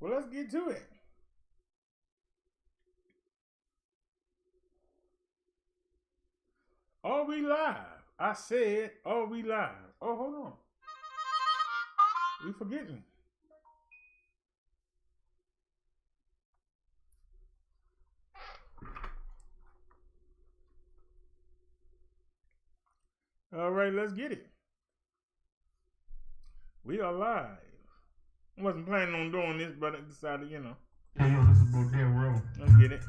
Well, let's get to it. Are we live? I said, are we live? Oh, hold on. We forgetting. All right, let's get it. We are live. I wasn't planning on doing this, but I decided, Hey, yo, this is BROTHA. Let's get it.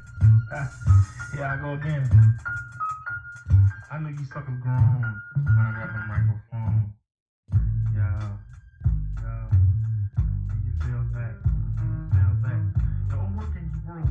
Yeah, I go again. I know you suckers grown when I got the microphone. Yeah. You feel that? Yo, I'm working you bros.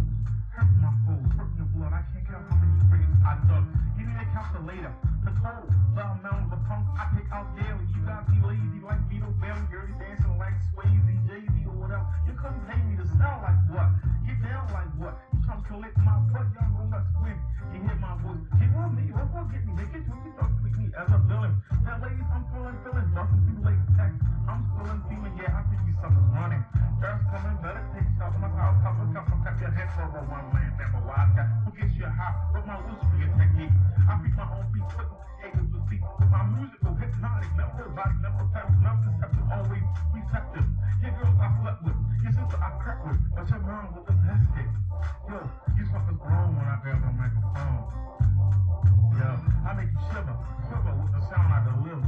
Hurt my foes, hurt your blood. I can't count how many graves I dug. Give me the calculator. The total, the amount of the punk I pick out daily. You gotta be lazy like Vito Bailey, dirty dancing like Swayze, Jay-Z or whatever. You couldn't pay me to sound like what? Get down like what? You trying to collect my butt, y'all go nuts win. You hear my voice. Get on me, what's gonna get me? They get you don't treat me as a villain. Now ladies, I'm feeling, busting too late text. I'm feeling, yeah, I think you suckers running. Girls coming, better take shots. My house, top of cup, tap your head for a one man, damn a wildcat. Who gets you hot? With my whispery technique. I beat my own beat, quick, haters to speak. With my musical, hypnotic, never erotic, never passive, never deceptive, always receptive. Your girls I slept with, your sister I crept with, but your mom was the best kid. Yo, you fucking grown when I grab my microphone. Yo, I make you shiver with the sound I deliver.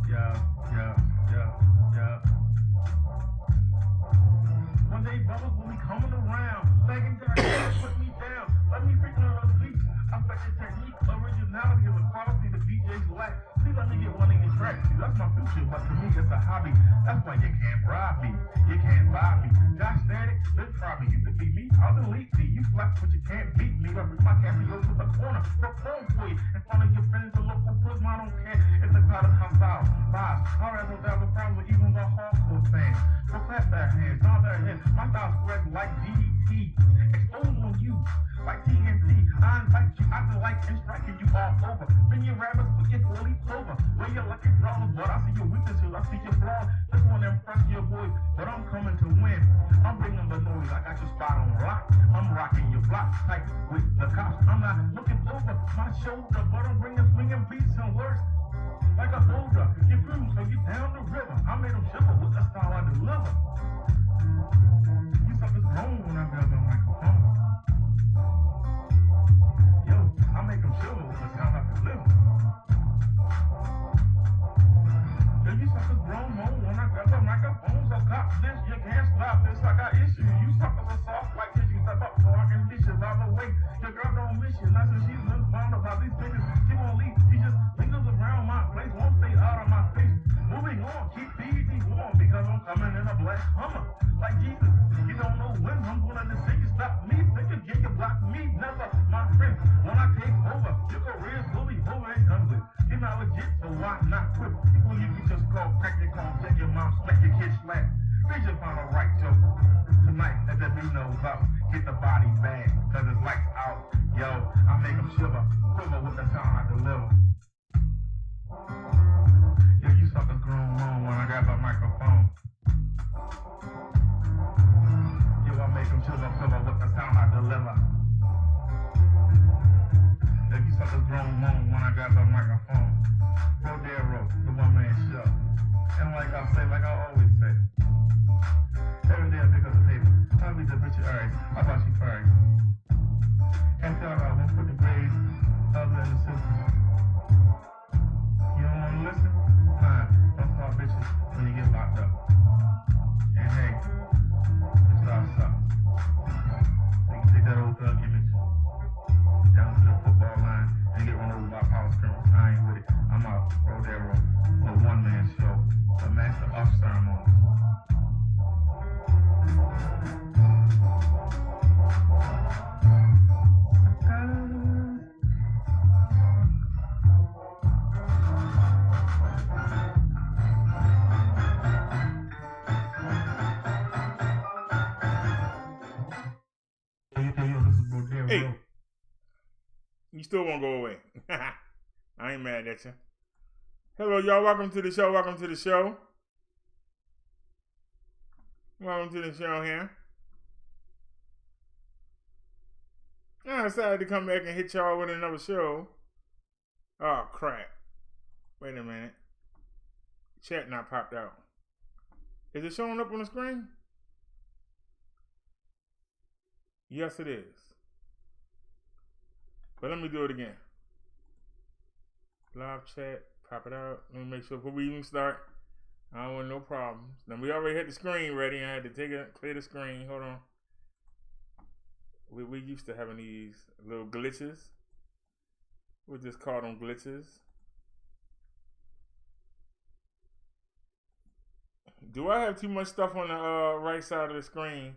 Yeah. One day brothers will be coming around, begging that I put me down. Let me freaking on the beat. I bet your technique, originality, and the quality the DJs lack. See, let me get one of your tracks. See, that's my future, but to me it's a hobby. That's why you can't bribe me. You can't buy me. Josh Static, let's try me. You can beat me, I'll delete me. You flat, but you can't beat me. I bring my cameo to the corner, perform for you. In front of your friends, the local prism, I don't care if the crowd comes out. Vibes, I'd rather have a problem with even the hardcore fans. So clap their hands, nod their heads. My style spread like DDT. Exposed on you, like TNT. I invite you, I delight in striking you all over. Bring your rabbits, put your 4-leaf clover. Wear your lucky drawers, but I see your weaknesses, I see your flaws. Just want to impress your boys, but I'm coming to win. I'm bringing the noise, I got your spot on lock. I'm rocking your block, tight with the cops. I'm not looking over my shoulder, but I'm bringing swinging beats and words. Like a boulder, you cruise, so you down the river. I made them shiver with the style I deliver. You suckers grown when I grab the microphone. Yo, I make them shiver with the sound I deliver. Yo, you suckers grown when I grab the microphone. So cop this, you can't stop this. I got issues. You suckers are soft like this. You step up so I can dish it. By the way, your girl don't miss you. Not since she's been found about these niggas. She won't leave. She just lingers around my place. Won't stay out of my face. Moving on, keep BET warm because I'm coming in a black Hummer. Like Jesus, you don't know when I'm gonna decide you stop me. Think again, you block me. Never, my friend. When I take over, your career's will be over and done with. You're not legit, so why not quit? Before you get your skull, crack your comb, take your mom, smack your kid slap. Read your final right joke. Tonight, let the beat knows up. Get the body bag, cause it's lights out. Yo, I make them shiver, quiver with the sound I deliver. Yo, you suckers grown wrong when I grab a microphone. Yo, I make them shiver, quiver with the sound I deliver. Yo, you suckers grown wrong when I grab a microphone. BROTHA, the one-man show. And like I say, like I always say, every day I pick up the paper. I read the picture, alright, I thought she furry. And tell her I won't put the grades other than the system. You don't want to listen? Fine, don't start bitches when you get locked up. And hey, this job sucks. So you can take that old thug image down to the football line and get run over by power scrimmage. I ain't with it. I'm out. BROTHA, a one-man show, a master of ceremonies. Hey, you still won't go away. I ain't mad at you. Hello, y'all. Welcome to the show. Welcome to the show here. I decided to come back and hit y'all with another show. Oh, crap. Wait a minute. Chat not popped out. Is it showing up on the screen? Yes, it is. But let me do it again. Live chat, pop it out. Let me make sure before we even start, I don't want no problems. Now, we already had the screen ready. I had to take it, clear the screen. Hold on. We used to having these little glitches. We just call them glitches. Do I have too much stuff on the right side of the screen?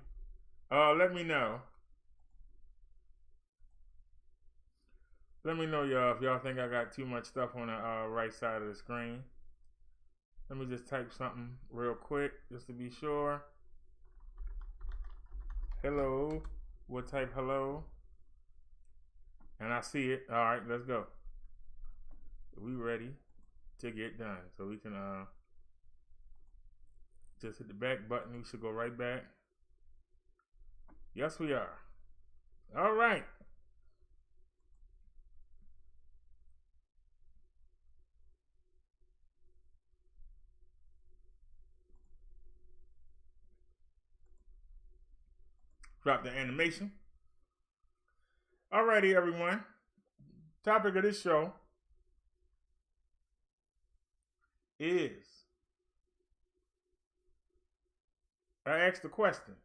Let me know. Let me know, y'all, if y'all think I got too much stuff on the right side of the screen. Let me just type something real quick, just to be sure. Hello. We'll type hello. And I see it. All right, let's go. We ready to get done. So we can just hit the back button. We should go right back. Yes, we are. All right. Drop the animation. Alrighty, everyone. Topic of this show is, I asked the question.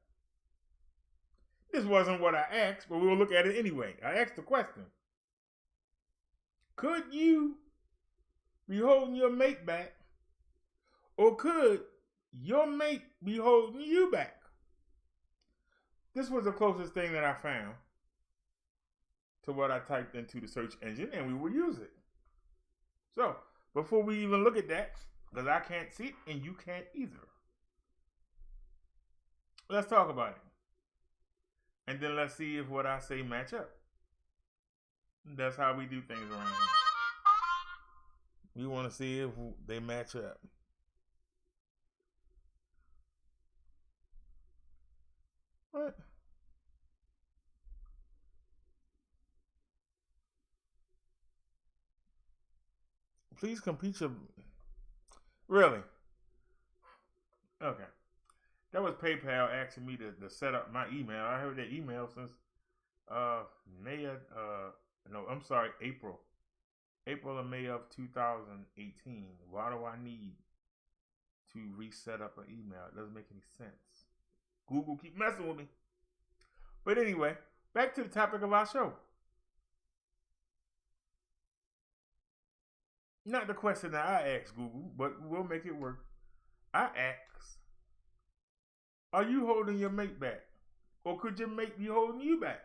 This wasn't what I asked, but we'll look at it anyway. I asked the question. Could you be holding your mate back, or could your mate be holding you back? This was the closest thing that I found to what I typed into the search engine, and we will use it. So, before we even look at that, because I can't see it and you can't either, let's talk about it. And then let's see if what I say match up. That's how we do things around here. We want to see if they match up. What? Please complete your... Really? Okay. That was PayPal asking me to set up my email. I heard that email since April. April or May of 2018. Why do I need to reset up an email? It doesn't make any sense. Google keep messing with me. But anyway, back to the topic of our show. Not the question that I asked Google, but we'll make it work. I asked, are you holding your mate back? Or could your mate be holding you back?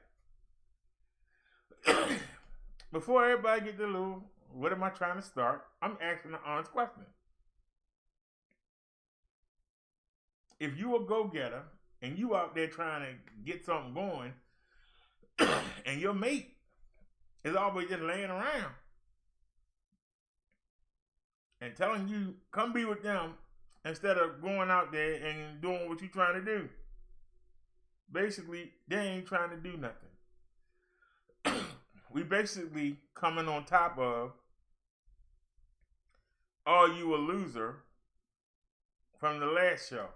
Before everybody get the little, what am I trying to start? I'm asking an honest question. If you a go-getter and you out there trying to get something going and your mate is always just laying around and telling you, come be with them instead of going out there and doing what you're trying to do. Basically, they ain't trying to do nothing. We basically coming on top of, are you a loser from the last show?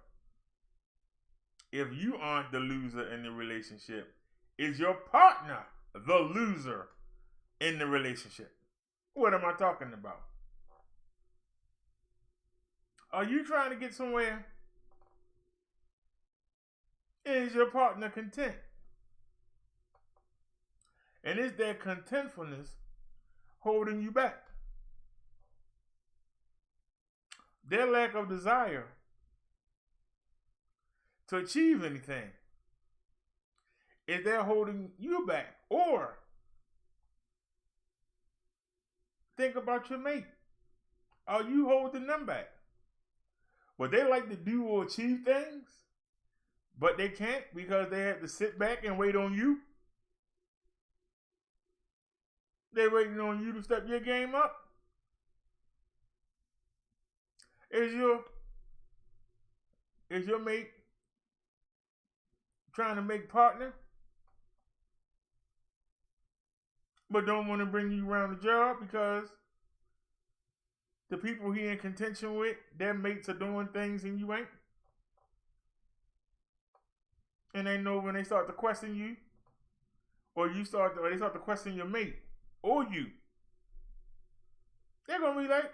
If you aren't the loser in the relationship, is your partner the loser in the relationship? What am I talking about? Are you trying to get somewhere? Is your partner content? And is their contentfulness holding you back? Their lack of desire to achieve anything, is they're holding you back? Or think about your mate. Are you holding them back? Well, they like to do or achieve things, but they can't because they have to sit back and wait on you. They're waiting on you to step your game up. Is your mate trying to make partner, but don't want to bring you around the job because the people he in contention with, their mates are doing things and you ain't. And they know when they start to question you, or they start to question your mate, or you, they're gonna be like,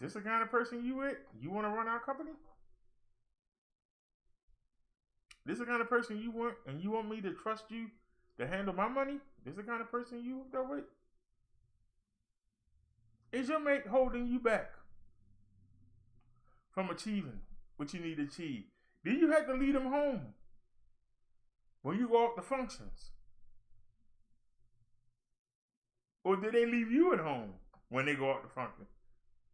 this the kind of person you with? You want to run our company? This the kind of person you want, and you want me to trust you to handle my money? This the kind of person you hooked up with? Is your mate holding you back from achieving what you need to achieve? Do you have to lead them home when you go off the functions? Or did they leave you at home when they go off the function?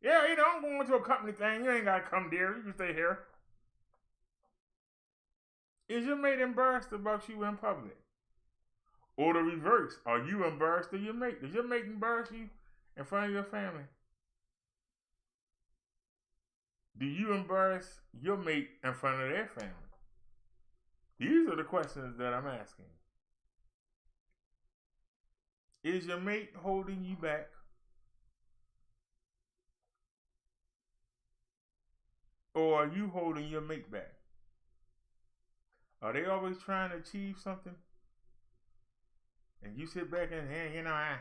Yeah, you know, I'm going to a company thing. You ain't got to come there. You can stay here. Is your mate embarrassed about you in public? Or the reverse. Are you embarrassed of your mate? Does your mate embarrass you in front of your family? Do you embarrass your mate in front of their family? These are the questions that I'm asking. Is your mate holding you back? Or are you holding your mate back? Are they always trying to achieve something? And you sit back and, hey, you know, I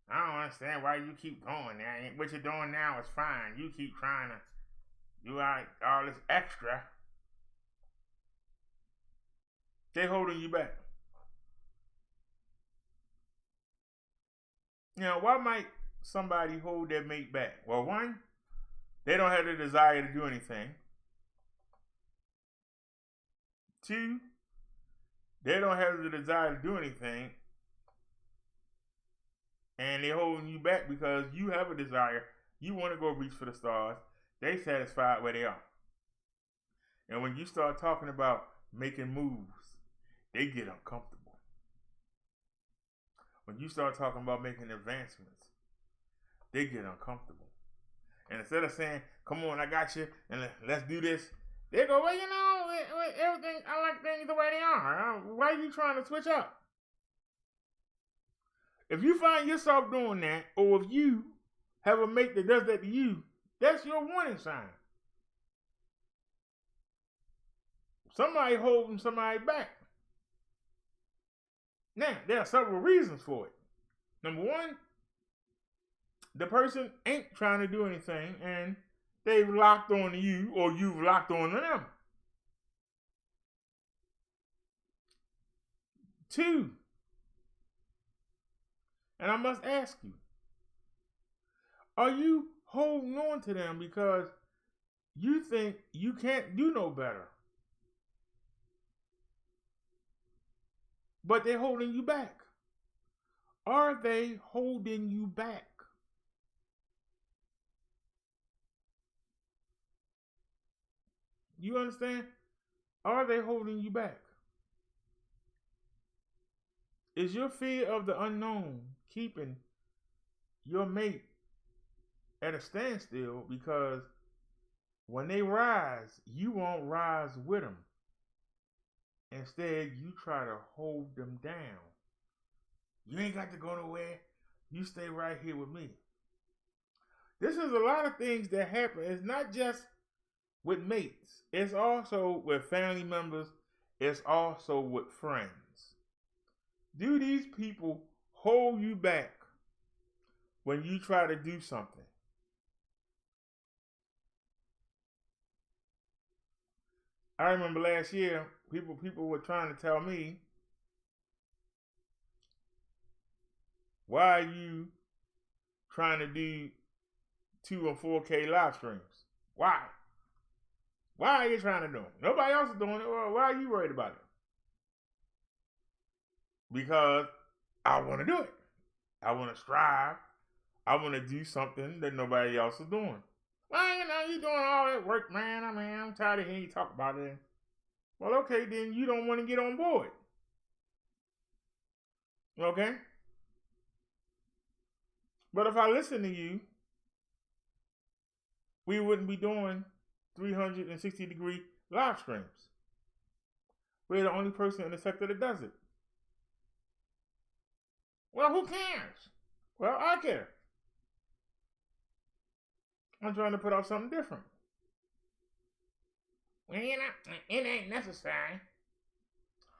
don't understand why you keep going there. What you're doing now is fine. You keep trying to do all this extra. They're holding you back. Now, why might somebody hold their mate back? Well, one, they don't have the desire to do anything. Two, they don't have the desire to do anything. And they're holding you back because you have a desire. You want to go reach for the stars. They satisfied where they are. And when you start talking about making moves, they get uncomfortable. When you start talking about making advancements, they get uncomfortable. And instead of saying, come on, I got you, and let's do this, they go, well, you know, everything, I like things the way they are. Why are you trying to switch up? If you find yourself doing that, or if you have a mate that does that to you, that's your warning sign. Somebody holding somebody back. Now, there are several reasons for it. Number one, the person ain't trying to do anything and they've locked on to you or you've locked on to them. Two, and I must ask you, are you holding on to them because you think you can't do no better? But they're holding you back. Are they holding you back? You understand? Are they holding you back? Is your fear of the unknown keeping your mate at a standstill because when they rise, you won't rise with them? Instead, you try to hold them down. You ain't got to go nowhere. You stay right here with me. This is a lot of things that happen. It's not just with mates. It's also with family members. It's also with friends. Do these people hold you back when you try to do something? I remember last year, people were trying to tell me, why are you trying to do 2 and 4K live streams? Why? Why are you trying to do it? Nobody else is doing it. Well, why are you worried about it? Because I want to do it. I want to strive. I want to do something that nobody else is doing. Well, you know, you're doing all that work, man. I mean, I'm tired of hearing you talk about it. Well, okay, then you don't want to get on board. Okay? But if I listen to you, we wouldn't be doing 360-degree live streams. We're the only person in the sector that does it. Well, who cares? Well, I care. I'm trying to put out something different. Well, you know, it ain't necessary.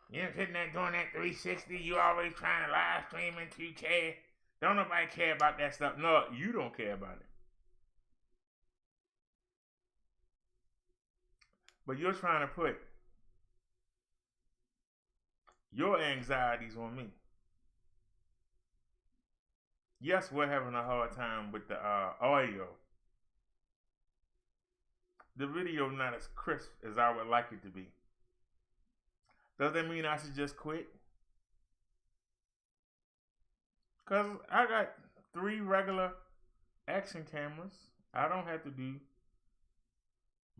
You're sitting there doing that 360. You always trying to live stream in 2K. Don't nobody care about that stuff. No, you don't care about it. But you're trying to put your anxieties on me. Yes, we're having a hard time with the audio. The video not as crisp as I would like it to be. Does that mean I should just quit? Because I got 3 regular action cameras. I don't have to do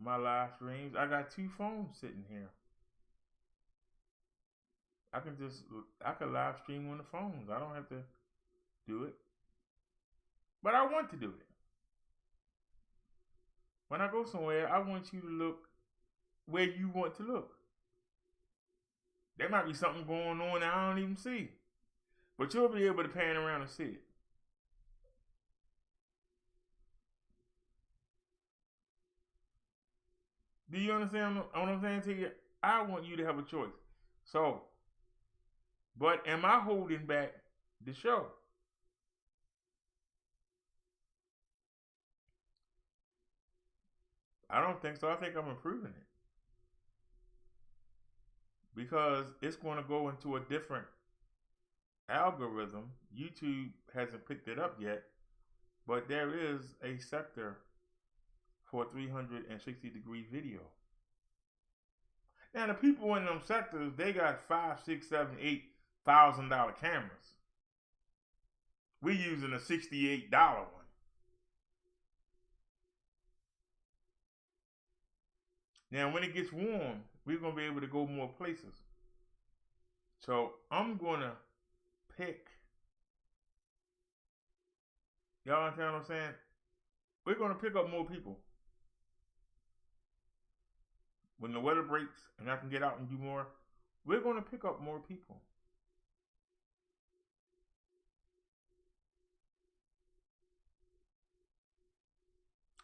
my live streams. I got 2 phones sitting here. I can live stream on the phones. I don't have to do it. But I want to do it. When I go somewhere, I want you to look where you want to look. There might be something going on that I don't even see. But you'll be able to pan around and see it. Do you understand what I'm saying to you? I want you to have a choice. So, but am I holding back the show? I don't think so. I think I'm improving it. Because it's going to go into a different algorithm. YouTube hasn't picked it up yet, but there is a sector for 360-degree video. Now the people in them sectors, they got $5, $6, $7, $8,000 cameras. We're using a $68 one. Now when it gets warm, we're going to be able to go more places. So I'm going to pick. Y'all understand what I'm saying? We're going to pick up more people. When the weather breaks and I can get out and do more, we're going to pick up more people.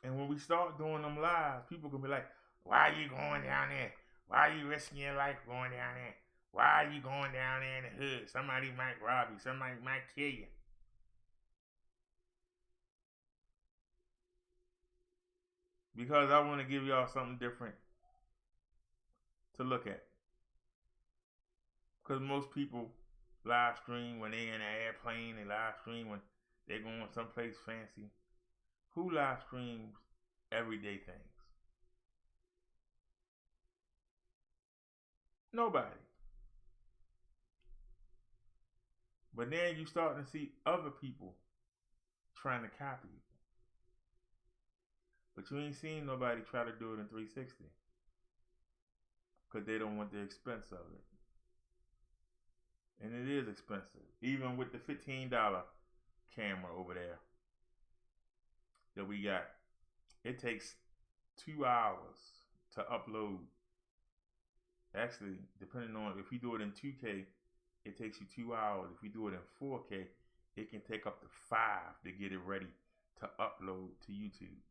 And when we start doing them live, people can be like, why are you going down there? Why are you risking your life going down there? Why are you going down there in the hood? Somebody might rob you. Somebody might kill you. Because I want to give y'all something different to look at. Because most people live stream when they're in an airplane. They live stream when they're going someplace fancy. Who live streams everyday things? Nobody. But then you starting to see other people trying to copy you. But you ain't seen nobody try to do it in 360. Because they don't want the expense of it. And it is expensive. Even with the $15 camera over there that we got. It takes 2 hours to upload. Actually, depending on if you do it in 2K, it takes you 2 hours. If you do it in 4K, it can take up to 5 to get it ready to upload to YouTube.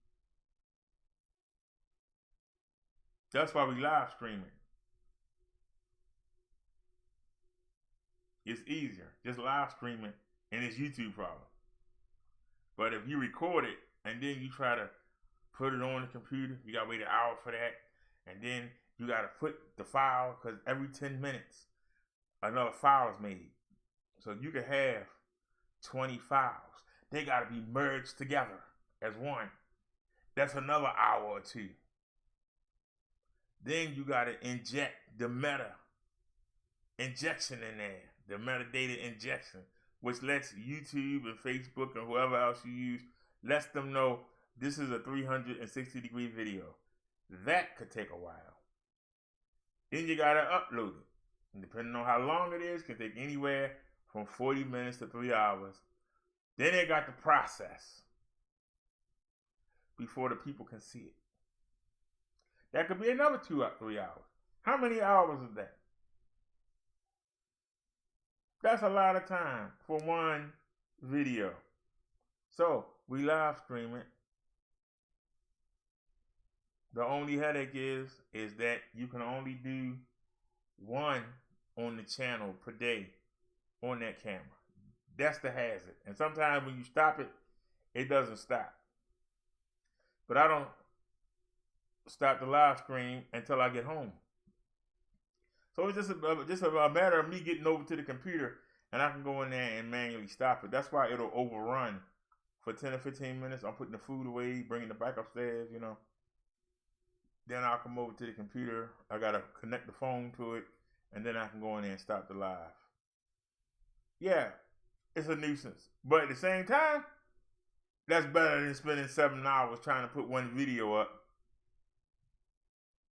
That's why we live streaming. It's easier. Just live streaming and it's YouTube problem. But if you record it and then you try to put it on the computer, you gotta wait an hour for that. And then you gotta put the file, because every 10 minutes another file is made. So you can have 20 files. They gotta be merged together as one. That's another hour or 2. Then you gotta inject the meta injection in there, the metadata injection, which lets YouTube and Facebook and whoever else you use, lets them know this is a 360-degree video. That could take a while. Then you gotta upload it. And depending on how long it is, can take anywhere from 40 minutes to 3 hours. Then they got the process before the people can see it. That could be another 2 or 3 hours. How many hours is that? That's a lot of time for one video. So we live stream it. The only headache is that you can only do one on the channel per day on that camera. That's the hazard. And sometimes when you stop it, it doesn't stop. But I don't stop the live stream until I get home. So it's just a matter of me getting over to the computer, and I can go in there and manually stop it. That's why it'll overrun for 10 or 15 minutes. I'm putting the food away, bringing it back upstairs, you know. Then I'll come over to the computer. I got to connect the phone to it, and then I can go in there and stop the live. Yeah, it's a nuisance. But at the same time, that's better than spending 7 hours trying to put one video up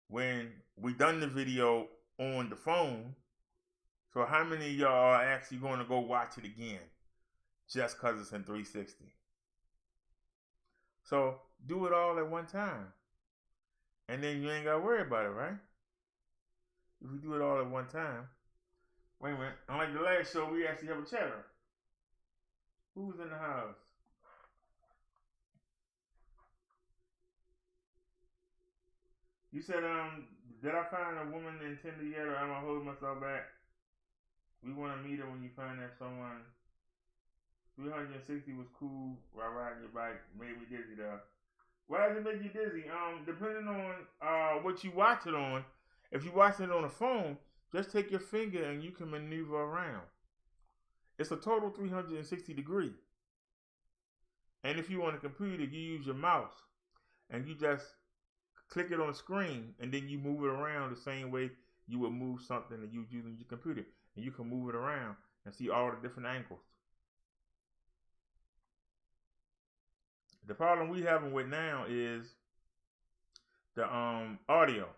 when we done the video on the phone. So how many of y'all are actually going to go watch it again just because it's in 360? So do it all at one time. And then you ain't got to worry about it, right? If you do it all at one time. Wait a minute. Unlike the last show, we actually have a chatter. Who's in the house? You said, did I find a woman in Tinder yet, or am I holding myself back? We want to meet her when you find that someone. 360 was cool while riding your bike. Made me dizzy though. Why does it make you dizzy? Depending on what you watch it on. If you watch it on a phone, just take your finger and you can maneuver around. It's a total 360 degree. And if you on a computer, you use your mouse and you just click it on the screen, and then you move it around the same way you would move something that you use on your computer, and you can move it around and see all the different angles. The problem we having with now is the audio.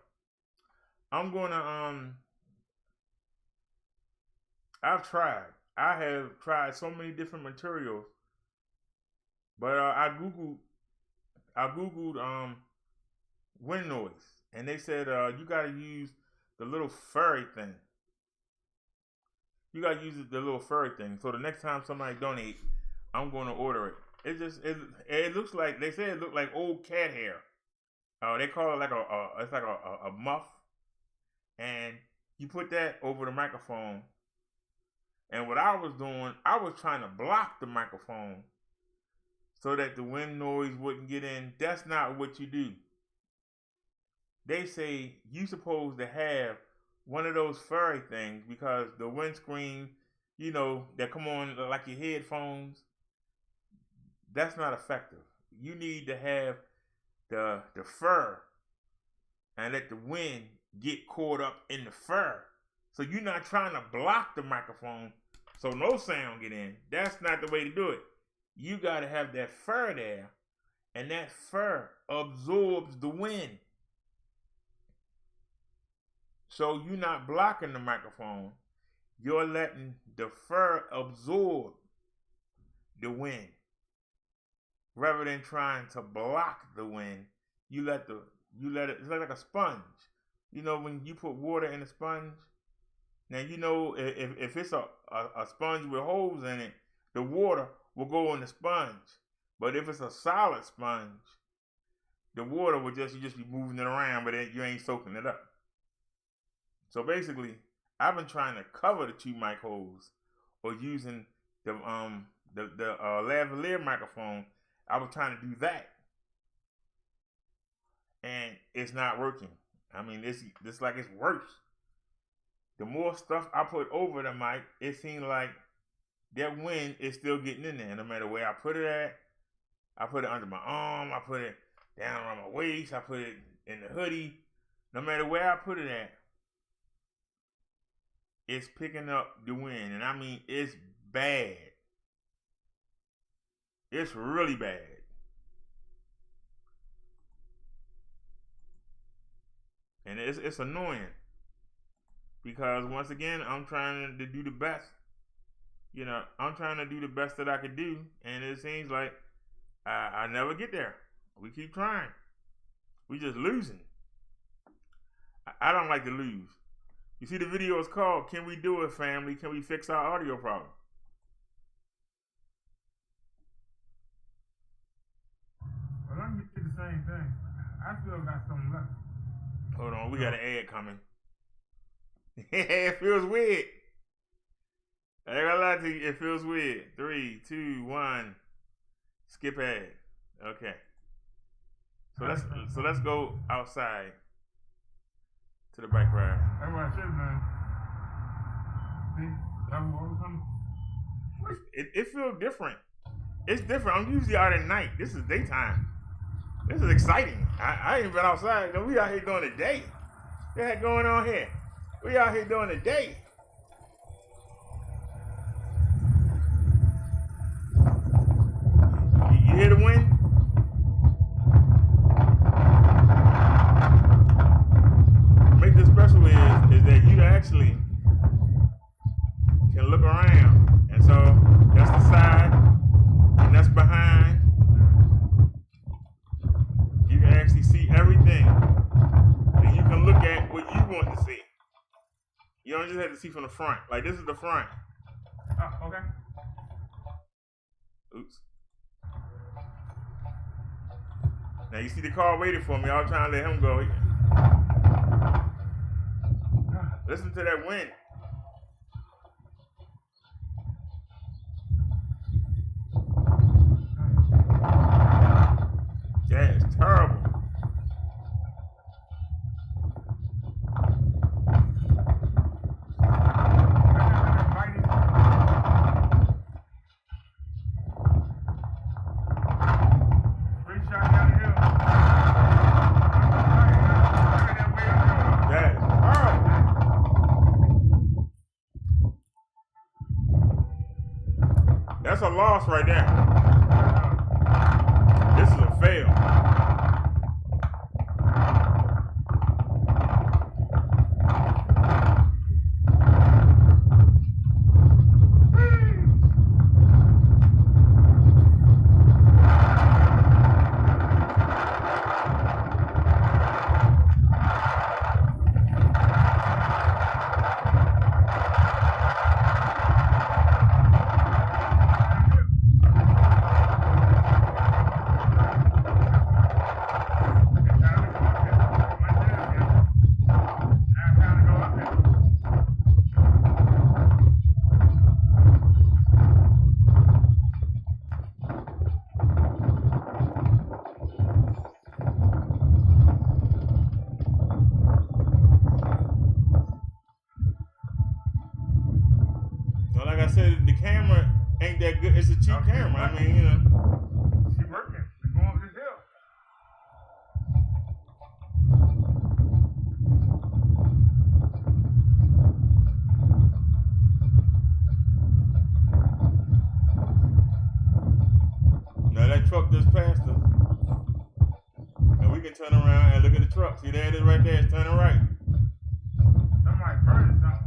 I'm gonna I have tried so many different materials, but I googled wind noise, and they said you got to use the little furry thing. You got to use the little furry thing. So the next time somebody donate, I'm going to order it. It looks like, they say it looked like old cat hair. They call it like it's like a muff, and you put that over the microphone. And what I was doing, I was trying to block the microphone so that the wind noise wouldn't get in. That's not what you do. They say you supposed to have one of those furry things, because the windscreen, you know, that come on like your headphones, that's not effective. You need to have the fur and let the wind get caught up in the fur. So you're not trying to block the microphone so no sound get in. That's not the way to do it. You got to have that fur there, and that fur absorbs the wind. So you're not blocking the microphone. You're letting the fur absorb the wind. Rather than trying to block the wind, you let it, it's like a sponge. You know, when you put water in a sponge, now you know if it's a sponge with holes in it, the water will go in the sponge. But if it's a solid sponge, the water will just be moving it around, but you ain't soaking it up. So basically, I've been trying to cover the 2 mic holes, or using the lavalier microphone. I was trying to do that, and it's not working. I mean, it's like it's worse. The more stuff I put over the mic, it seems like that wind is still getting in there. No matter where I put it at, I put it under my arm, I put it down around my waist, I put it in the hoodie. No matter where I put it at, it's picking up the wind. And I mean, it's bad. It's really bad. And it's annoying. Because once again, I'm trying to do the best. You know, I'm trying to do the best that I could do. And it seems like I never get there. We keep trying. We just losing. I don't like to lose. You see, the video is called "Can We Do It, Family? Can We Fix Our Audio Problem?" Well, let me get the same thing. I still got something left. Hold on, we got an ad coming. It feels weird. I ain't gonna lie to you, it feels weird. 3, 2, 1. Skip ad. Okay. So let's go outside to the bike ride. That's what I should have done. See, that was something. It feels different. It's different. I'm usually out at night. This is daytime. This is exciting. I ain't been outside. No, we out here doing the day. What the heck going on here? We out here doing the day. You hear the wind? What makes this special is that you actually can look around. And so that's the side and that's behind. You can actually see everything. And you can look at what you want to see. You don't just have to see from the front. Like, this is the front. Oh, okay. Oops. Now you see the car waiting for me. I was trying to let him go. Listen to that wind. Yeah, it's terrible. That's a loss right there. This is a fail. Like I said, the camera ain't that good. It's a cheap camera. I mean, you know. She working. She's going over this hill. Now that truck just passed us. And we can turn around and look at the truck. See, there it is right there. It's turning right. Somebody burned something.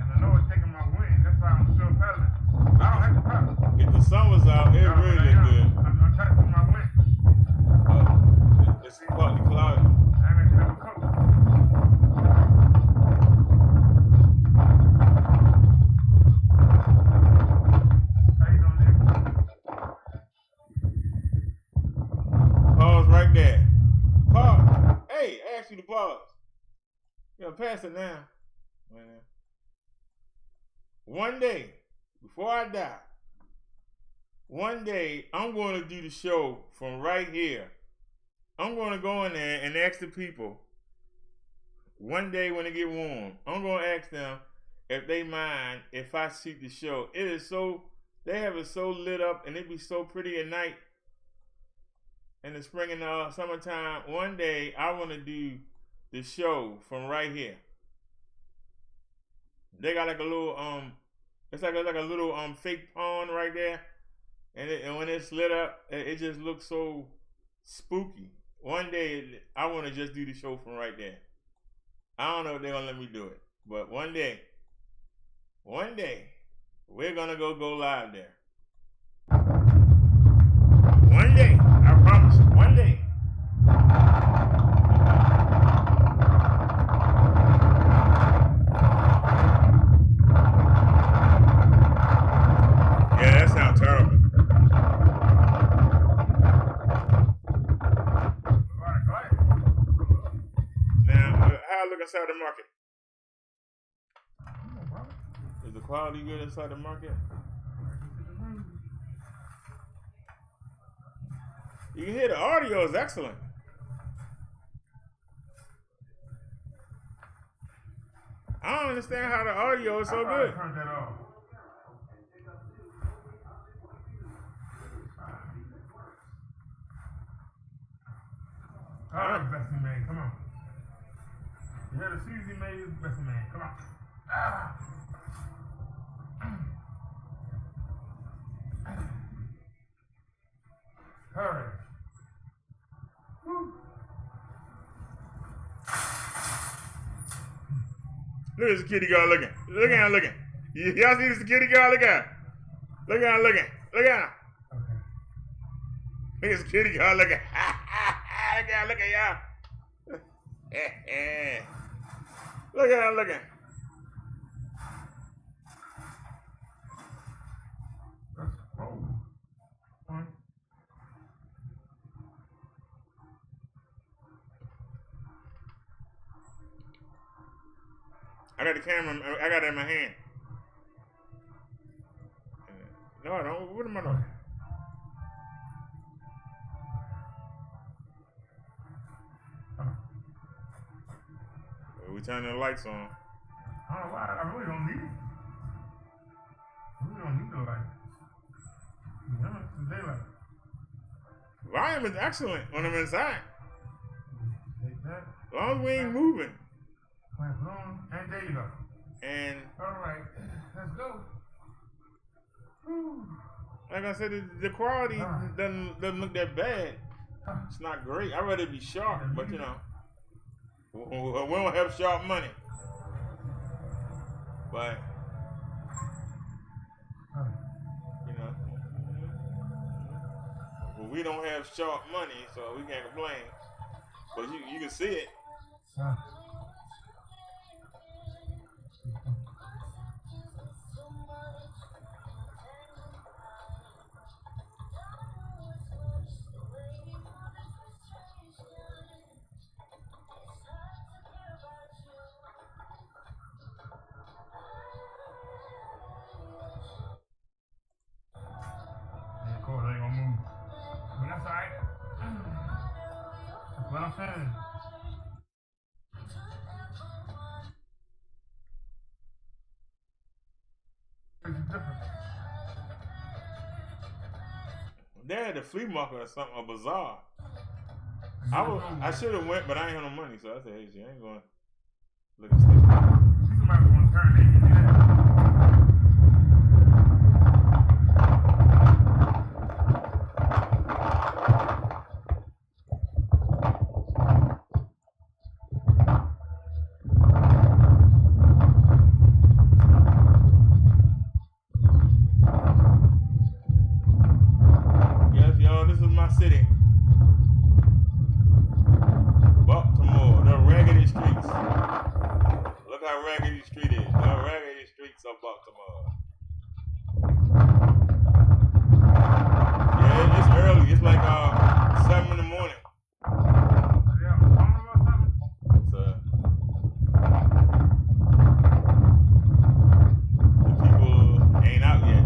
I know it's taking my wind. That's why I'm still pedaling. I don't have to pedal. If the sun was out, it really look good. I'm testing my wind. It's partly cloudy. I ain't never cooked. How you doing, Nick? Pause right there. Pause. Hey, I asked you to pause. You gotta pass it now. Man. One day, before I die, one day I'm going to do the show from right here. I'm going to go in there and ask the people, one day when it get warm, I'm going to ask them if they mind if I shoot the show. It is so, they have it so lit up and it be so pretty at night in the spring and the summertime. One day I want to do the show from right here. They got like a little it's like a little fake pond right there, and when it's lit up, it just looks so spooky. One day I want to just do the show from right there. I don't know if they're gonna let me do it, but one day we're gonna go live there. One day, I promise. One day. inside the market? Is the quality good inside the market? You can hear the audio is excellent. I don't understand how the audio is so good. Turn that off. All right, Bessie man, come on. You hear the season made is Bessie man, come on. Ah. Hurry. Woo. Look at this kitty girl looking. Look at her looking. Y'all see this kitty girl? Look at her. Look at her looking. Look at her. Okay. Look at this kitty girl looking. Look at her looking, y'all. Look at her looking. I got the camera. I got it in my hand. No, I don't. What am I doing? We turning the lights on. I don't know why. I really don't need it. I really don't need the light. It's daylight. Volume is excellent when I'm inside. Take that. As long as we ain't moving. Lamp on, and there you go. And all right, let's go. Woo. Like I said, the quality doesn't look that bad. It's not great. I'd rather be sharp, but you know, we don't have sharp money. But you know, well, we don't have sharp money, so we can't complain. But you can see it. Of course, I ain't gonna move. But that's alright. That's what I'm saying. It's different. They had a flea market or something, a bazaar. I should have went, but I ain't had no money, so I said, hey, I ain't going to look at stuff. You might want to turn it. City, Baltimore, the raggedy streets. Look how raggedy street is. The raggedy streets of Baltimore. Yeah, it's early. It's like 7 in the morning. The people ain't out yet.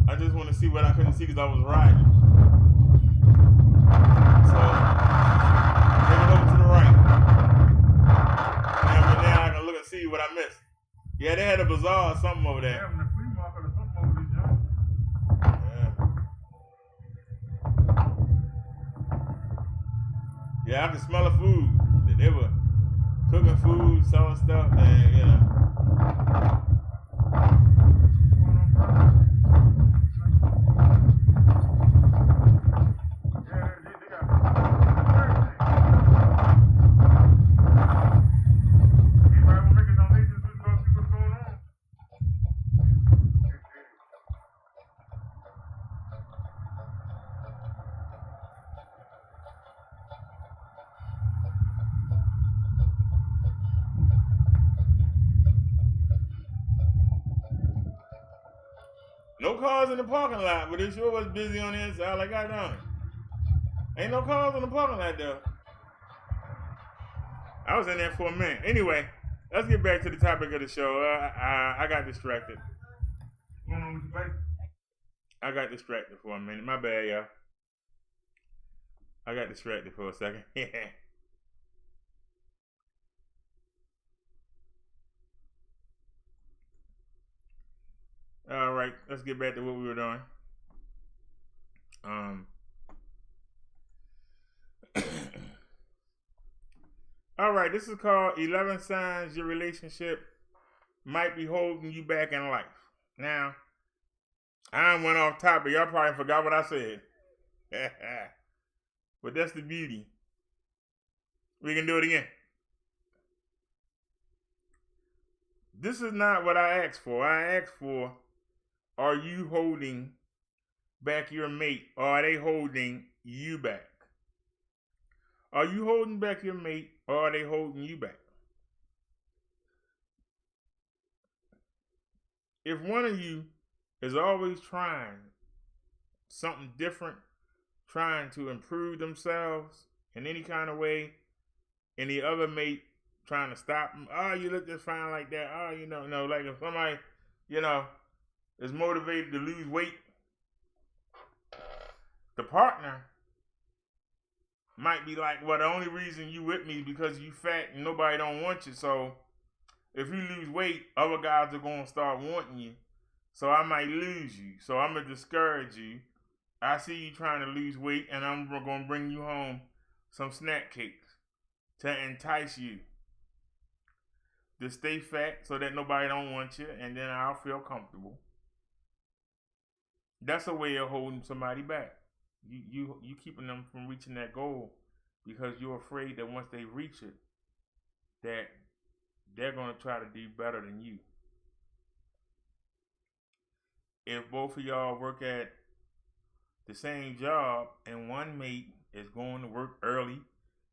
I just want to see what I couldn't see because I was riding. So, take it over to the right. And now I can look and see what I missed. Yeah, they had a bazaar or something over there. Having a flea market or something over there, yeah. Yeah, I can smell the food. They were cooking food, selling stuff, and you know. cars in the parking lot, but it sure was busy on the inside. Like, God darn it. Ain't no cars in the parking lot, though. I was in there for a minute. Anyway, let's get back to the topic of the show. I got distracted. I got distracted for a minute. My bad, y'all. I got distracted for a second. All right, let's get back to what we were doing. All right, this is called 11 Signs Your Relationship Might Be Holding You Back in Life. Now, I went off topic. Y'all probably forgot what I said. But that's the beauty. We can do it again. This is not what I asked for. I asked for, are you holding back your mate, or are they holding you back? Are you holding back your mate, or are they holding you back? If one of you is always trying something different, trying to improve themselves in any kind of way, and the other mate trying to stop them, oh, you look just fine like that, oh, no, like if somebody, is motivated to lose weight, the partner might be like, well, the only reason you with me is because you fat and nobody don't want you. So if you lose weight, other guys are going to start wanting you. So I might lose you. So I'm going to discourage you. I see you trying to lose weight, and I'm going to bring you home some snack cakes to entice you to stay fat so that nobody don't want you, and then I'll feel comfortable. That's a way of holding somebody back. You keeping them from reaching that goal because you're afraid that once they reach it, that they're going to try to do better than you. If both of y'all work at the same job and one mate is going to work early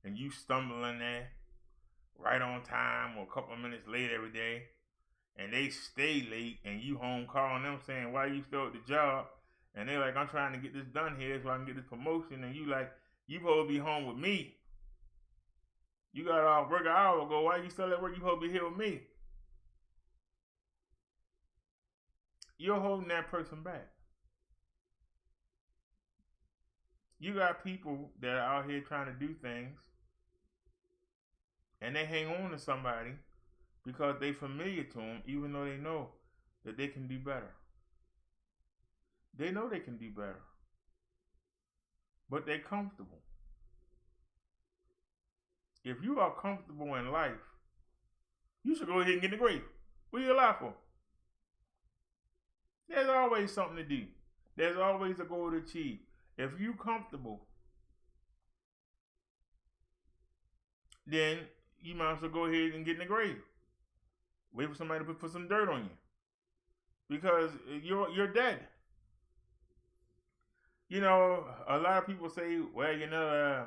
and you stumbling there right on time or a couple of minutes late every day, and they stay late and you home calling them saying, why you still at the job? And they're like, I'm trying to get this done here so I can get this promotion. And you like, you supposed to be home with me. You got off work an hour ago. Why you still at work? You supposed to be here with me. You're holding that person back. You got people that are out here trying to do things, and they hang on to somebody because they familiar to them, even though they know that they can do better. They know they can do better, but they're comfortable. If you are comfortable in life, you should go ahead and get in the grave. What are you alive for? There's always something to do. There's always a goal to achieve. If you're comfortable, then you might as well go ahead and get in the grave. Wait for somebody to put some dirt on you, because you're dead. A lot of people say, well,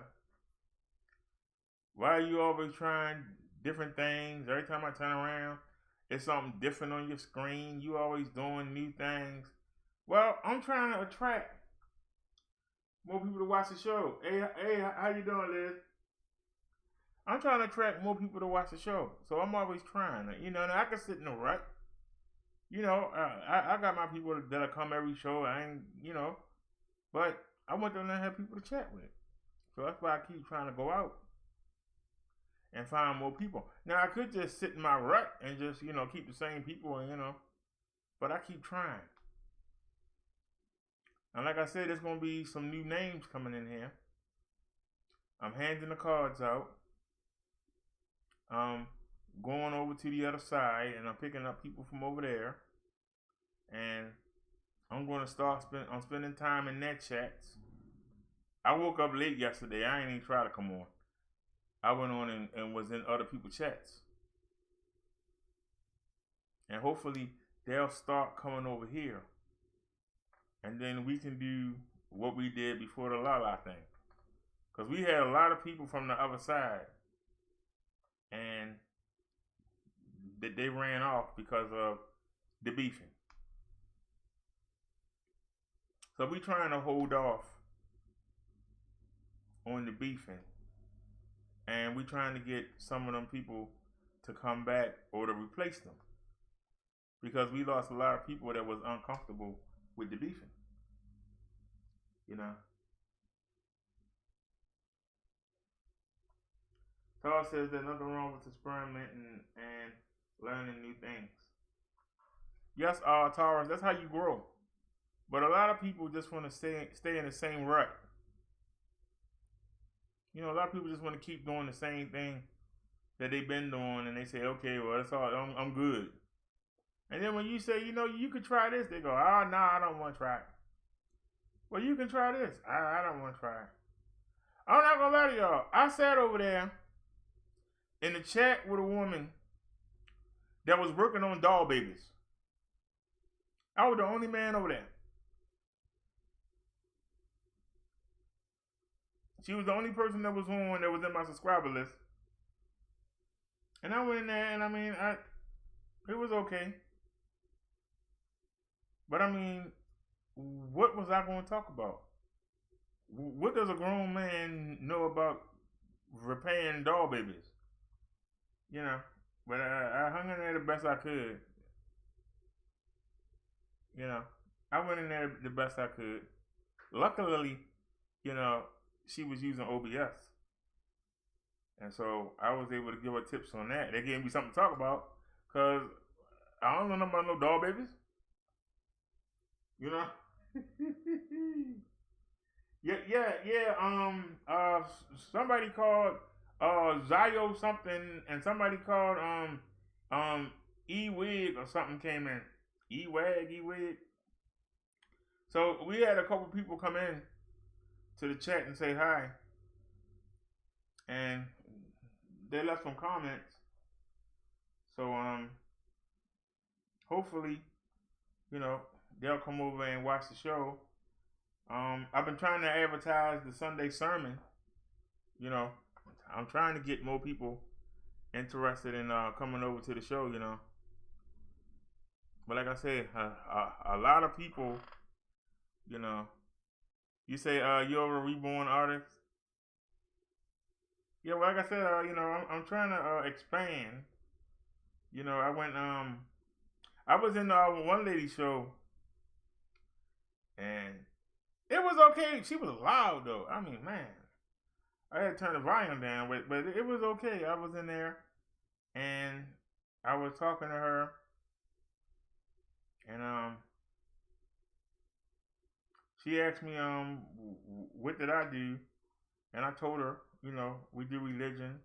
why are you always trying different things? Every time I turn around, it's something different on your screen. You always doing new things. Well, I'm trying to attract more people to watch the show. Hey, how you doing, Liz? I'm trying to attract more people to watch the show. So I'm always trying. And I can sit in the rut. I got my people that'll come every show. But I want them to have people to chat with. So that's why I keep trying to go out and find more people. Now, I could just sit in my rut and just, keep the same people, but I keep trying. And like I said, there's going to be some new names coming in here. I'm handing the cards out. I'm going over to the other side, and I'm picking up people from over there. And I'm going to start spending time in net chats. I woke up late yesterday. I ain't even try to come on. I went on and was in other people's chats. And hopefully they'll start coming over here. And then we can do what we did before the Lala thing. Because we had a lot of people from the other side. And they ran off because of the beefing. So we trying to hold off on the beefing, and we trying to get some of them people to come back or to replace them, because we lost a lot of people that was uncomfortable with the beefing. You know. Todd says there's nothing wrong with experimenting and learning new things. Yes, Taurus, that's how you grow. But a lot of people just want to stay in the same rut. You know, a lot of people just want to keep doing the same thing that they've been doing, and they say, okay, well, that's all, I'm good. And then when you say, you know, you could try this, they go, oh, no, I don't want to try it. Well, you can try this. I don't want to try it. I'm not going to lie to y'all. I sat over there in the chat with a woman that was working on doll babies. I was the only man over there. She was the only person that was on that was in my subscriber list. And I went in there, and I mean, it was okay. But I mean, what was I going to talk about? What does a grown man know about repairing doll babies? You know, but I hung in there the best I could. You know, I went in there the best I could. Luckily, you know, she was using OBS. And so I was able to give her tips on that. They gave me something to talk about, because I don't know nothing about no doll babies. You know? Yeah. Somebody called Zio something, and somebody called E-Wig or something came in. E-Wig. So we had a couple people come in to the chat and say hi. And they left some comments. So hopefully, you know, they'll come over and watch the show. I've been trying to advertise the Sunday sermon. You know, I'm trying to get more people interested in coming over to the show, you know. But like I said, a lot of people, you know, you say you're a reborn artist. Yeah, well, like I said, you know, I'm trying to expand. You know, I was in one lady's show, and it was okay. She was loud though. I mean, man, I had to turn the volume down, but it was okay. I was in there, and I was talking to her, and she asked me what did I do, and I told her, you know, we do religion,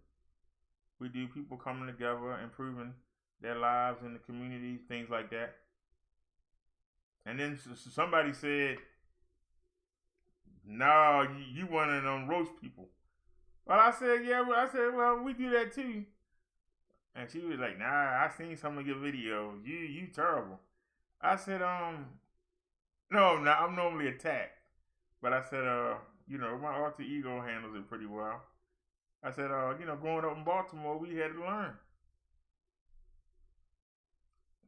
we do people coming together, improving their lives in the community, things like that. And then somebody said, no, you one of them roast people. Well, I said, yeah, well, we do that too. And she was like, nah, I seen some of your videos. You terrible. I said, no, I'm normally attacked. But I said, you know, my alter ego handles it pretty well. I said, you know, growing up in Baltimore, we had to learn.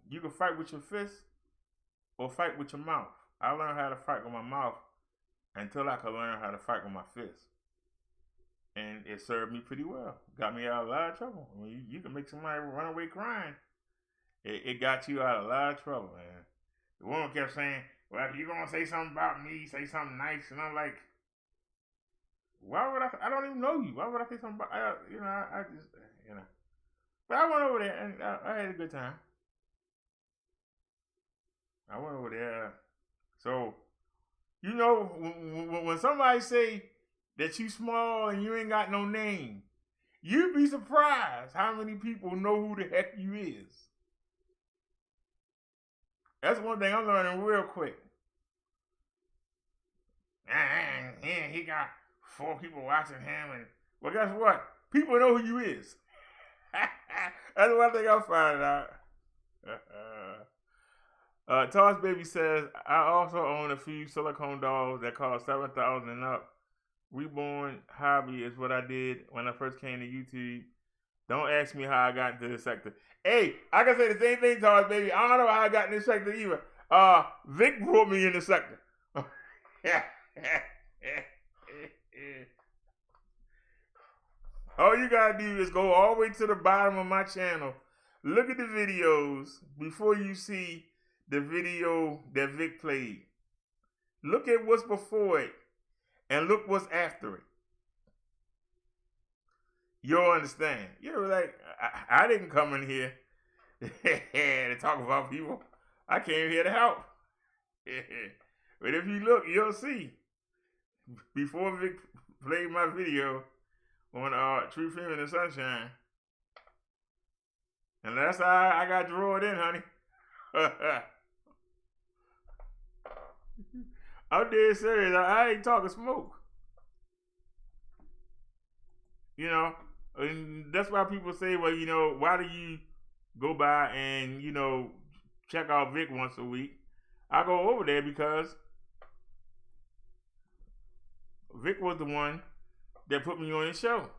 You can fight with your fist or fight with your mouth. I learned how to fight with my mouth until I could learn how to fight with my fist. And it served me pretty well. Got me out of a lot of trouble. I mean, you can make somebody run away crying. It got you out of a lot of trouble, man. The woman kept saying, well, if you're going to say something about me, say something nice. And I'm like, why would I don't even know you. Why would I say something about, you know, I just, you know. But I went over there and I had a good time. I went over there. So, you know, when somebody say that you small and you ain't got no name, you'd be surprised how many people know who the heck you is. That's one thing I'm learning real quick. Man, he got 4 people watching him, and well, guess what? People know who you is. That's one thing I'm finding out. Toss Baby says, I also own a few silicone dolls that cost $7,000 and up. Reborn hobby is what I did when I first came to YouTube. Don't ask me how I got into this sector. Hey, I can say the same thing, Toss Baby. I don't know how I got in this sector either. Vic brought me in the sector. All you gotta do is go all the way to the bottom of my channel. Look at the videos before you see the video that Vic played. Look at what's before it and look what's after it. You'll understand. You're like, I didn't come in here to talk about people. I came here to help. But if you look, you'll see. Before Vic played my video on True Freeman and Sunshine, and that's how I got drawn in, honey. I'm dead serious. I ain't talking smoke. You know, and that's why people say, well, you know, why do you go by and, you know, check out Vic once a week? I go over there because Vic was the one that put me on his show.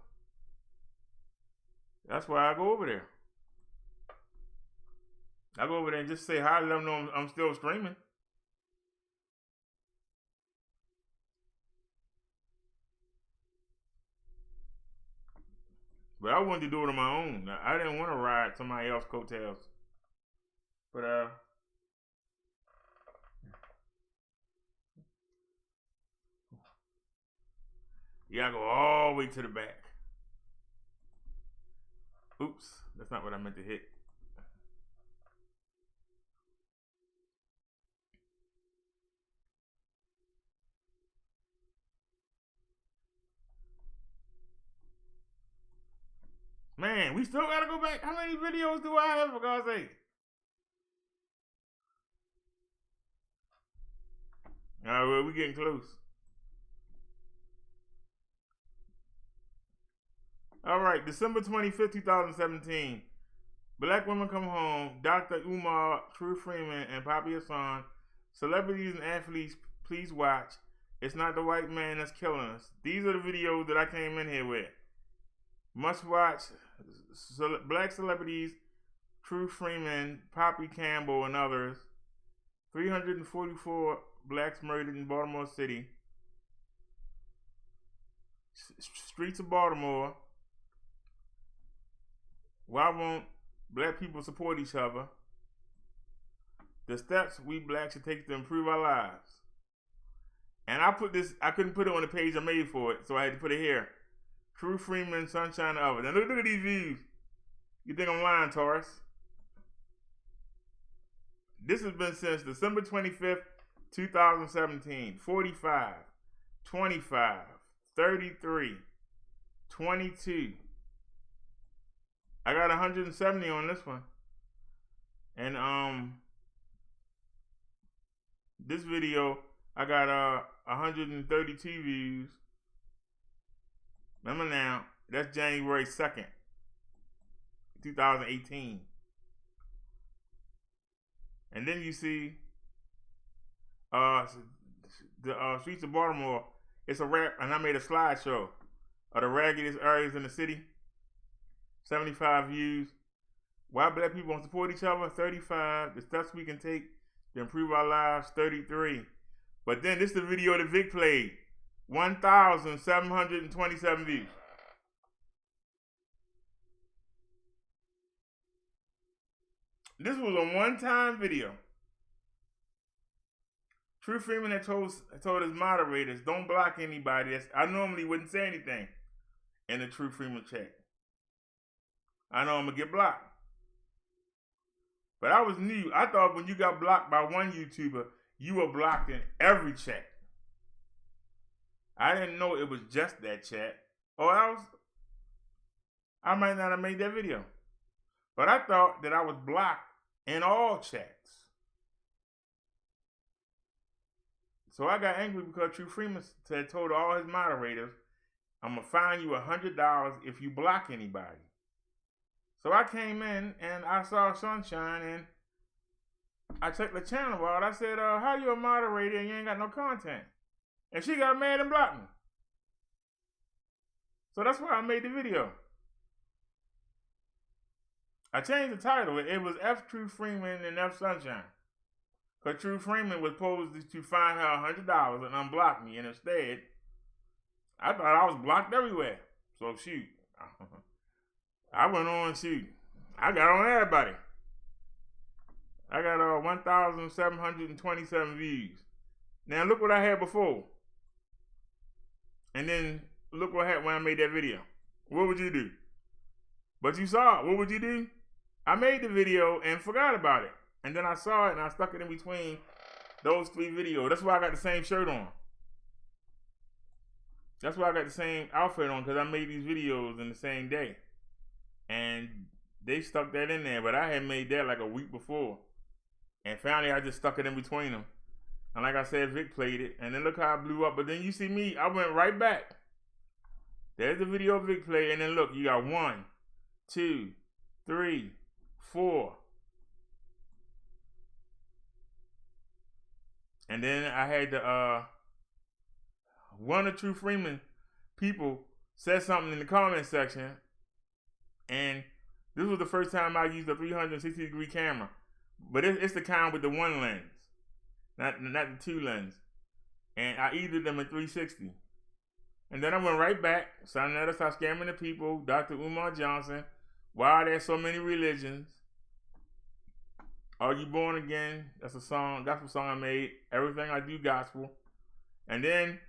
That's why I go over there. I go over there and just say hi, let them know I'm still streaming. But I wanted to do it on my own. I didn't want to ride somebody else's coattails. But you gotta go all the way to the back. Oops, that's not what I meant to hit. Man, we still gotta go back. How many videos do I have, for God's sake? Alright, well, we getting close. Alright, December 25th, 2017. Black Women Come Home, Dr. Umar, True Freeman, and Poppy Hassan. Celebrities and athletes, please watch. It's not the white man that's killing us. These are the videos that I came in here with. Must watch. Black celebrities, True Freeman, Poppy Campbell, and others. 344 blacks murdered in Baltimore City. Streets of Baltimore. Why won't black people support each other? The steps we blacks should take to improve our lives. And I put this, I couldn't put it on the page I made for it, so I had to put it here. True Freeman, Sunshine, and others. Now look at these views. You think I'm lying, Taurus? This has been since December 25th, 2017. 45, 25, 33, 22. I got 170 on this one. And this video, I got 132 views. Remember now, that's January 2nd, 2018. And then you see the streets of Baltimore. It's a rap, and I made a slideshow of the raggedest areas in the city. 75 views. Why black people won't support each other? 35. The steps we can take to improve our lives? 33. But then this is the video that Vic played. 1,727 views. This was a one-time video. True Freeman had told his moderators, don't block anybody. I normally wouldn't say anything in the True Freeman chat. I know I'm going to get blocked. But I was new. I thought when you got blocked by one YouTuber, you were blocked in every chat. I didn't know it was just that chat, or else I might not have made that video. But I thought that I was blocked in all chats. So I got angry because True Freeman had told all his moderators, I'm going to fine you $100 if you block anybody. So I came in and I saw Sunshine and I checked the channel out. I said, how you a moderator and you ain't got no content? And she got mad and blocked me. So that's why I made the video. I changed the title. It was F True Freeman and F Sunshine. Because True Freeman was supposed to find her $100 and unblock me. And instead, I thought I was blocked everywhere. So shoot. I went on, shoot. I got on everybody. I got 1,727 views. Now look what I had before. And then look what happened when I made that video. What would you do? But you saw it. What would you do? I made the video and forgot about it. And then I saw it and I stuck it in between those 3 videos. That's why I got the same shirt on. That's why I got the same outfit on, because I made these videos in the same day. And they stuck that in there, but I had made that like a week before. And finally I just stuck it in between them. And like I said, Vic played it. And then look how I blew up. But then you see me, I went right back. There's the video Vic played. And then look, you got 1, 2, 3, 4. And then I had the one of True Freeman people said something in the comment section, and this was the first time I used a 360-degree camera, but it's the kind with the 1 lens, not the 2 lens, and I either them in 360. And then I went right back, started to start scamming the people. Dr. Umar Johnson, why are there so many religions? Are you born again? That's a song. That's the song I made. Everything I do gospel. And then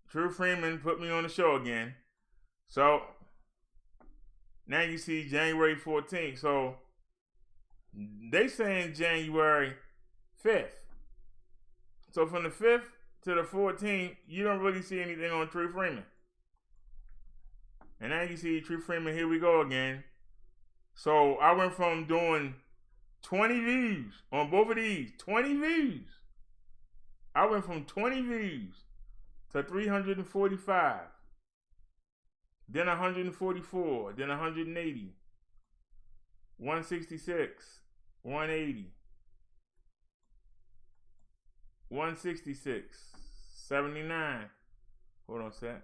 True Freeman put me on the show again. So now you see January 14th. So they saying January 5th. So from the 5th to the 14th, you don't really see anything on True Freeman. And now you see True Freeman, here we go again. So I went from doing 20 views on both of these. 20 views. I went from 20 views to 345. Then 144. Then 180. 166. 180. 166. 79. Hold on a sec.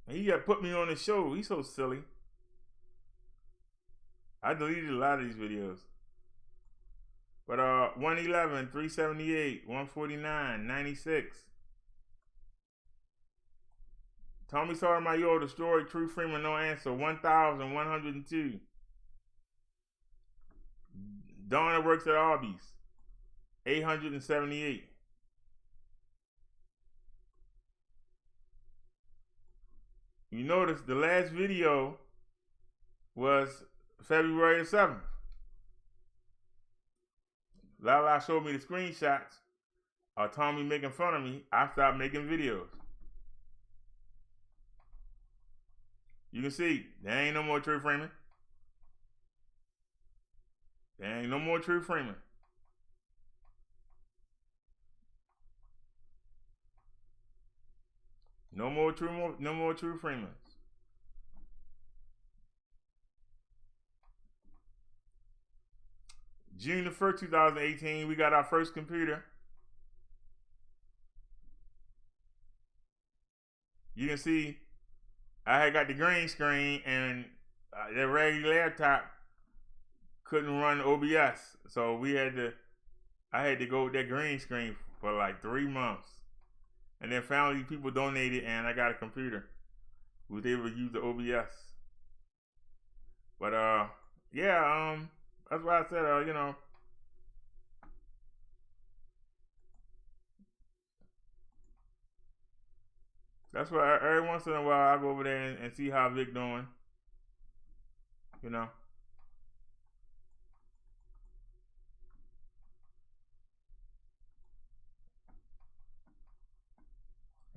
He got put me on the show. He's so silly. I deleted a lot of these videos. But 111, 378, 149, 96. Tommy Sotomayor, the story, True Freeman, no answer, 1,102. Donna works at Arby's, 878. You notice the last video was February the 7th. Lala showed me the screenshots of Tommy making fun of me. I stopped making videos. You can see, there ain't no more True Freeman. There ain't no more True Freeman. No more True Freemans. June the 1st, 2018, we got our first computer. You can see I had got the green screen, and the regular laptop couldn't run OBS. So I had to go with that green screen for like 3 months. And then finally people donated and I got a computer. We was able to use the OBS. But yeah, that's why I said, you know, that's why every once in a while I go over there and see how Vic doing. You know.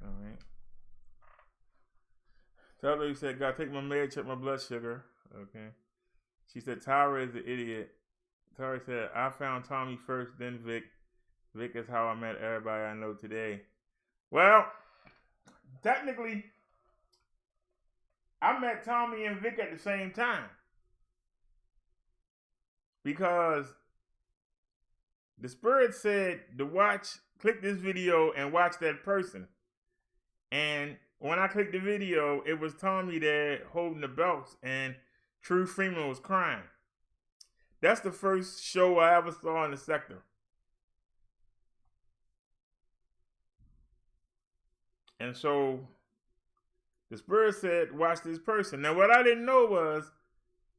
All right. Tell said, "Gotta take my med, check my blood sugar." Okay. She said, "Tyra is an idiot." Tyra said, "I found Tommy first, then Vic. Vic is how I met everybody I know today." Well, technically, I met Tommy and Vic at the same time. Because the Spirit said to click this video and watch that person. And when I clicked the video, it was Tommy there holding the belts, and True Freeman was crying. That's the first show I ever saw in the sector. And so the Spirit said, watch this person. Now, what I didn't know was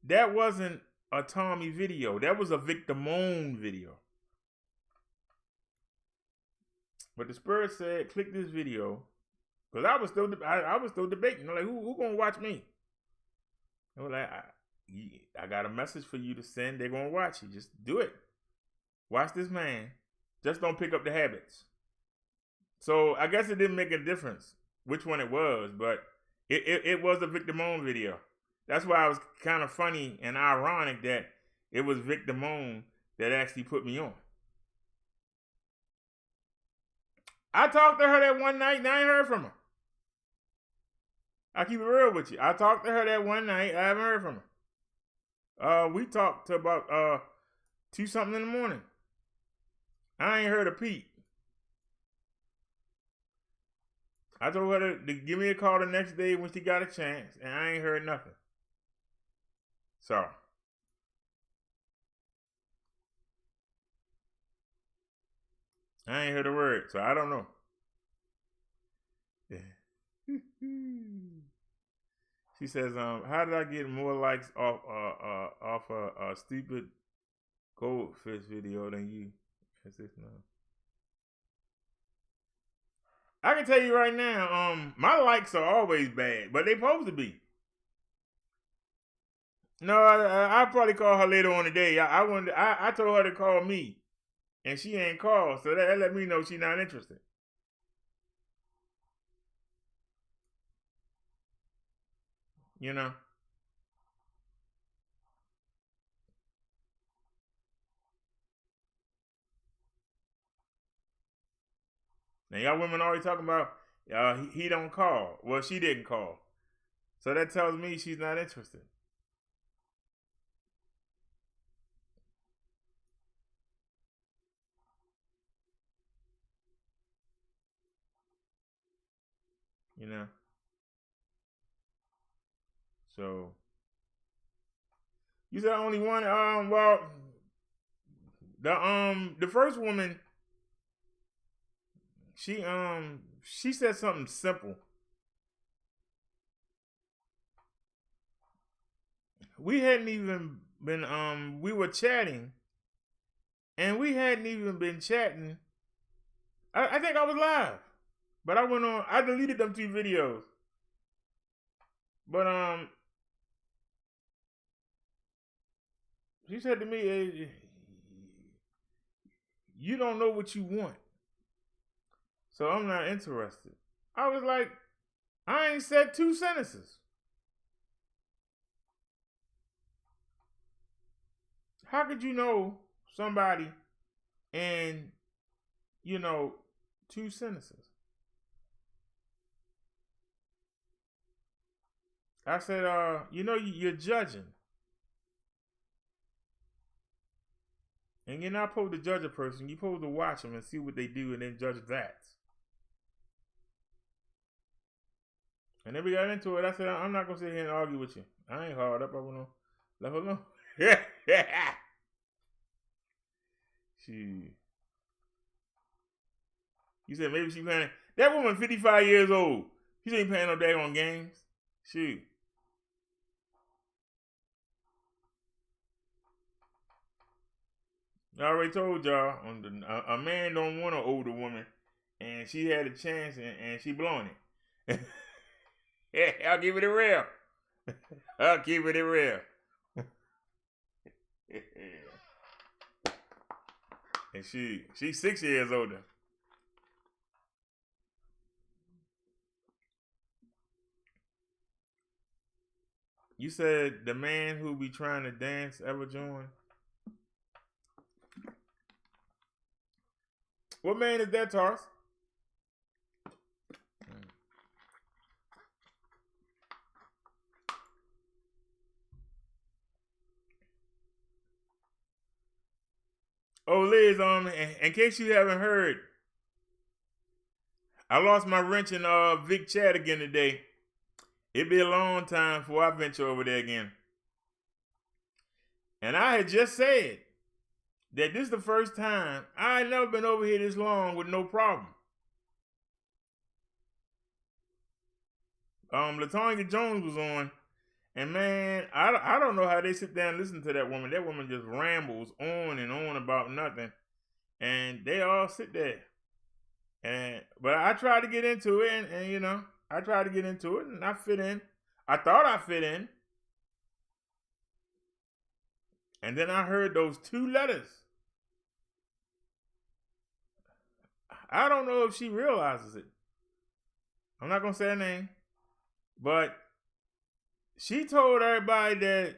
that wasn't a Tommy video. That was a Victor Moan video. But the Spirit said, click this video. Because I was still debating. Like, who gonna watch me? I was like, I got a message for you to send. They're gonna watch you. Just do it. Watch this man. Just don't pick up the habits. So I guess it didn't make a difference which one it was, but it was a Victor Moan video. That's why it was kind of funny and ironic that it was Victor Moan that actually put me on. I talked to her that one night and I ain't heard from her. I keep it real with you. I talked to her that one night. I haven't heard from her. We talked to about 2-something in the morning. I ain't heard a peep. I told her to give me a call the next day when she got a chance, and I ain't heard nothing. So I ain't heard a word, so I don't know. She says, how did I get more likes off a stupid goldfish video than you? I can tell you right now, my likes are always bad, but they supposed to be. No, I'll probably call her later on today. I told her to call me, and she ain't called, so that let me know she's not interested. You know? Now, y'all women always talking about he don't call. Well, she didn't call. So that tells me she's not interested. You know? So you said only one. Well, the first woman, she said something simple. We hadn't even been we were chatting, and we hadn't even been chatting. I think I was live, but I went on. I deleted them 2 videos, but she said to me, you don't know what you want, so I'm not interested. I was like, I ain't said 2 sentences. How could you know somebody in, 2 sentences? I said, you're judging. And you're not supposed to judge a person. You're supposed to watch them and see what they do and then judge that. And then we got into it. I said, I'm not going to sit here and argue with you. I ain't hard up. I want to let her know. She. You said maybe she playing. That woman 55 years old. She ain't playing no daggone games. Shoot. I already told y'all, a man don't want an older woman, and she had a chance, and she blowing it. Yeah, I'll give it a real. I'll keep it real. And she's 6 years older. You said the man who be trying to dance ever join? What man is that, Tars? Oh, Liz, in case you haven't heard, I lost my wrench in Vic Chat again today. It'd be a long time before I venture over there again. And I had just said that this is the first time I ain't never been over here this long with no problem. LaTonya Jones was on, and man, I don't know how they sit down and listen to that woman. That woman just rambles on and on about nothing, and they all sit there. But I tried to get into it, and you know, I tried to get into it, and I fit in. I thought I fit in. And then I heard those 2 letters. I don't know if she realizes it. I'm not going to say her name. But she told everybody that,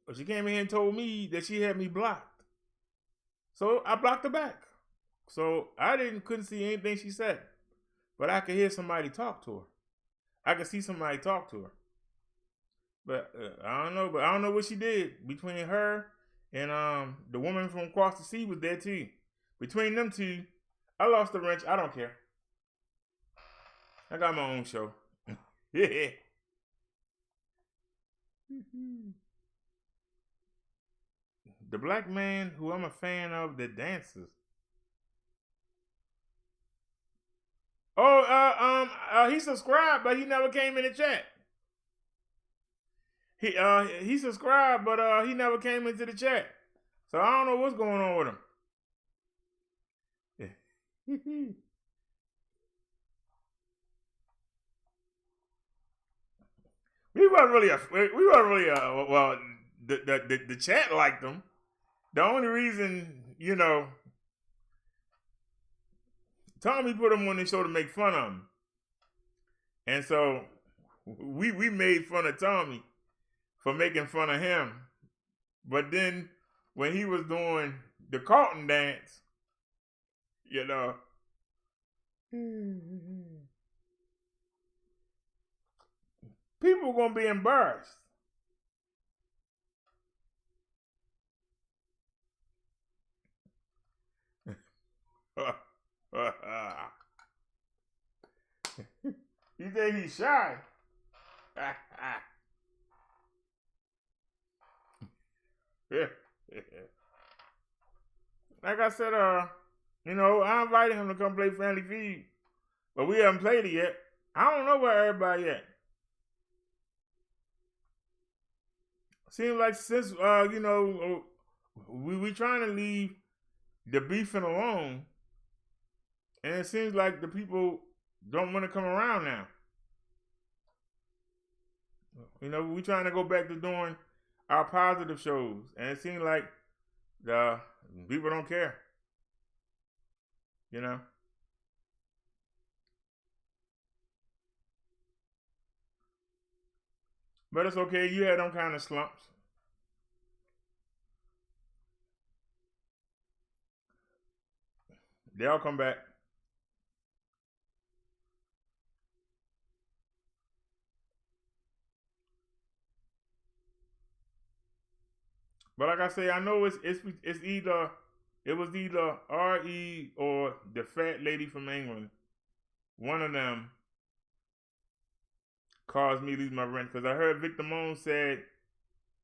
or she came in here and told me that she had me blocked. So I blocked her back. So I couldn't see anything she said. But I could hear somebody talk to her. I could see somebody talk to her. But I don't know. But I don't know what she did. Between her and the woman from across the sea was there too. Between them 2, I lost the wrench. I don't care. I got my own show. Yeah. The black man who I'm a fan of, the dancers. Oh, he subscribed, but he never came in the chat. He subscribed, but he never came into the chat. So I don't know what's going on with him. We weren't really well, the chat liked him. The only reason, you know, Tommy put him on the show to make fun of him. And so we made fun of Tommy for making fun of him. But then when he was doing the Carlton dance, you know, people gonna be embarrassed. You think he's shy? Like I said, you know, I invited him to come play Family Feud, but we haven't played it yet. I don't know where everybody at. Seems like since you know, we trying to leave the beefing alone, and it seems like the people don't want to come around now. You know, we trying to go back to doing our positive shows, and it seems like the people don't care. You know. But it's okay. You had them kind of slumps. They'll come back. But like I say, I know it was either R.E. or the fat lady from England. One of them caused me to lose my rent, because I heard Victor Moon said,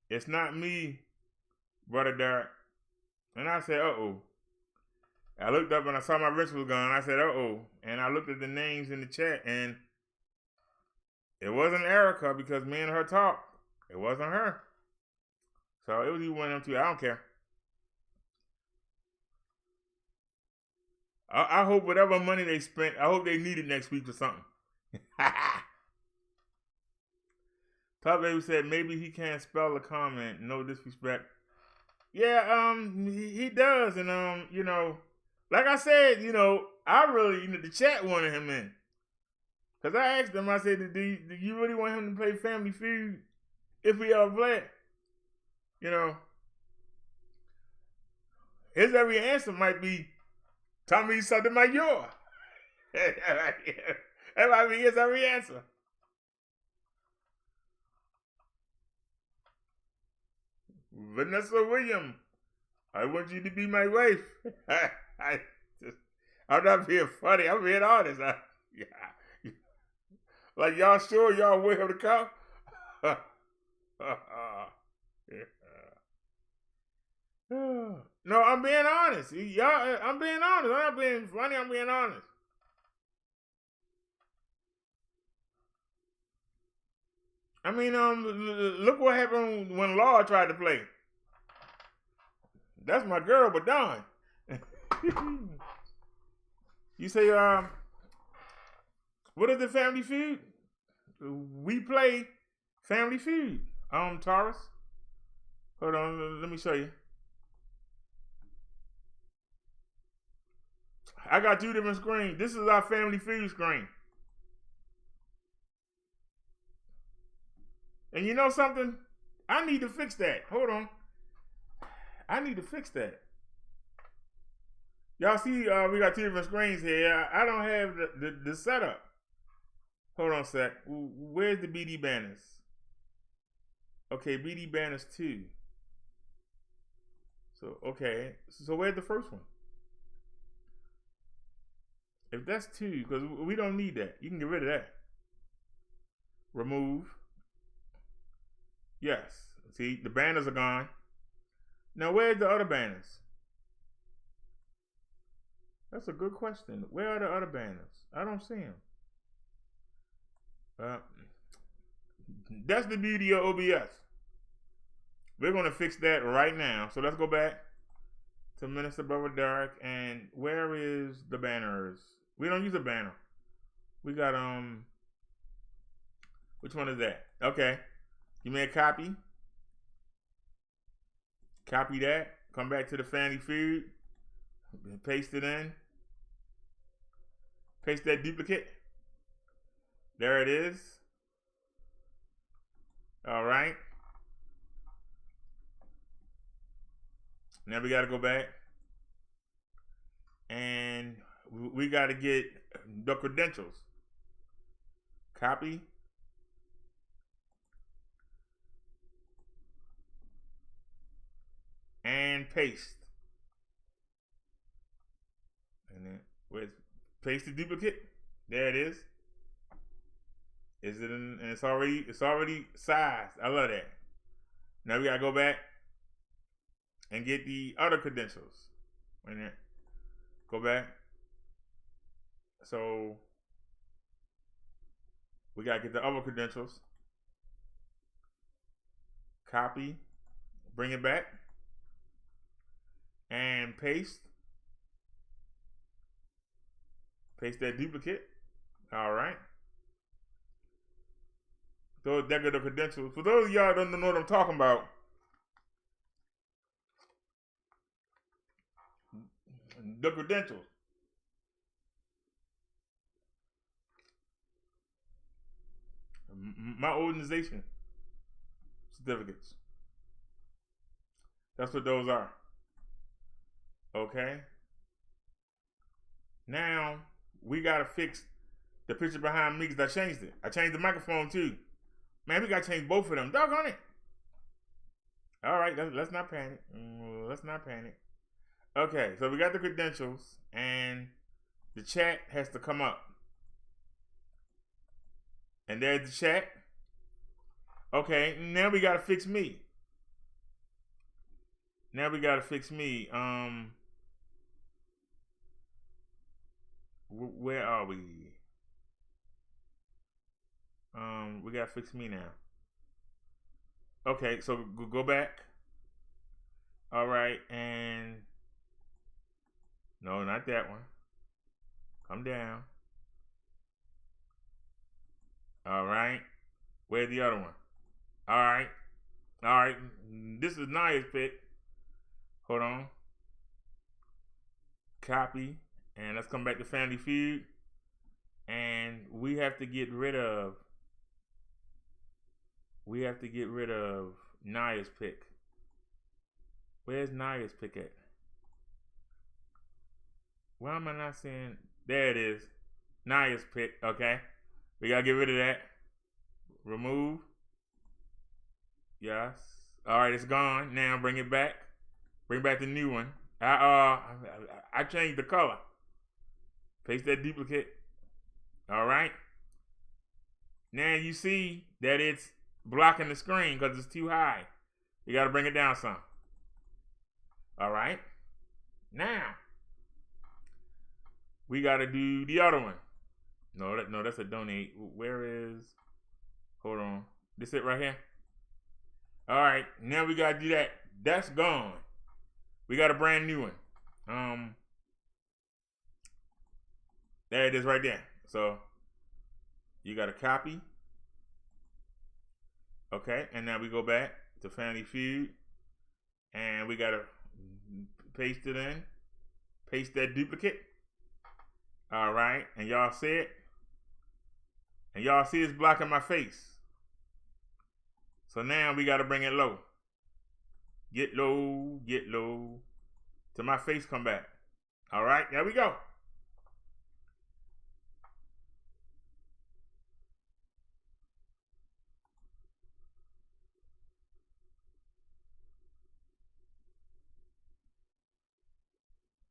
"It's not me, Brother Derrick." And I said, "Uh-oh." I looked up and I saw my wrist was gone. I said, "Uh-oh." And I looked at the names in the chat, and it wasn't Erica, because me and her talked. It wasn't her. So it was either one of them 2. I don't care. I hope whatever money they spent, I hope they need it next week for something. Top Baby said maybe he can't spell the comment. No disrespect. Yeah, he does, and you know, like I said, you know, I really, you know, the chat wanted him in, because I asked him. I said, do you really want him to play Family Feud if we ever play it? You know, his every answer might be, "Tell me something like yours." That might be his every answer. Vanessa Williams, I want you to be my wife. I'm not being funny. I'm being honest. Like, y'all sure y'all want him to come? No, I'm being honest. Y'all, I'm being honest. I'm not being funny. I'm being honest. I mean, look what happened when Law tried to play. That's my girl, but darn. You say, what is the Family Feud? We play Family Feud. Taurus. Hold on, let me show you. I got 2 different screens. This is our Family Feud screen. And you know something? I need to fix that. Hold on. I need to fix that. Y'all see, we got 2 different screens here. I don't have the setup. Hold on a sec. Where's the BD banners? Okay, BD banners 2. So, okay. So where's the first one? If that's 2, because we don't need that. You can get rid of that. Remove. Yes. See, the banners are gone. Now, where's the other banners? That's a good question. Where are the other banners? I don't see them. That's the beauty of OBS. We're going to fix that right now. So let's go back to Minister Brother Derrick. And where is the banners? We don't use a banner. We got, which one is that? Okay. You made a copy. Copy that. Come back to the Family Feud. Paste it in. Paste that duplicate. There it is. All right. Now we got to go back. And we got to get the credentials. Copy. And paste. And then where's paste the duplicate? There it is. Is it in, and it's already sized. I love that. Now we gotta go back and get the other credentials. Wait a minute. Go back. So we gotta get the other credentials. Copy. Bring it back. And paste. Paste that duplicate. All right. So there go the credentials. For those of y'all that don't know what I'm talking about, the credentials. My organization certificates. That's what those are. Okay. Now we gotta fix the picture behind me because I changed it. I changed the microphone too. Man, we gotta change both of them. Doggone it. All right, let's not panic. Let's not panic. Okay, so we got the credentials and the chat has to come up. And there's the chat. Okay, now we gotta fix me. Now we gotta fix me. Where are we? We gotta fix me now. Okay, so go back. All right, and no, not that one. Come down. All right, where's the other one? All right, all right. This is Naya's pick. Hold on. Copy. And let's come back to Family Feud. And we have to get rid of Naya's pick. Where's Naya's pick at? Why am I not seeing? There it is. Naya's pick. Okay. We gotta get rid of that. Remove. Yes. All right, it's gone. Now bring it back. Bring back the new one. I changed the color. Paste that duplicate. All right. Now you see that it's blocking the screen because it's too high. You got to bring it down some. All right. Now we got to do the other one. No, that's a donate. Where is? Hold on. This it right here. All right. Now we got to do that. That's gone. We got a brand new one. There it is right there. So you got to copy. Okay, and now we go back to Family Feud, and we got to paste it in. Paste that duplicate. All right, and y'all see it? And y'all see it's blocking my face. So now we got to bring it low. Get low, get low, till my face come back. All right, there we go.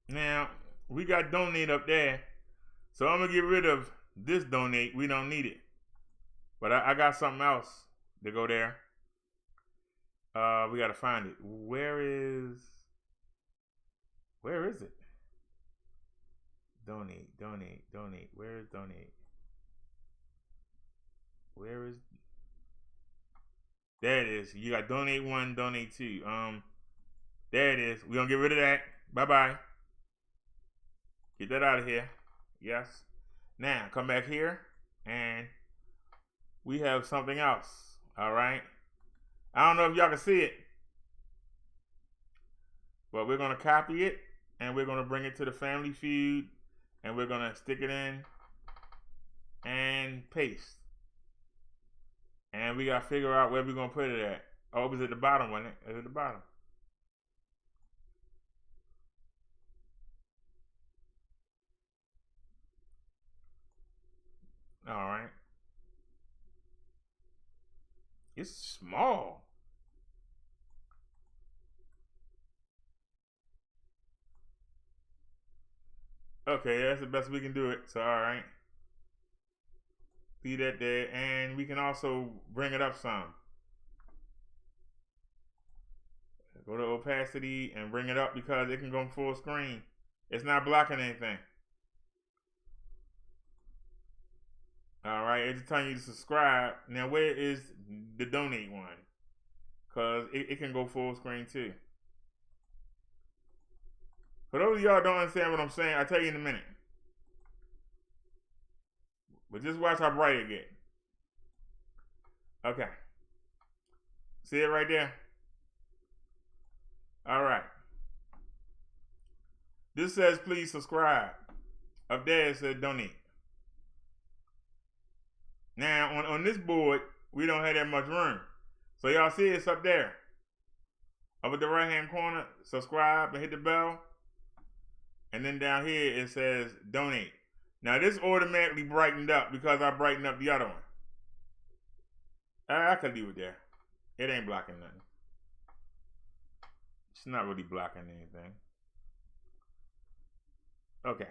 Now, we got donate up there. So I'm going to get rid of this donate. We don't need it. But I got something else to go there. We got to find it. Where is it? Donate. Where is donate? Where is? There it is. You got donate 1, donate 2. There it is. We're going to get rid of that. Bye-bye. Get that out of here. Yes. Now, come back here, and we have something else. All right. I don't know if y'all can see it, but we're going to copy it, and we're going to bring it to the Family Feud, and we're going to stick it in and paste. And we got to figure out where we're going to put it at. Oh, it was at the bottom, wasn't it? It was at the bottom. All right. It's small. Okay, that's the best we can do it. So, all right. See that there. And we can also bring it up some. Go to opacity and bring it up because it can go full screen. It's not blocking anything. All right, it's telling you to subscribe. Now, where is the donate one? Because it can go full screen too. For those of y'all don't understand what I'm saying, I'll tell you in a minute. But just watch how bright it gets. Okay. See it right there? All right. This says please subscribe. Up there it says donate. Now, on this board, we don't have that much room. So y'all see it's up there. Up at the right-hand corner, subscribe and hit the bell. And then down here, it says donate. Now, this automatically brightened up because I brightened up the other one. I could leave it there. It ain't blocking nothing. It's not really blocking anything. Okay.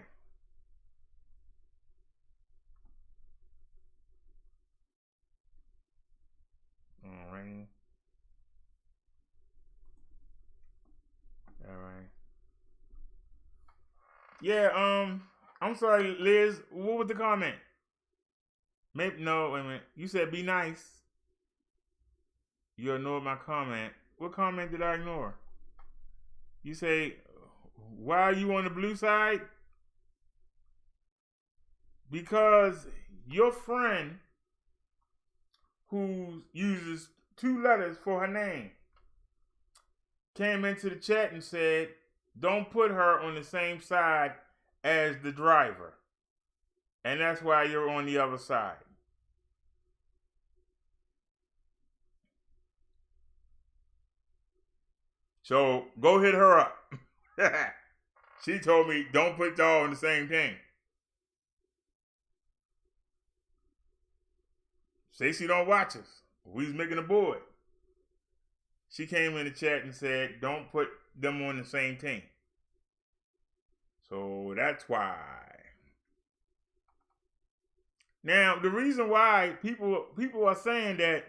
Alright. Alright. Yeah, I'm sorry, Liz. What was the comment? Maybe no, wait a minute. You said be nice. You ignored my comment. What comment did I ignore? You say, why are you on the blue side? Because your friend who uses 2 letters for her name came into the chat and said, don't put her on the same side as the driver. And that's why you're on the other side. So go hit her up. She told me don't put y'all on the same thing. Say she don't watch us. We was making a board. She came in the chat and said, don't put them on the same team. So that's why. Now, the reason why people are saying that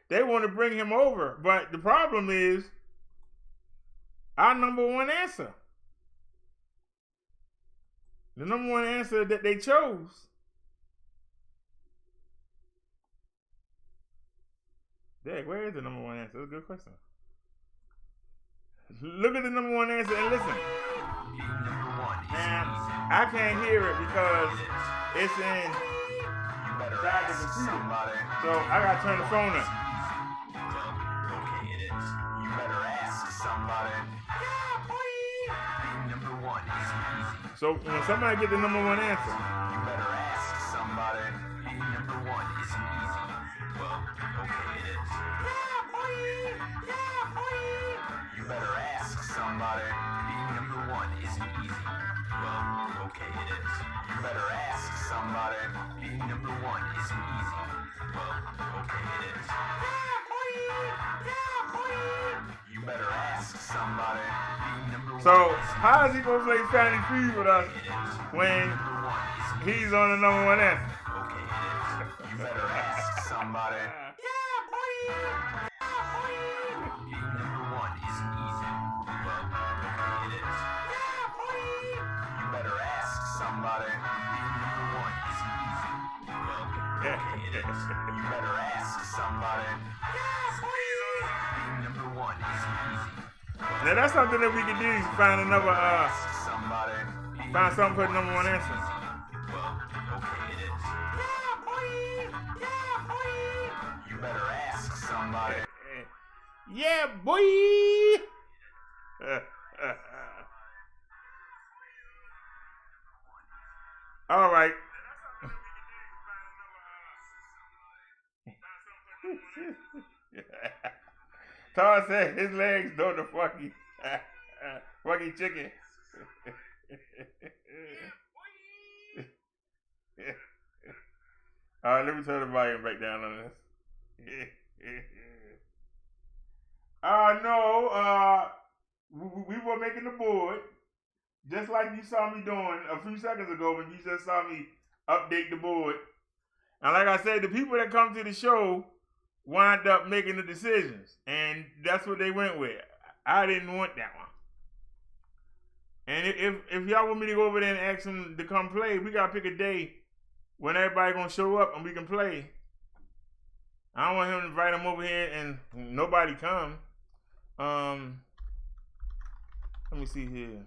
they want to bring him over, but the problem is our number one answer. The number one answer that they chose. Dang, where is the number one answer? That's a good question. Look at the number one answer and listen. Now, I can't hear it because it's inside the computer. So I gotta turn the phone up. You better ask somebody. Being number one is easy. So when somebody get the number one answer, You better ask somebody. Being number one isn't easy. Well, okay it is. You better ask somebody. Being number one isn't easy. Well, okay it is. You better ask somebody. Being number one isn't easy. Well, okay it is. You better ask somebody. Being number one. so how is he gonna play Family Feud with us when he's on the number one answer? Okay it is. You better ask somebody. Being number one isn't easy. Well, okay it is. You better ask somebody. Being number one isn't easy. Well, okay it is. You better ask somebody. Being number one isn't easy. Now that's something that we could do. Find another Ask somebody. find something for the number one answer. Well, okay it is. You better ask somebody. Yeah, boy. All right. Todd said his legs know the funky chicken. All right, let me turn the volume back down on this. We were making the board, just like you saw me doing a few seconds ago when you just saw me update the board. And like I said, the people that come to the show wind up making the decisions, and that's what they went with. I didn't want that one. And if y'all want me to go over there and ask them to come play, we gotta pick a day when everybody gonna show up and we can play. I don't want him to invite them over here and nobody come. Let me see here.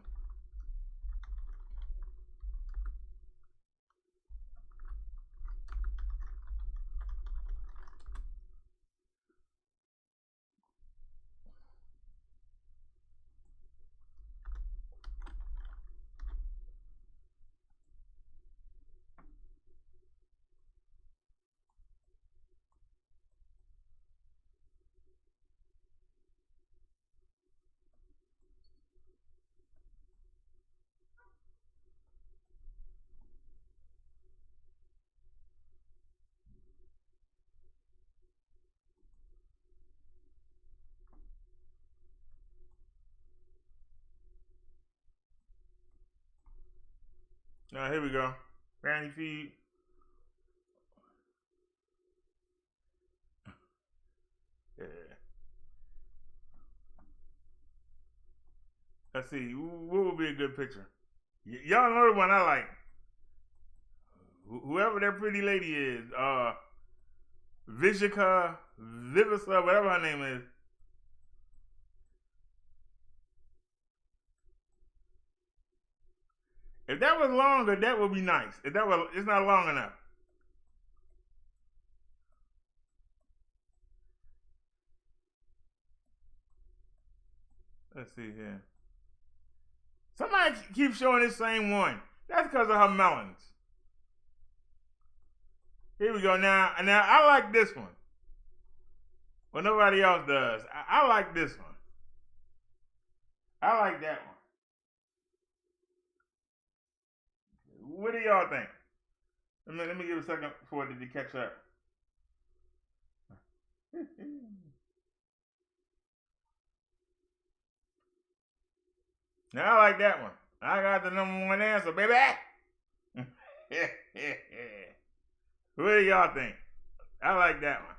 Now here we go. Granny feed. Yeah. Let's see. What would be a good picture? Y'all know the one I like. Whoever that pretty lady is. Vivisa, whatever her name is. If that was longer, that would be nice. If that was, it's not long enough. Let's see here. Somebody keeps showing this same one. That's because of her melons. Here we go. Now I like this one. Well, nobody else does. I like this one. I like that one. What do y'all think? Let me give a second for it to catch up. Now I like that one. I got the number one answer, baby. What do y'all think? I like that one.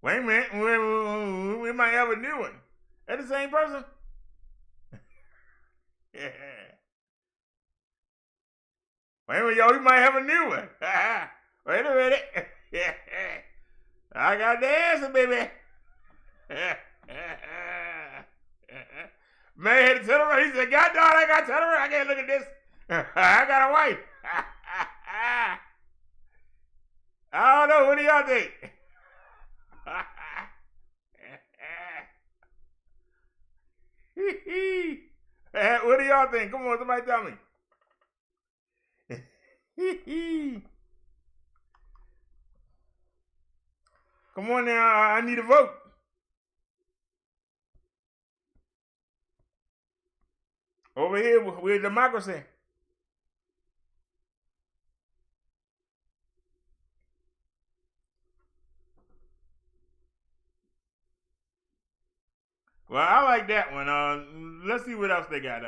Wait a minute, we might have a new one. That the same person? Yeah. Wait a minute, y'all, we might have a new one. Wait a minute. I got the answer, baby. Man had to tell her, he said, God darn, I got to tell her, I can't look at this. I got a wife. I don't know, what do y'all think? What do y'all think? Come on, somebody tell me. Come on now, I need a vote. Over here, we're democracy. Well, I like that one. Let's see what else they got.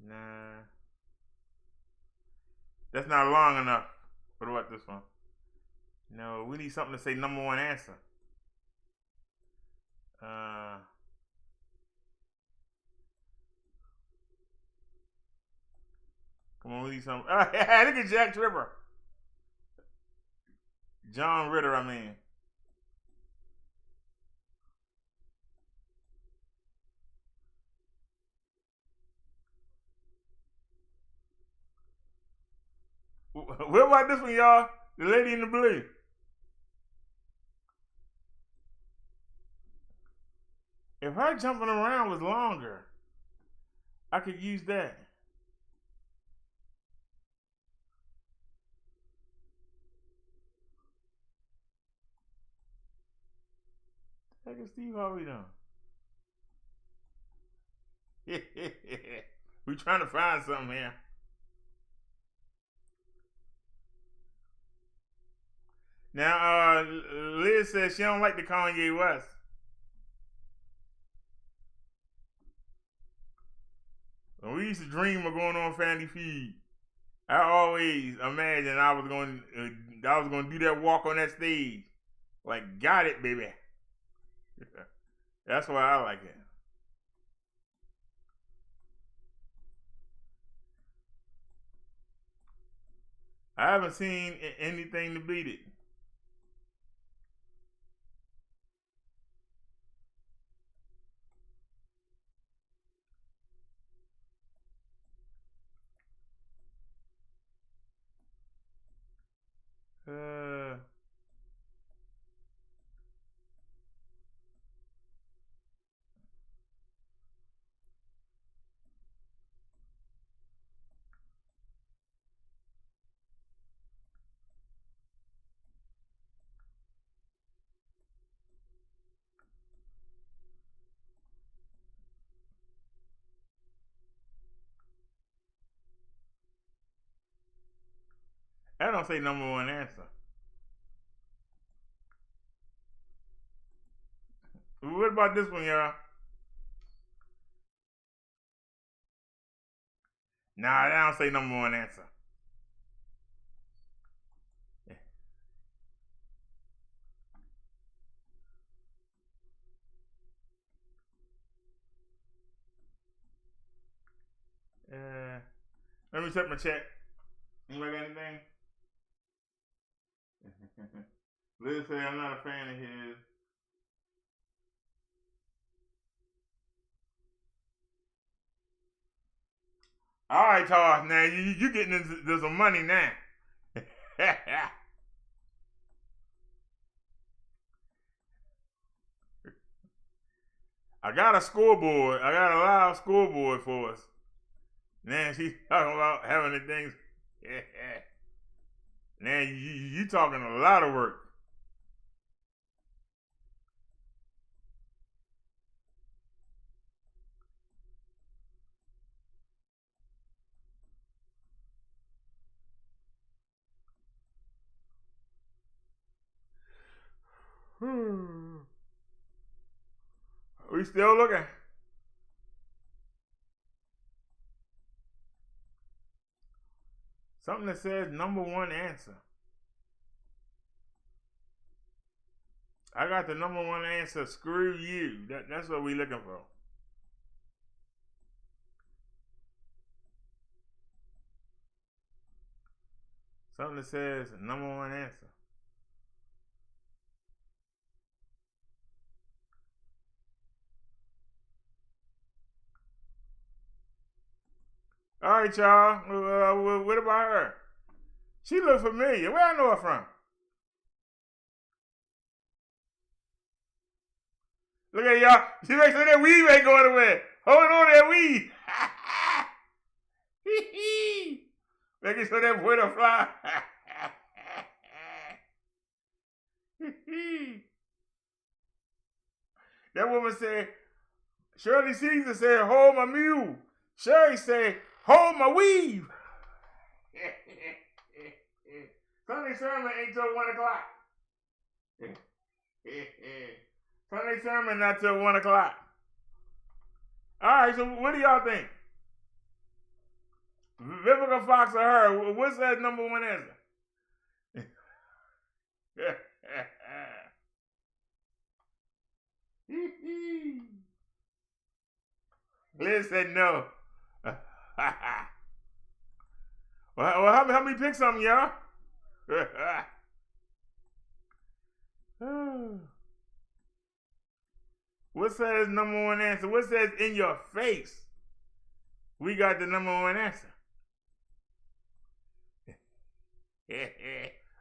Nah, that's not long enough. What about this one? No, we need something to say number one answer. Come on, we need something. Look at Jack Tripper. John Ritter, I mean. What about this one, y'all? The lady in the blue. If her jumping around was longer, I could use that. Heck is Steve Harvey doing? We trying to find something here. Now, Liz says she don't like the Kanye West. When we used to dream of going on Family Feud, I always imagined I was going to do that walk on that stage. Like, got it, baby. That's why I like it. I haven't seen anything to beat it. I don't say number one answer. What about this one, y'all? Nah, I don't say number one answer. Let me check my chat. Anybody got anything? Liz say I'm not a fan of his. All right, Toss. Now you getting into some money now. I got a scoreboard. I got a live scoreboard for us. Man, she's talking about having the things. Man, you talking a lot of work. We still looking. Something that says number one answer. I got the number one answer. Screw you. That's what we looking for. Something that says number one answer. All right, y'all. What about her? She look familiar. Where I know her from? Look at y'all. She makes sure that weave ain't going away. Hold on that weave. Making sure that boy don't fly. That woman said, Shirley Caesar said, hold my mule. Sherry said, hold my weave. Sunday sermon ain't till 1 o'clock. Sunday sermon not till 1 o'clock. All right, so what do y'all think? Vivica Fox or her? What's that number one answer? Liz said no. Well, help me pick something, y'all. What says number one answer? What says in your face? We got the number one answer.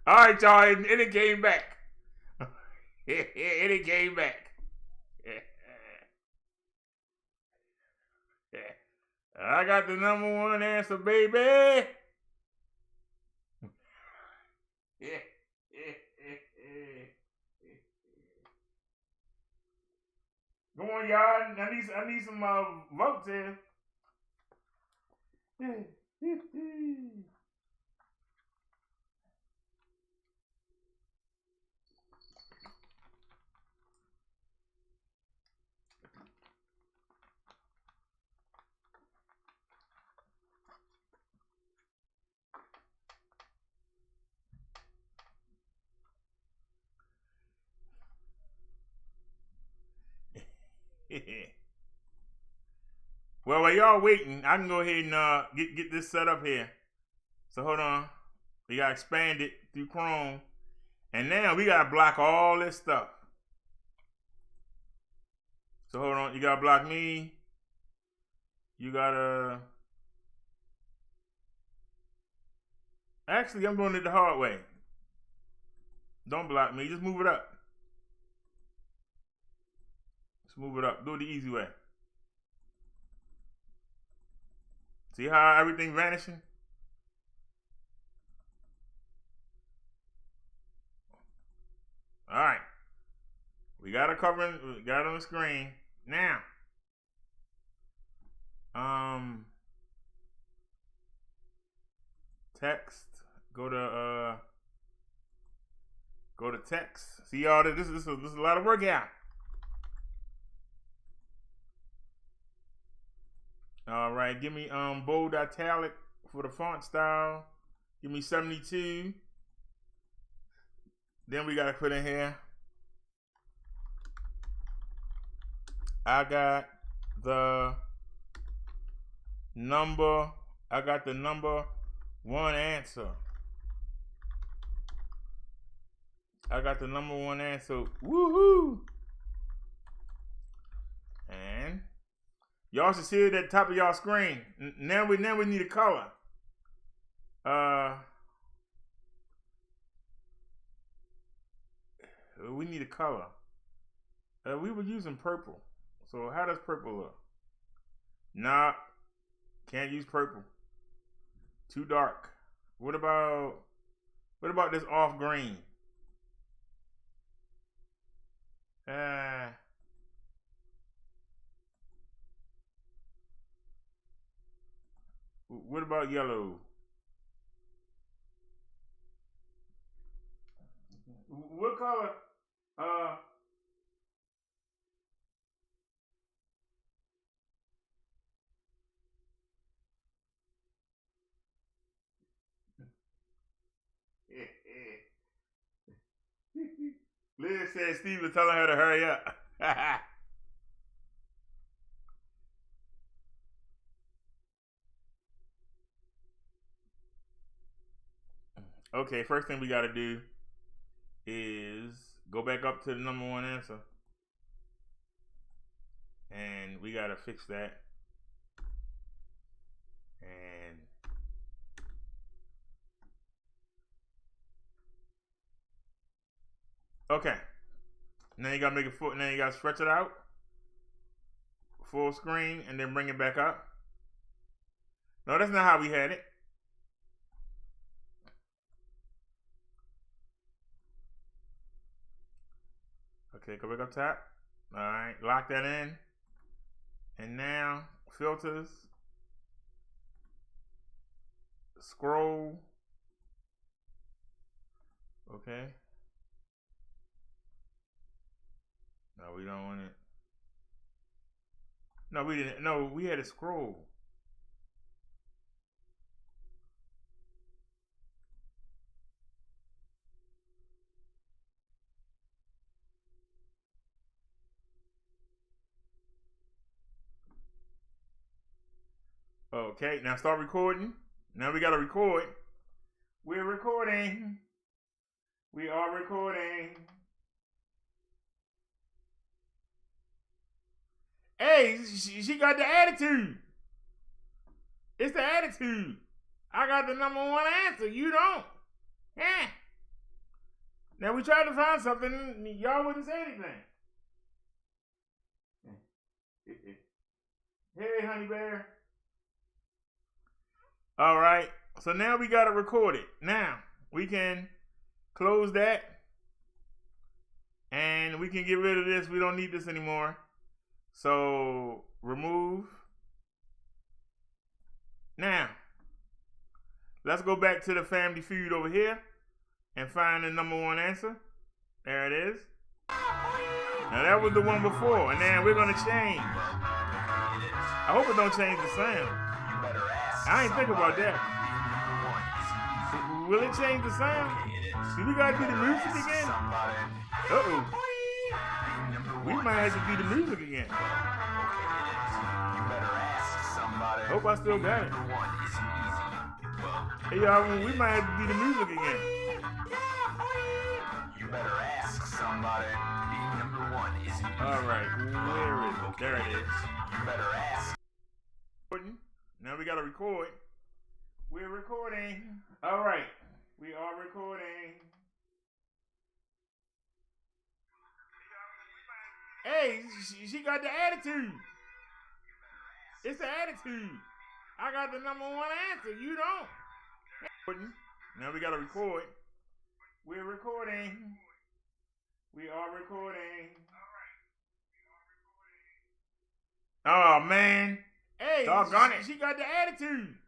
All right, y'all, and it came back. It came back. I got the number one answer, baby. Go on, y'all. I need some votes here. Well, while y'all waiting, I can go ahead and get this set up here. So hold on. We got to expand it through Chrome. And now we got to block all this stuff. So hold on. You got to block me. You got to... Actually, I'm doing it the hard way. Don't block me. Just move it up. Just move it up. Do it the easy way. See how everything vanishing? All right. We got it covering. We got it on the screen. Now. Text. Go to text. See y'all. This is a lot of work here. All right, give me bold italic for the font style. Give me 72. Then we gotta put in here. I got the number one answer. I got the number one answer. Woohoo! And y'all should see it at the top of y'all screen. Now we need a color. We need a color. We were using purple. So how does purple look? Nah, can't use purple. Too dark. What about this off green? What about yellow? What color? Liz said Steve was telling her to hurry up. Okay, first thing we got to do is go back up to the number one answer. And we got to fix that. And okay. Now you got to make it full. Now you got to stretch it out. Full screen and then bring it back up. No, that's not how we had it. Okay, go back up top. All right, lock that in. And now, filters. Scroll. Okay. No, we don't want it. No, we didn't. No, we had to scroll. Okay, now start recording. Now we got to record. We're recording. We are recording. Hey, she got the attitude. It's the attitude. I got the number one answer. You don't. Yeah. Now we tried to find something. Y'all wouldn't say anything. Hey, honey bear. All right. So now we got to record it. Now we can close that. And we can get rid of this. We don't need this anymore. So remove. Now, let's go back to the Family Feud over here and find the number one answer. There it is. Now that was the one before, and now we're gonna change. I hope it don't change the sound. I ain't think about that. Will it change the sound? Do we gotta do the music again? Uh-oh. We might have to do the music again. Hope I still got it. Hey y'all, we might have to do the music again. You better ask somebody. Number one is easy. All right, where is it? There it is. You better ask. Now we gotta record. We're recording. All right, we are recording. Hey, she got the attitude. It's the attitude. I got the number one answer. You don't. Now we got to record. We're recording. We are recording. Oh, man. Hey, doggone it. She got the attitude.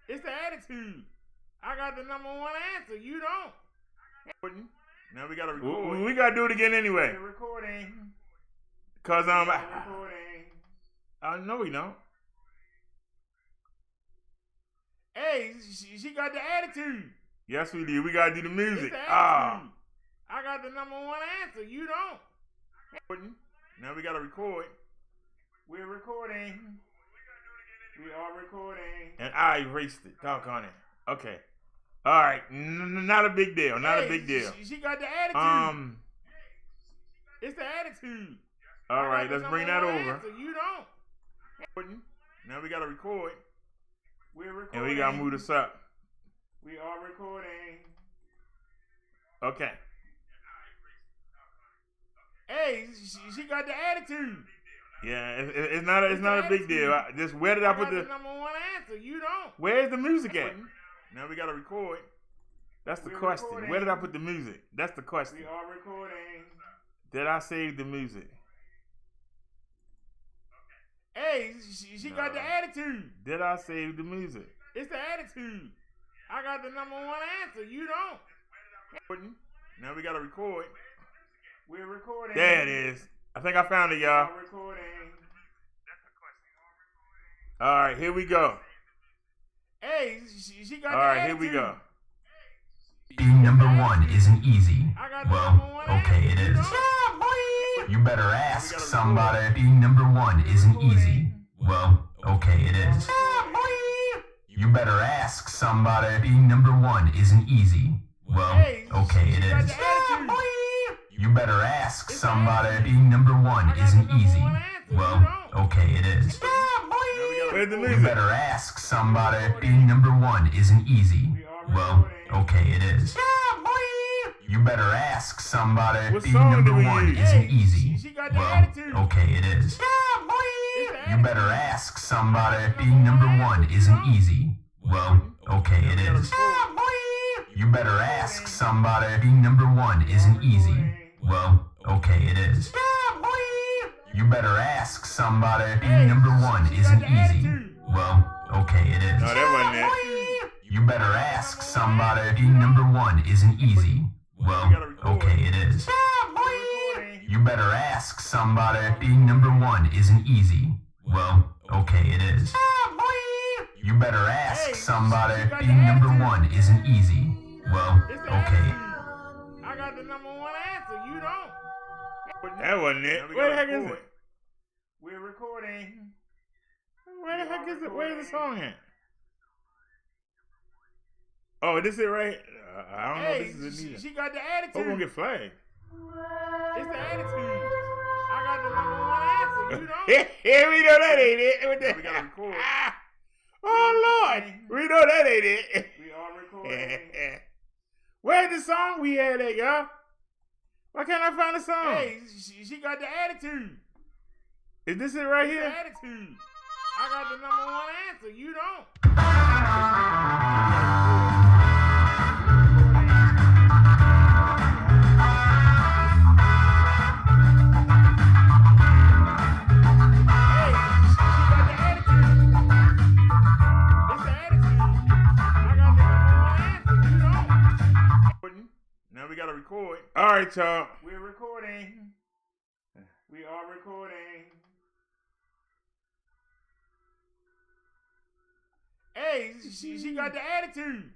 It's the attitude. I got the number one answer. You don't. Now we got to record. We got to do it again anyway. We're recording. Because, recording. No, we don't. Hey, she got the attitude. Yes, we do. We got to do the music. It's the attitude. I got the number one answer. You don't. Now we got to record. We're recording. We are recording. And I erased it. Doggone it. Okay. All right. Not a big deal. Not a big deal. She got the attitude. It's the attitude. All right. Let's bring that over. Answer. You don't. Now we got to record. We're recording. And we got to move this up. We are recording. Okay. Hey, she got the attitude. Yeah, it's not a big deal. Just where did I put the number one answer? You don't. Where's the music at? Now we got to record. That's the question. Recording. Where did I put the music? That's the question. We are recording. Did I save the music? Hey, she got the attitude. Did I save the music? It's the attitude. I got the number one answer. You don't. Now we got to record. We're recording. There it is. I think I found it, y'all. We're recording. All right, here we go. Hey, she got the attitude. All right, here we go. being number one isn't easy. I got the Well, number one okay, answer, it you is. know? You better ask somebody. Being number one isn't easy. Well, okay, it is. You better ask somebody. Being number one isn't easy. Well, okay, it is. You better ask somebody. Being number one isn't easy. Well, okay, it is. Where's the You music? better ask somebody. Being number one isn't easy. Well, okay, it is. You better ask somebody. What Being song number do we one use? isn't easy. She got the Well, attitude. okay, it is. It's the You better ask somebody. Being number one isn't easy. Well, okay, it is. You better ask somebody. Being number one isn't easy. Well, okay, it is. You better ask somebody. Being number one isn't easy. Well, okay, it is. No, that wasn't it. You better ask somebody. Being number one isn't easy. Well, okay, it is. You better ask somebody. Being number one isn't easy. Well, okay, it is. You better ask somebody. Being number one isn't easy. Well, It's the okay. attitude. I got the number one answer. You don't. That wasn't it. Where the heck is it? We're recording. Where the heck is it? Where's the song at? Oh, this is it right? I don't know if this is it either. She got the attitude. We're gonna get flagged. It's the attitude. I got the number one answer. You don't. Yeah, we know that ain't it. We gotta record. Oh Lord, we know that ain't it. We are recording. Where's the song we had at, y'all? Why can't I find the song? Hey, she got the attitude. Is this it right here? Attitude. I got the number one answer. You don't. Now we gotta record. All right, y'all. We're recording. We are recording. Hey, she got the attitude.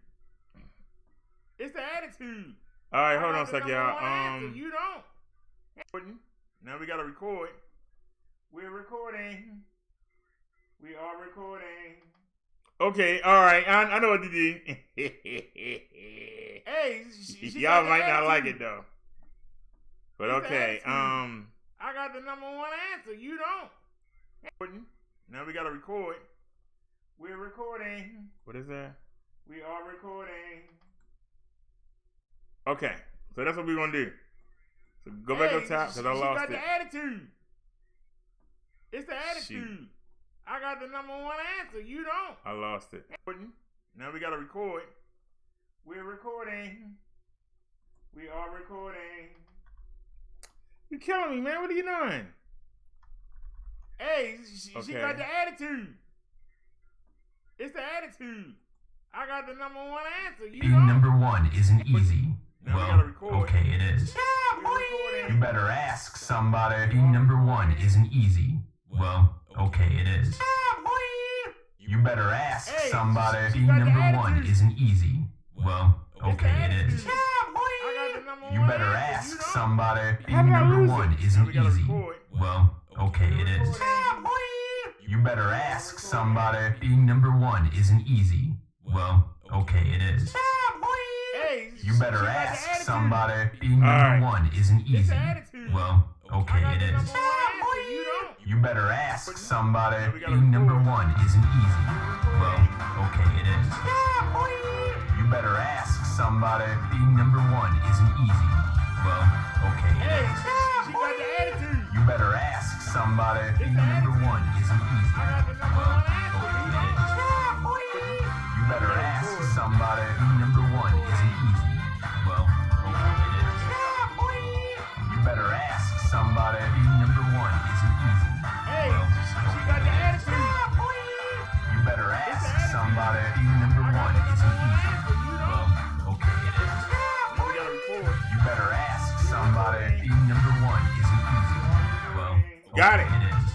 It's the attitude. All right, hold on a second, y'all. You don't. Now we gotta record. We're recording. We are recording. Okay, all right. I know what to do. Hey, y'all might not like it though. But okay. I got the number one answer. You don't. Now we gotta record. We're recording. What is that? We are recording. Okay, so that's what we're gonna do. So go back up top because I lost it. She got the attitude. It's the attitude. I got the number one answer. You don't. I lost it. Now we gotta record. We're recording. We are recording. You killing me, man. What are you doing? Hey, she got the attitude. It's the attitude. I got the number one answer. You Being don't. number one isn't easy. Now we Well, gotta record. okay, it is. We're recording. You better ask somebody. Being number one isn't easy. Well, okay, it is. You better ask somebody. Being number one isn't easy. Well, okay, it is. You better ask somebody. Being number one isn't easy. Well, okay, it is. You better ask somebody. Being number one isn't easy. Well, okay, it is. You better ask somebody. Being number one isn't easy. Well, okay, it is. You better ask somebody. Being number one isn't easy. Well, okay, it is. You better ask somebody. Being number one isn't easy. Well, okay, it is. You better ask somebody. Being number one isn't easy. Well, okay, it is. You better ask somebody. Being number one isn't easy. Well, okay, it is. You better ask somebody. Being number one isn't easy. Well, okay, it is. You better ask somebody. Being number one isn't easy. Well, okay, it is. You better ask somebody. Being number one isn't easy. Well, Got okay, it. it is.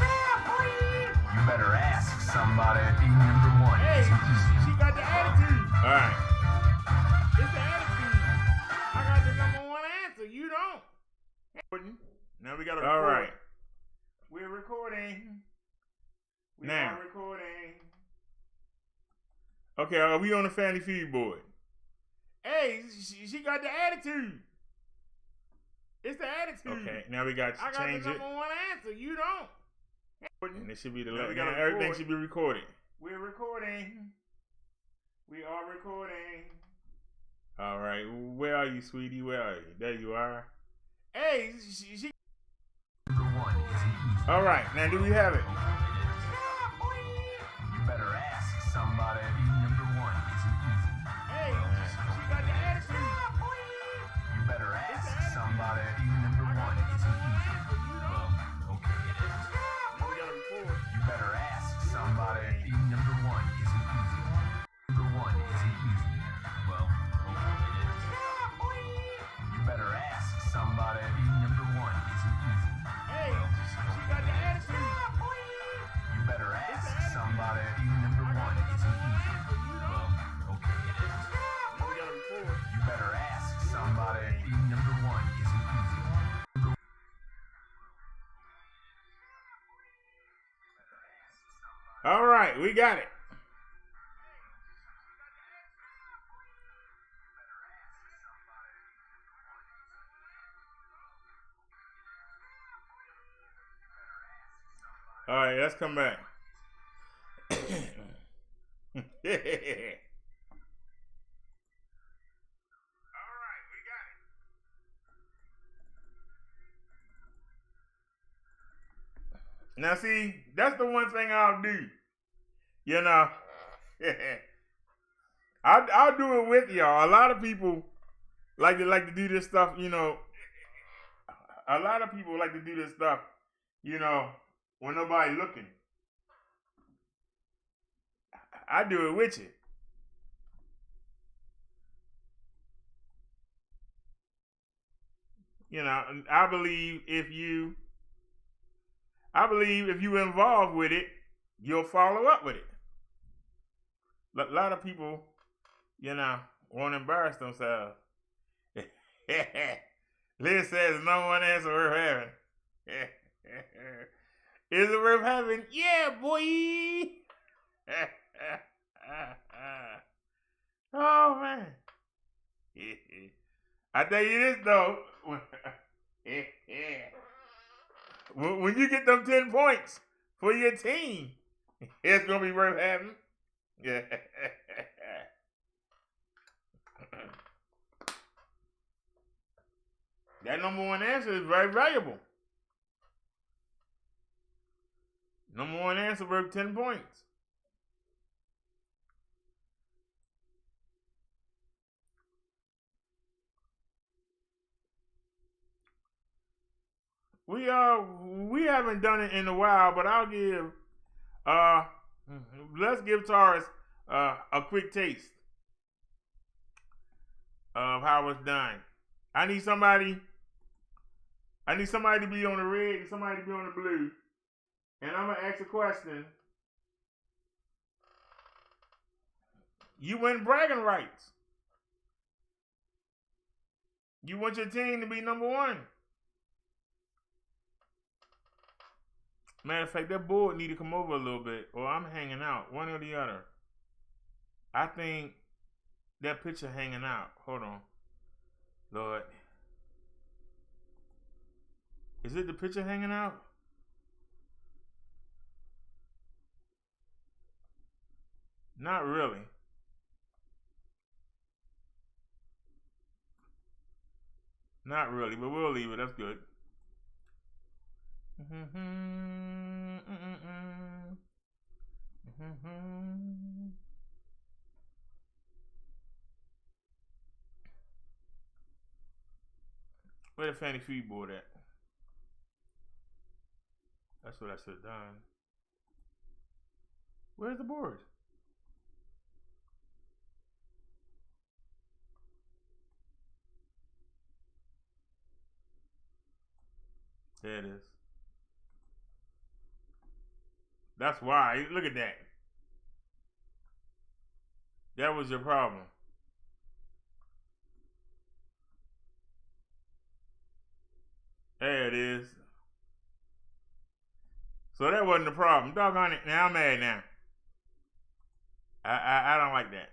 You better ask somebody. Being number one isn't easy. She got the attitude. All right. It's the attitude. Now we gotta record. All right. We're recording. We are recording. Okay, are we on the Family Feud board? Hey, she got the attitude. It's the attitude. Okay, now we got to change it. I got the number one answer. You don't. And it should be the last. Everything should be recorded. We're recording. We are recording. All right. Where are you, sweetie? Where are you? There you are. Hey, she. Number one isn't easy. All right. Now, do we have it? You better ask somebody. Number one isn't easy. Hey, she got the attitude. You better ask somebody. Number one isn't easy. Well, okay, it is. We gotta record. You better ask somebody. Number one isn't easy. Number one isn't easy. Well, okay, it is. You better ask somebody. Number one isn't easy. Hey, she got the attitude. You better ask somebody. Number one isn't easy. Well, okay, it is. We gotta record. You better ask somebody. Number one isn't easy. All right, we got it. All right, let's come back. Now, see, that's the one thing I'll do. You know, I'll do it with y'all. A lot of people like to do this stuff. You know, a lot of people like to do this stuff. You know, when nobody looking. I do it with you. You know, I believe if you involved with it, you'll follow up with it. A lot of people, you know, won't embarrass themselves. Liz says no one answer worth having. Is it worth having? Yeah, boy. Oh man. I tell you this though. When you get them 10 points for your team, it's gonna be worth having. Yeah. That number one answer is very valuable. Number one answer worth 10 points. We haven't done it in a while, but I'll give let's give Taurus a quick taste of how it's done. I need somebody to be on the red and somebody to be on the blue. And I'm gonna ask a question. You win bragging rights. You want your team to be number one. Matter of fact, that board need to come over a little bit, or I'm hanging out, one or the other. I think that picture hanging out. Hold on, Lord. Is it the picture hanging out? Not really. Not really, but we'll leave it. That's good. Where the Fanny Feed board at? That's what I should have done. Where's the board? There it is. That's why. Look at that. That was your problem. There it is. So that wasn't the problem. Doggone it. Now I'm mad now. I don't like that.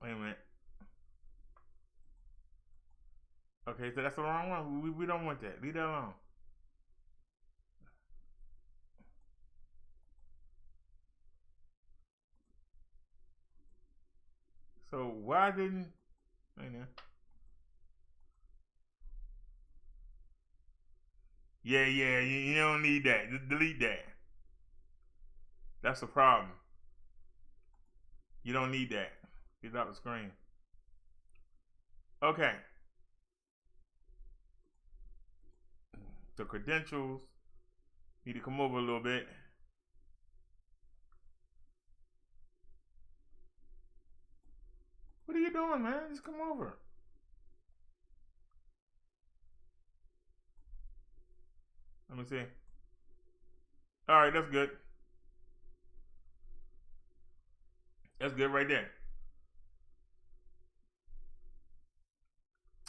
Wait a minute. Okay, so that's the wrong one. We don't want that. Leave that alone. So why didn't... Wait a minute. Yeah, you don't need that. Just delete that. That's the problem. You don't need that. Get out the screen. Okay. The credentials need to come over a little bit. What are you doing, man? Just come over. Let me see. All right, that's good. That's good right there.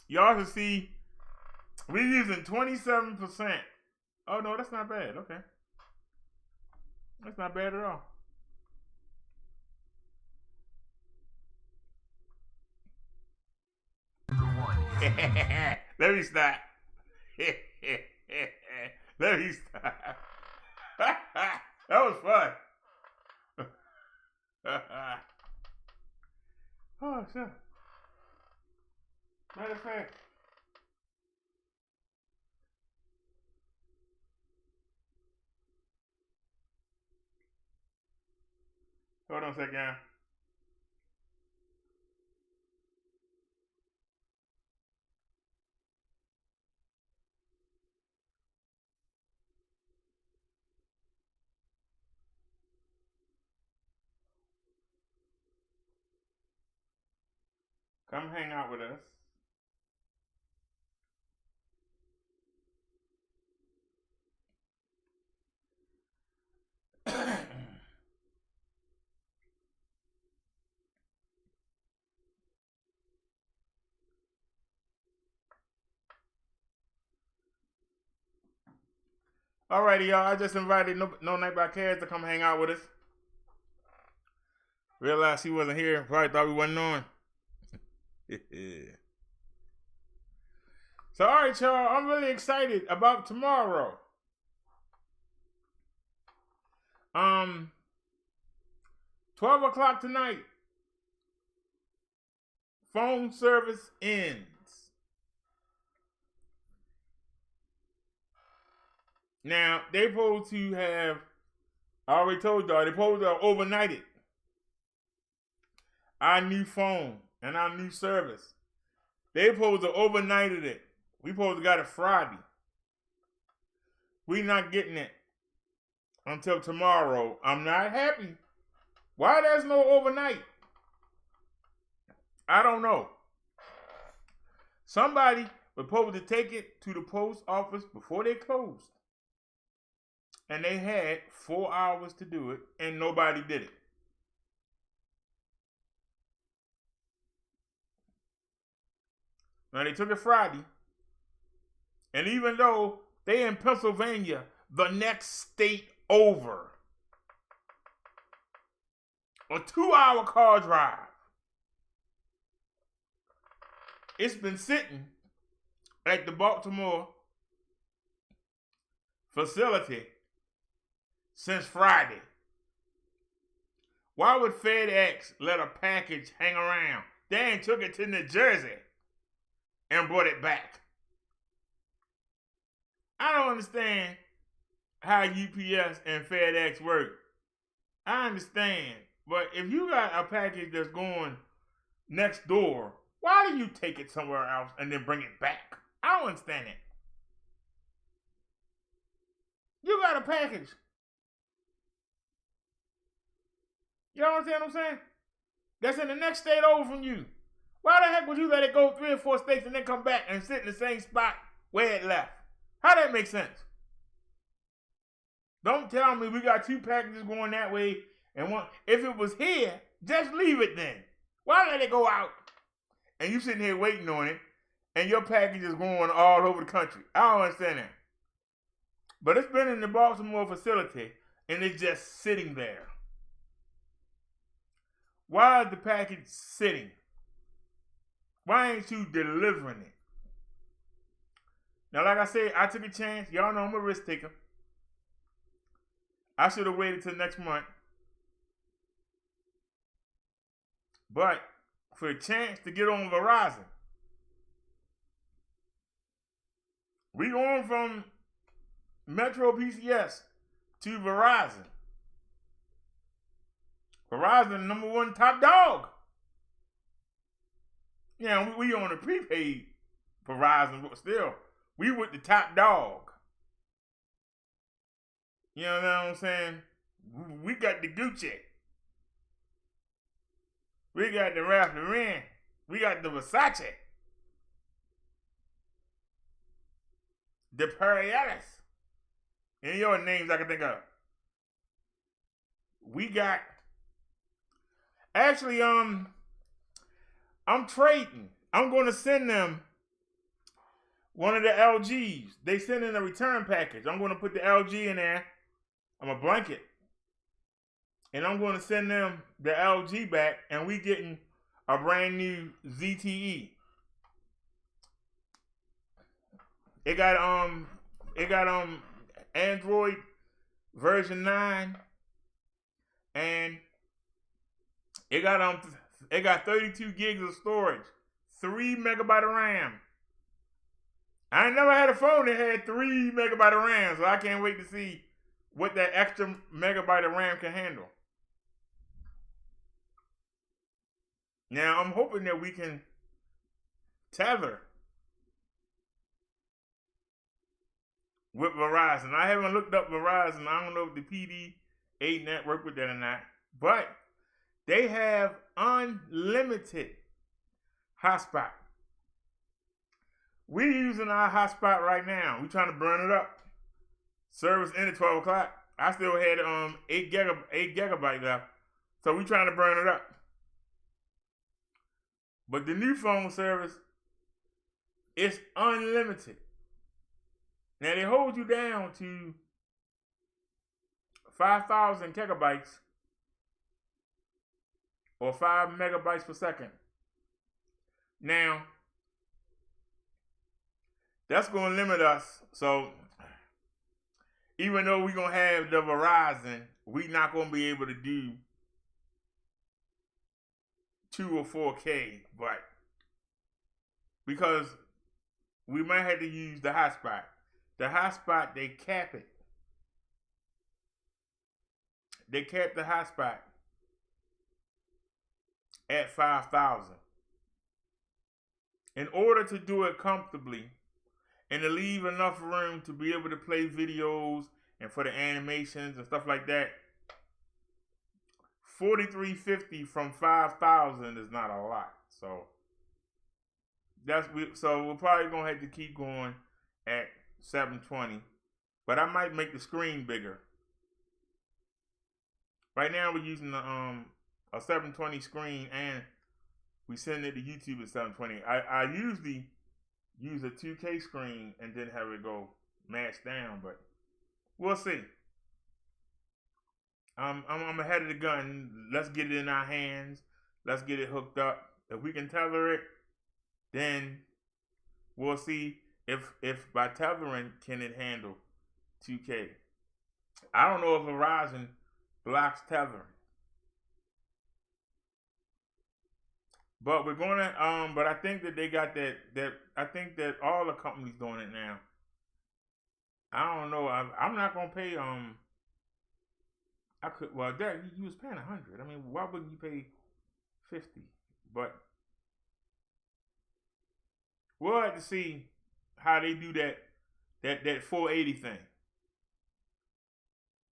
Y'all can see we're using 27%. Oh, no, that's not bad. Okay. That's not bad at all. Let me stop. Let me stop. That was fun. Oh, shit. Matter of fact. Hold on a second. Come hang out with us. Alrighty, y'all. I just invited No Night by Cares to come hang out with us. Realized he wasn't here. Probably thought we wasn't on. So, all right, y'all. I'm really excited about tomorrow. 12 o'clock tonight. Phone service ends. Now, they supposed to have, I already told y'all, they supposed to have overnighted our new phone and our new service. They supposed to overnighted it. We supposed to got it Friday. We not getting it until tomorrow. I'm not happy. Why there's no overnight? I don't know. Somebody was supposed to take it to the post office before they closed. And they had 4 hours to do it, and nobody did it. Now, they took it Friday, and even though they in Pennsylvania, the next state over, a 2-hour car drive, it's been sitting at the Baltimore facility since Friday. Why would FedEx let a package hang around? They ain't took it to New Jersey and brought it back. I don't understand how UPS and FedEx work. I understand, but if you got a package that's going next door, why do you take it somewhere else and then bring it back? I don't understand it. You got a package. You understand what I'm saying? That's in the next state over from you. Why the heck would you let it go 3 or 4 states and then come back and sit in the same spot where it left? How that make sense? Don't tell me we got 2 packages going that way and one. If it was here, just leave it then. Why let it go out? And you sitting here waiting on it, and your package is going all over the country. I don't understand that. But it's been in the Baltimore facility, and it's just sitting there. Why is the package sitting? Why ain't you delivering it? Now, like I said, I took a chance. Y'all know I'm a risk taker. I should have waited till next month. But for a chance to get on Verizon, we going from Metro PCS to Verizon. Verizon, #1 top dog. Yeah, we on the prepaid Verizon, but still, we with the top dog. You know what I'm saying? We got the Gucci. We got the Ralph Lauren. We got the Versace. The Perrielis. Any other names I can think of. We got... Actually, I'm trading. I'm going to send them one of the LGs. They send in a return package. I'm going to put the LG in there. I'm going to blank it. And I'm going to send them the LG back, and we getting a brand new ZTE. It got Android version 9, and it got 32 gigs of storage, 3 megabyte of RAM. I ain't never had a phone that had 3 megabyte of RAM, so I can't wait to see what that extra megabyte of RAM can handle. Now, I'm hoping that we can tether with Verizon. I haven't looked up Verizon. I don't know if the PD8 network with that or not. But they have unlimited hotspot. We're using our hotspot right now. We're trying to burn it up. Service ended 12 o'clock. I still had 8 gigabyte left. So we're trying to burn it up. But the new phone service is unlimited. Now they hold you down to 5,000 gigabytes or 5 megabytes per second. Now, that's going to limit us. So even though we're going to have the Verizon, we're not going to be able to do 2 or 4K, but because we might have to use the hotspot. The hotspot, they cap it. They cap the hotspot at 5,000. In order to do it comfortably and to leave enough room to be able to play videos and for the animations and stuff like that, 4350 from 5,000 is not a lot. So we're probably gonna have to keep going at 720, but I might make the screen bigger. Right now we're using a 720 screen, and we send it to YouTube at 720. I usually use a 2K screen and then have it go match down, but we'll see. I'm ahead of the gun. Let's get it in our hands. Let's get it hooked up. If we can tether it, then we'll see if by tethering can it handle 2K. I don't know if Verizon blocks tethering, but we're gonna but I think that they got that I think that all the companies doing it now. I don't know. I'm not gonna pay I could, well, Derek, you was paying 100. I mean, why wouldn't you pay 50? But we'll have to see how they do that 480 thing.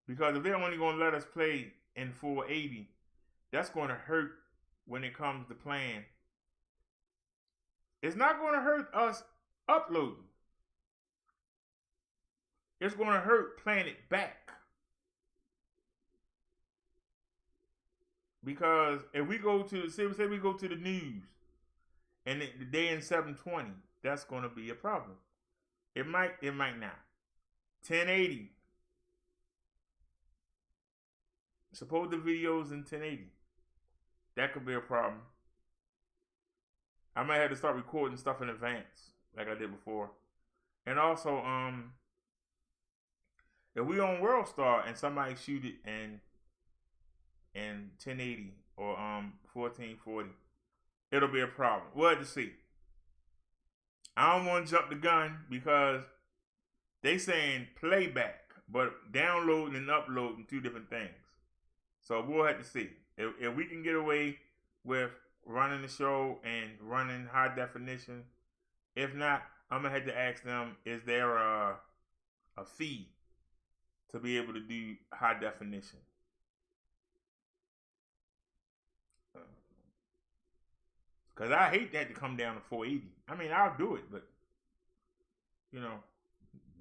Because if they're only going to let us play in 480, that's going to hurt when it comes to playing. It's not going to hurt us uploading. It's going to hurt playing it back. Because if we go to, say we go to the news and the day in 720, that's going to be a problem. It might not. 1080. Suppose the video's in 1080. That could be a problem. I might have to start recording stuff in advance, like I did before. And also, if we on World Star and somebody shoot it in 1080 or 1440, it'll be a problem. We'll have to see. I don't want to jump the gun because they saying playback, but downloading and uploading two different things. So we'll have to see. If we can get away with running the show and running high definition. If not, I'm going to have to ask them, is there a fee to be able to do high definition? Because I hate that to come down to 480. I mean, I'll do it, but, you know,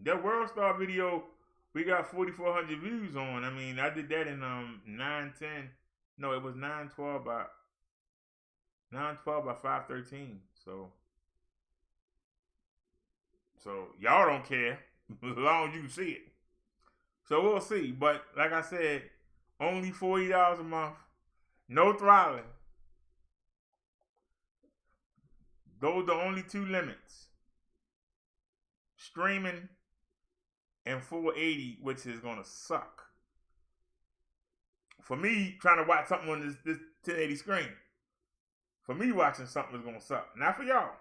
that World Star video, we got 4,400 views on. I mean, I did that in 910. No, it was 912 by 513. So y'all don't care as long as you can see it. So we'll see. But like I said, only $40 a month. No throttling. Those are the only two limits. Streaming and 480, which is going to suck. For me, trying to watch something on this 1080 screen. For me, watching something is going to suck. Not for y'all.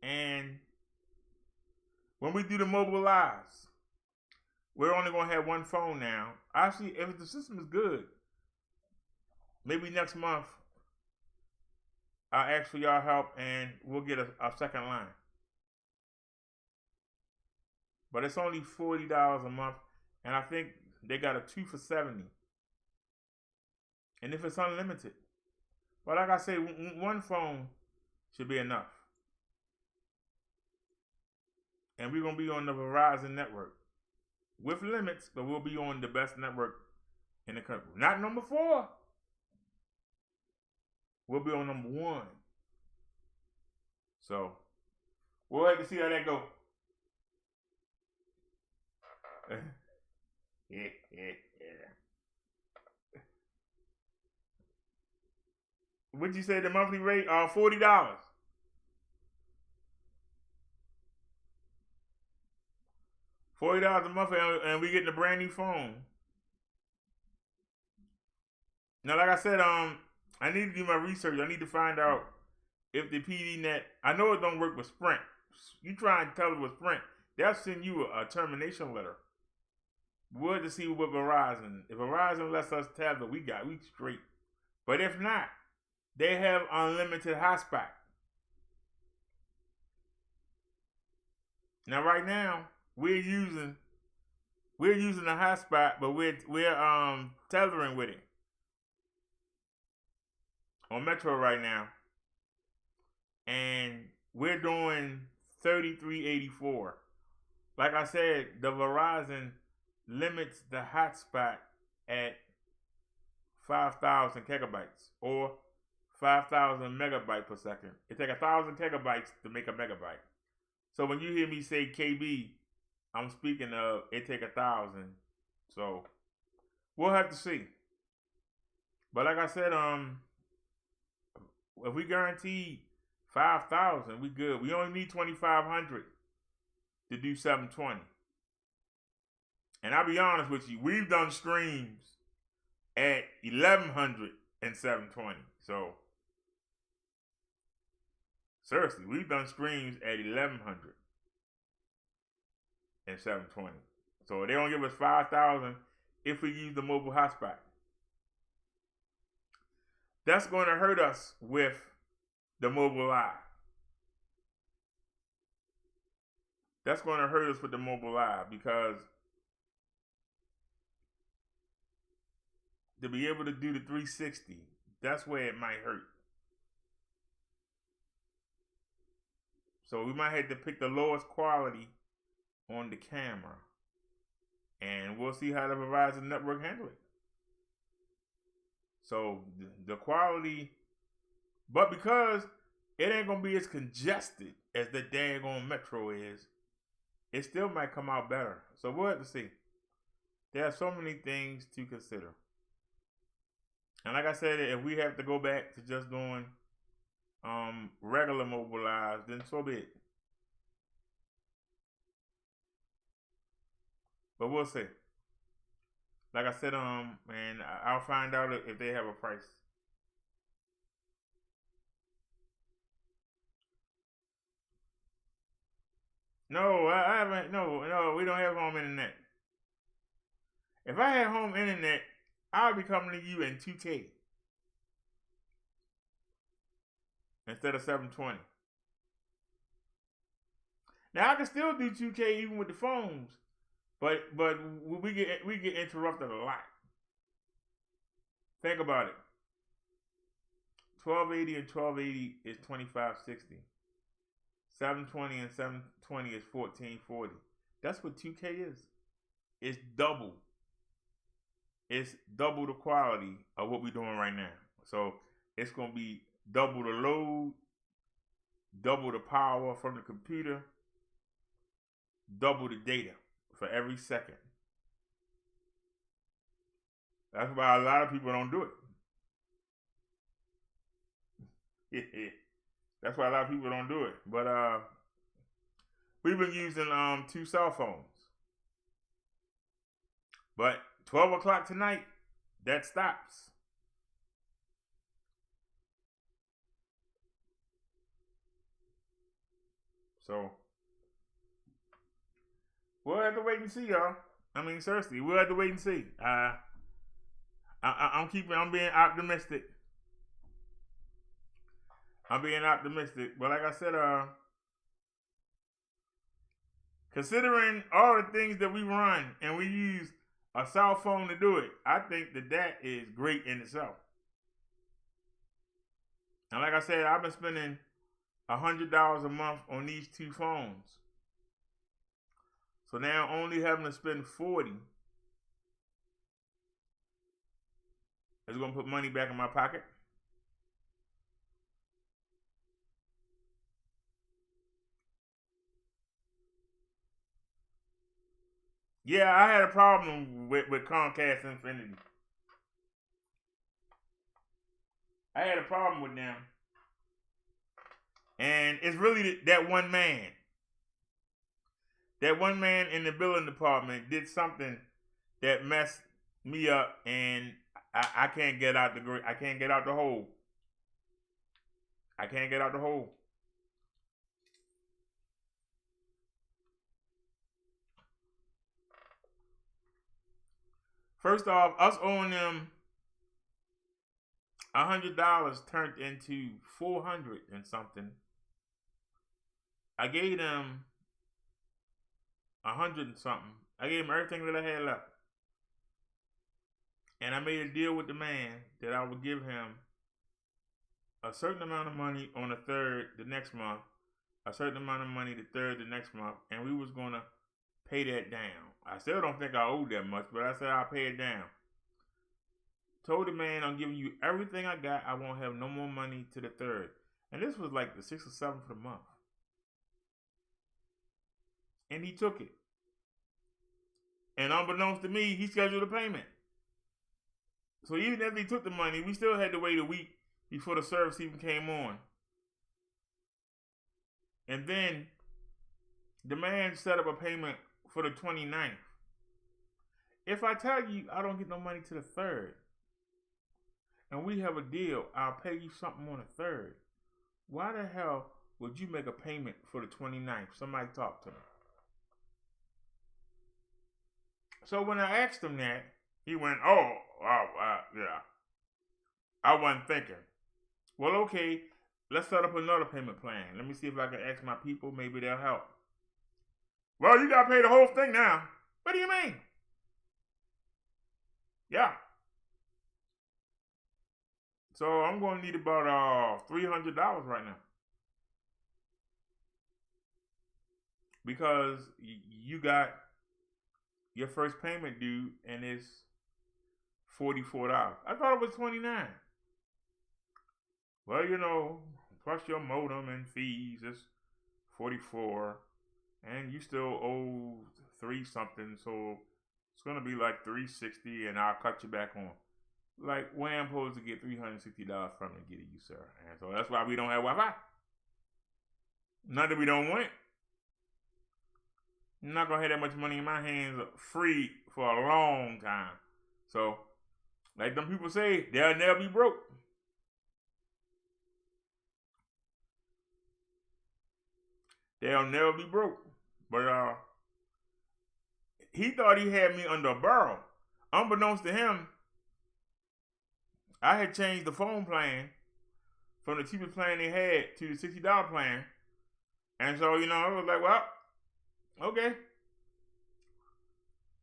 And when we do the mobile lives, we're only going to have one phone now. Actually, if the system is good, maybe next month, I'll ask for y'all help and we'll get a second line. But it's only $40 a month. And I think they got a 2 for $70. And if it's unlimited. But like I say, one phone should be enough. And we're going to be on the Verizon network. With limits, but we'll be on the best network in the country. Not number 4. We'll be on number 1. So, we'll have to see how that goes. Yeah. What'd you say the monthly rate? $40. $40 a month, and we getting a brand new phone. Now, like I said, I need to do my research. I need to find out if the PD net. I know it don't work with Sprint. You try and tell it with Sprint, they'll send you a termination letter. We'll have to see with Verizon. If Verizon lets us tether, we straight. But if not, they have unlimited hotspot. Now, right now, we're using the hotspot, but we're tethering with it on Metro right now, and we're doing 3384. Like I said, the Verizon limits the hotspot at 5,000 gigabytes or 5,000 megabytes per second. It takes 1,000 gigabytes to make a megabyte. So when you hear me say KB, I'm speaking of it take 1,000. So we'll have to see. But like I said, if we guarantee 5,000, we good. We only need 2,500 to do 720. And I'll be honest with you, we've done streams at 1,100 and 720. So seriously, we've done streams at 1,100 and 720. So they don't give us 5,000 if we use the mobile hotspot. That's going to hurt us with the mobile live. That's going to hurt us with the mobile live because to be able to do the 360, that's where it might hurt. So we might have to pick the lowest quality on the camera. And we'll see how the Verizon network handle it. So the quality, but because it ain't gonna be as congested as the daggone Metro is, it still might come out better. So we'll have to see. There are so many things to consider. And like I said, if we have to go back to just doing regular mobile lives, then so be it. But we'll see. Like I said, and I'll find out if they have a price. No, I haven't. No, we don't have home internet. If I had home internet, I would be coming to you in 2K instead of 720. Now I can still do 2K even with the phones, but we get interrupted a lot. Think about it. 1280 and 1280 is 2560. 720 and 720 is 1440. That's what 2K is. It's double. It's double the quality of what we're doing right now. So it's going to be double the load, double the power from the computer, double the data for every second. That's why a lot of people don't do it. That's why a lot of people don't do it. But we've been using 2 cell phones. But 12 o'clock tonight, that stops. So we'll have to wait and see, y'all. I mean, seriously, we'll have to wait and see. I'm being optimistic. I'm being optimistic. But like I said, considering all the things that we run and we use a cell phone to do it, I think that is great in itself. And like I said, I've been spending $100 a month on these 2 phones. So now only having to spend $40 is going to put money back in my pocket. Yeah, I had a problem with Comcast Infinity. I had a problem with them. And it's really that one man. That one man in the billing department did something that messed me up, and I can't get out the hole. I can't get out the hole. First off, us owing them $100 turned into $400 and something. I gave them $100 and something. I gave them everything that I had left. And I made a deal with the man that I would give him a certain amount of money on the 3rd the next month, a certain amount of money the 3rd the next month, and we was going to pay that down. I still don't think I owed that much, but I said I'll pay it down. Told the man, I'm giving you everything I got. I won't have no more money to the 3rd. And this was like the 6th or 7th of the month. And he took it. And unbeknownst to me, he scheduled a payment. So even if he took the money, we still had to wait a week before the service even came on. And then the man set up a payment for the 29th. If I tell you I don't get no money to the 3rd, and we have a deal, I'll pay you something on the 3rd, why the hell would you make a payment for the 29th? Somebody talk to me. So when I asked him that, he went, yeah. I wasn't thinking. Well, okay, let's set up another payment plan. Let me see if I can ask my people. Maybe they'll help. Well, you got to pay the whole thing now. What do you mean? Yeah. So I'm going to need about $300 right now. Because you got your first payment due, and it's $44. I thought it was $29. Well, you know, plus your modem and fees, it's $44, and you still owe $3 something, so it's gonna be like $360, and I'll cut you back on. Like, where I'm supposed to get $360 from to get it, you sir? And so that's why we don't have Wi-Fi. Not that we don't want it. I'm not gonna have that much money in my hands free for a long time. So, like them people say, they'll never be broke. They'll never be broke. But he thought he had me under a barrel. Unbeknownst to him, I had changed the phone plan from the cheapest plan they had to the $60 plan. And so, you know, I was like, well, okay.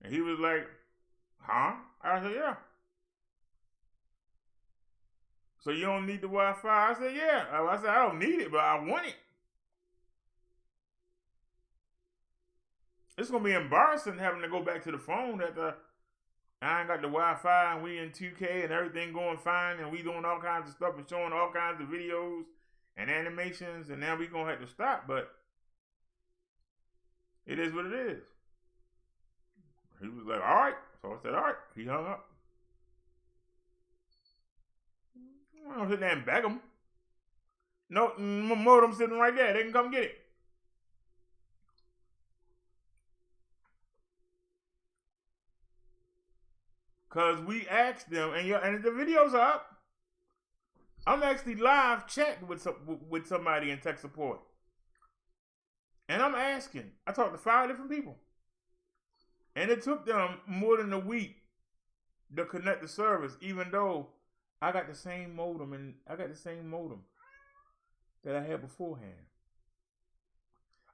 And he was like, huh? I said, yeah. So you don't need the Wi-Fi? I said, yeah. I said, I don't need it, but I want it. It's going to be embarrassing having to go back to the phone after I ain't got the Wi-Fi and we in 2K and everything going fine and we doing all kinds of stuff and showing all kinds of videos and animations, and now we going to have to stop, but it is what it is. He was like, all right. So I said, all right. He hung up. I don't sit there and beg him. No, my modem sitting right there. They can come get it. Because we asked them, and the video's up. I'm actually live chatting with somebody in tech support. And I'm asking. I talked to 5 different people. And it took them more than a week to connect the service, even though I got the same modem that I had beforehand.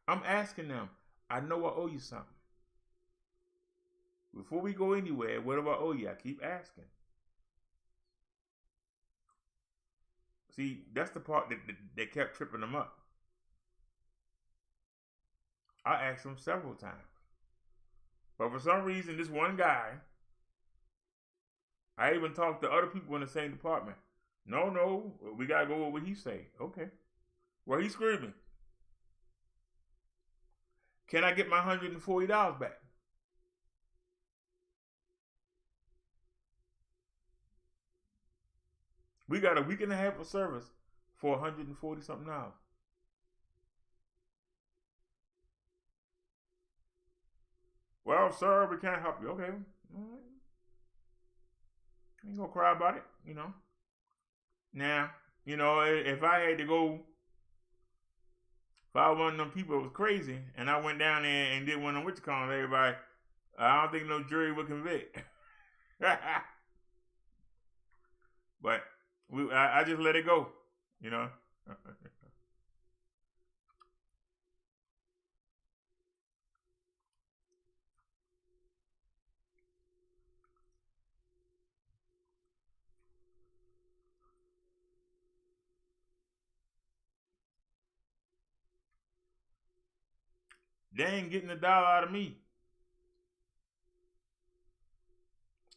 I'm asking them, I know I owe you something. Before we go anywhere, what do I owe you? I keep asking. See, that's the part that kept tripping them up. I asked them several times. But for some reason, this one guy, I even talked to other people in the same department. No, we got to go with what he say. Okay. Well, he's screaming. Can I get my $140 back? We got a week and a half of service for $140 something. Well, sir, we can't help you. Okay. All right. Ain't gonna cry about it, you know. Now, you know, if I had to go, if I was one of them people that was crazy, and I went down there and did one of them witch calls, everybody, I don't think no jury would convict. But I just let it go, you know. They ain't getting $1 out of me.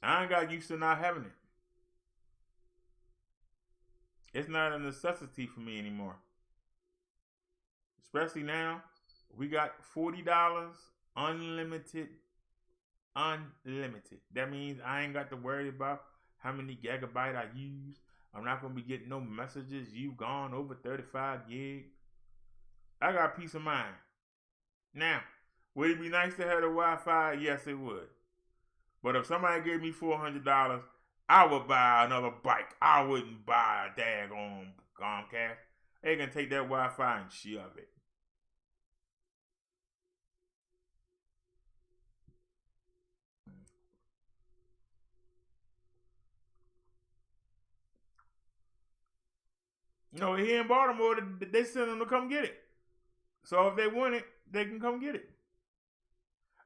I ain't got used to not having it. It's not a necessity for me anymore. Especially now, we got $40 unlimited. Unlimited. That means I ain't got to worry about how many gigabytes I use. I'm not going to be getting no messages. You've gone over 35 gig. I got peace of mind. Now, would it be nice to have the Wi-Fi? Yes, it would. But if somebody gave me $400, I would buy another bike. I wouldn't buy a daggone Comcast. They can take that Wi-Fi and shove it. You know, here in Baltimore, they send them to come get it. So if they want it, they can come get it.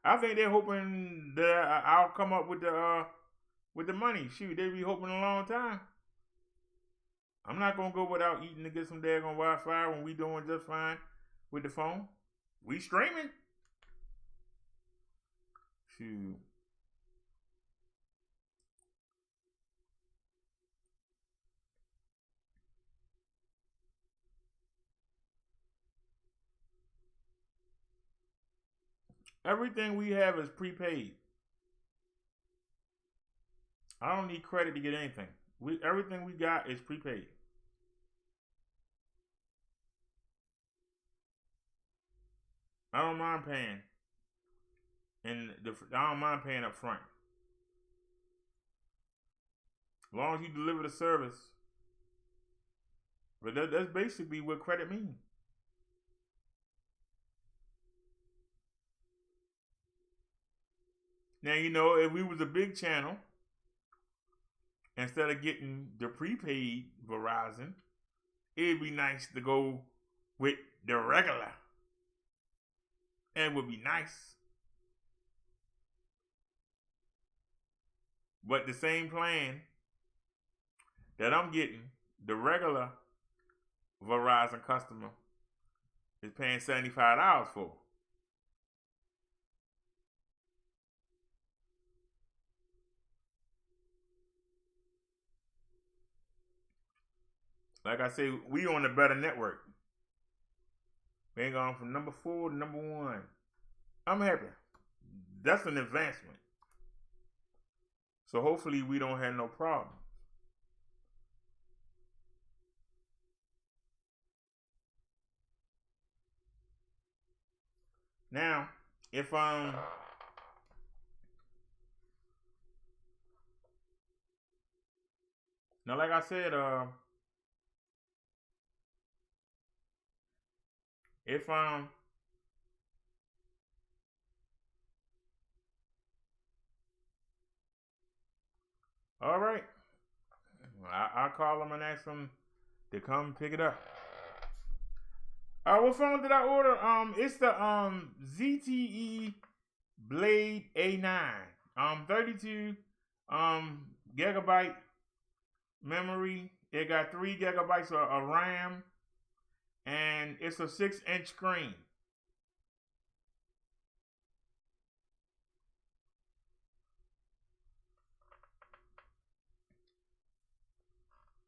I think they're hoping that I'll come up with the money. Shoot, they be hoping a long time. I'm not gonna go without eating to get some daggone Wi-Fi when we doing just fine with the phone. We streaming. Shoot. Everything we have is prepaid. I don't need credit to get anything. Everything we got is prepaid. I don't mind paying, I don't mind paying up front. As long as you deliver the service. But that's basically what credit means. Now, you know, if we was a big channel, instead of getting the prepaid Verizon, it'd be nice to go with the regular. It would be nice. But the same plan that I'm getting, the regular Verizon customer is paying $75 for. Like I say, we on a better network. We ain't gone from number 4 to number 1. I'm happy. That's an advancement. So hopefully we don't have no problems. Now, if now like I said, if all right, I'll call them and ask them to come pick it up. What phone did I order? It's the ZTE Blade A9. 32 gigabyte memory. It got 3 gigabytes of RAM, and it's a 6-inch screen.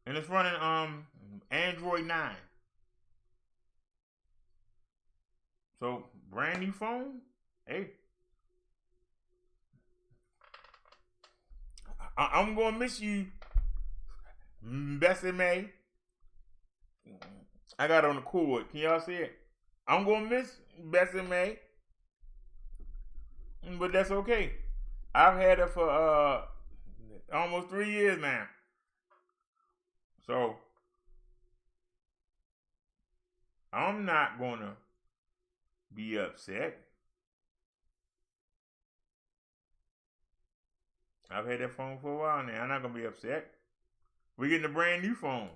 And it's running Android 9. So brand new phone. Hey, I'm gonna miss you, Bessie May. I got it on the cord. Can y'all see it? I'm gonna miss Bessie May, but that's okay. I've had it for almost 3 years now. So I'm not gonna be upset. I've had that phone for a while now. I'm not gonna be upset. We're getting a brand new phone.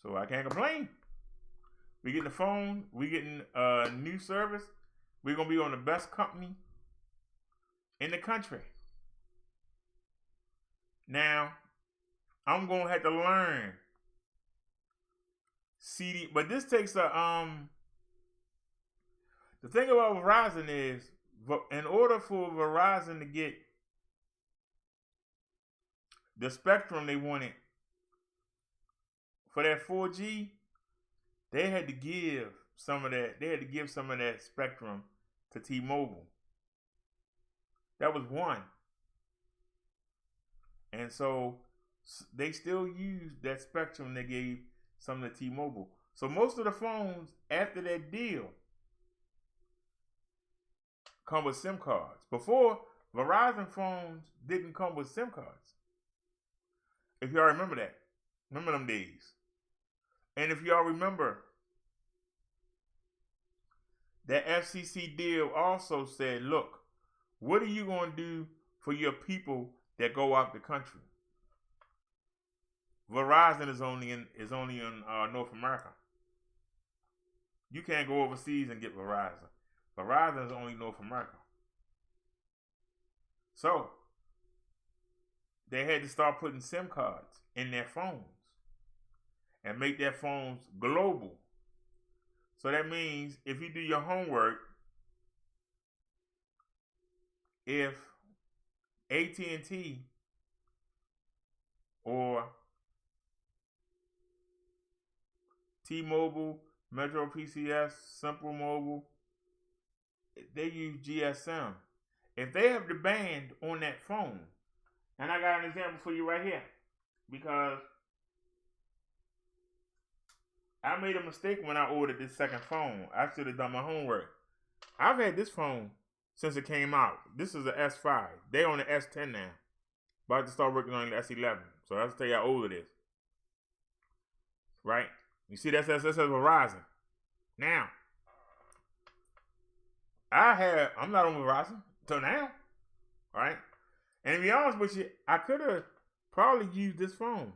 So I can't complain. We're getting a phone. We're getting a new service. We're gonna be on the best company in the country. Now, I'm gonna have to learn CD, but this takes a the thing about Verizon is, in order for Verizon to get the spectrum they wanted for that 4G, they had to give some of that. They had to give some of that spectrum to T-Mobile. That was one. And so they still use that spectrum they gave some to T-Mobile. So most of the phones after that deal come with SIM cards. Before, Verizon phones didn't come with SIM cards. If y'all remember that. Remember them days. And if y'all remember, that FCC deal also said, look, what are you going to do for your people that go out the country? Verizon is only in North America. You can't go overseas and get Verizon. Verizon is only North America. So they had to start putting SIM cards in their phones and make their phones global. So that means if you do your homework, if AT&T or T-Mobile, Metro PCS, Simple Mobile, they use GSM. If they have the band on that phone, and I got an example for you right here, because I made a mistake when I ordered this second phone. I should have done my homework. I've had this phone since it came out. This is the S5. They on the S10 now. About to start working on the S11. So that's to tell you how old it is. Right? You see that says Verizon. Now, I'm not on Verizon till now. Right? And to be honest with you, I could have probably used this phone.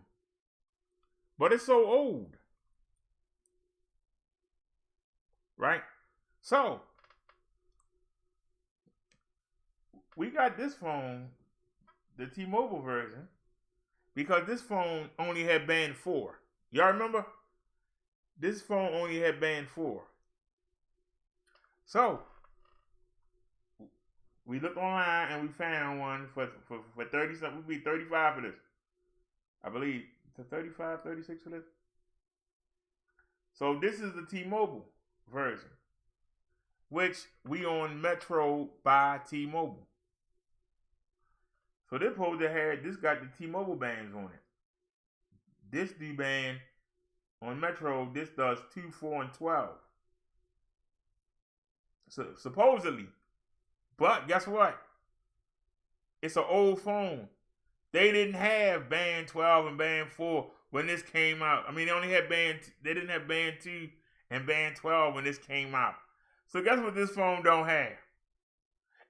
But it's so old. Right? So, we got this phone, the T-Mobile version, because this phone only had band 4. Y'all remember? This phone only had band 4. So, we looked online and we found one for 30 something. We'd be 35 for this. I believe. To 35, 36 for this. So this is the T-Mobile version, which we on Metro by T-Mobile. So this supposed to have, this got the T-Mobile bands on it. This D band on Metro, this does 2, 4, and 12. So supposedly. But guess what? It's an old phone. They didn't have band 12 and band 4 when this came out. I mean, they didn't have band 2 and band 12 when this came out. So guess what this phone don't have?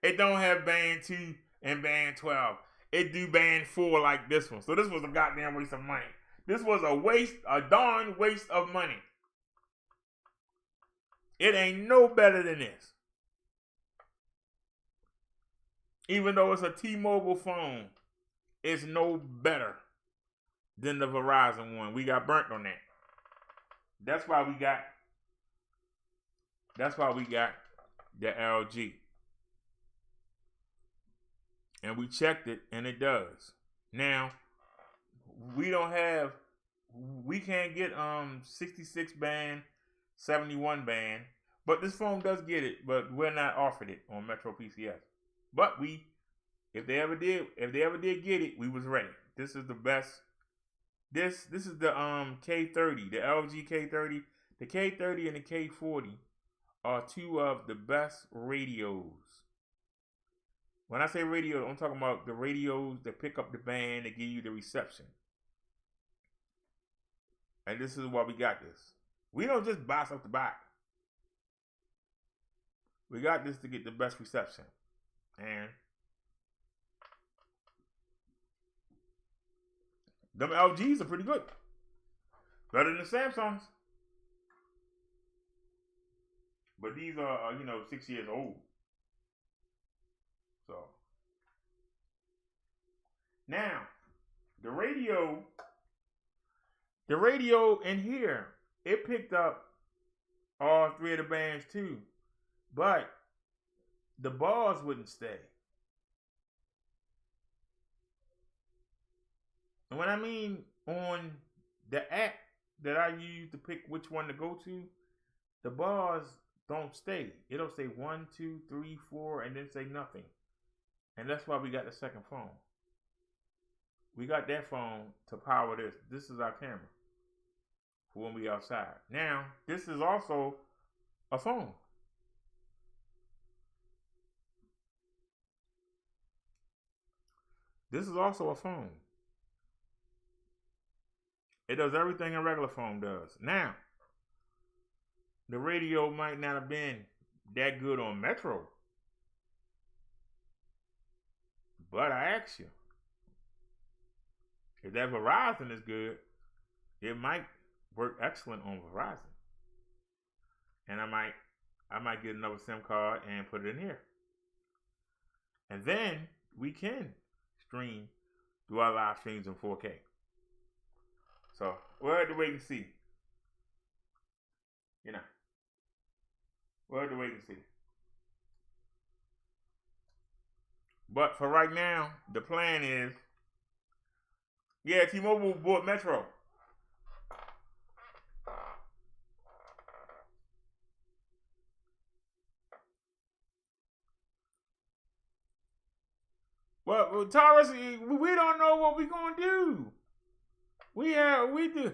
It don't have band 2 and band 12. It do band 4 like this one. So this was a goddamn waste of money. This was a darn waste of money. It ain't no better than this. Even though it's a T-Mobile phone, it's no better than the Verizon one. We got burnt on that. That's why we got the LG. And we checked it, and it does. Now, we can't get 66 band, 71 band, but this phone does get it, but we're not offered it on Metro PCS. But if they ever did get it, we was ready. This is the best. This is the K30, the LG K30. The K30 and the K40 are two of the best radios. When I say radio, I'm talking about the radios that pick up the band, that give you the reception. And this is why we got this. We don't just buy stuff to buy. We got this to get the best reception. And them LGs are pretty good. Better than the Samsungs. But these are, 6 years old. So. Now, the radio in here, it picked up all 3 of the bands too. But the bars wouldn't stay. And when I mean on the app that I use to pick which one to go to, the bars don't stay. It'll say 1, 2, 3, 4, and then say nothing. And that's why we got the second phone. We got that phone to power this. This is our camera for when we outside. Now, this is also a phone. This is also a phone. It does everything a regular phone does. Now, the radio might not have been that good on Metro. But I ask you, if that Verizon is good, it might work excellent on Verizon. And I might get another SIM card and put it in here. And then we can stream, do our live streams in 4K. So we'll have to wait and see. We'll have to wait and see. But for right now, the plan is, T-Mobile bought Metro. Well, Taurus, we don't know what we're gonna do. We do.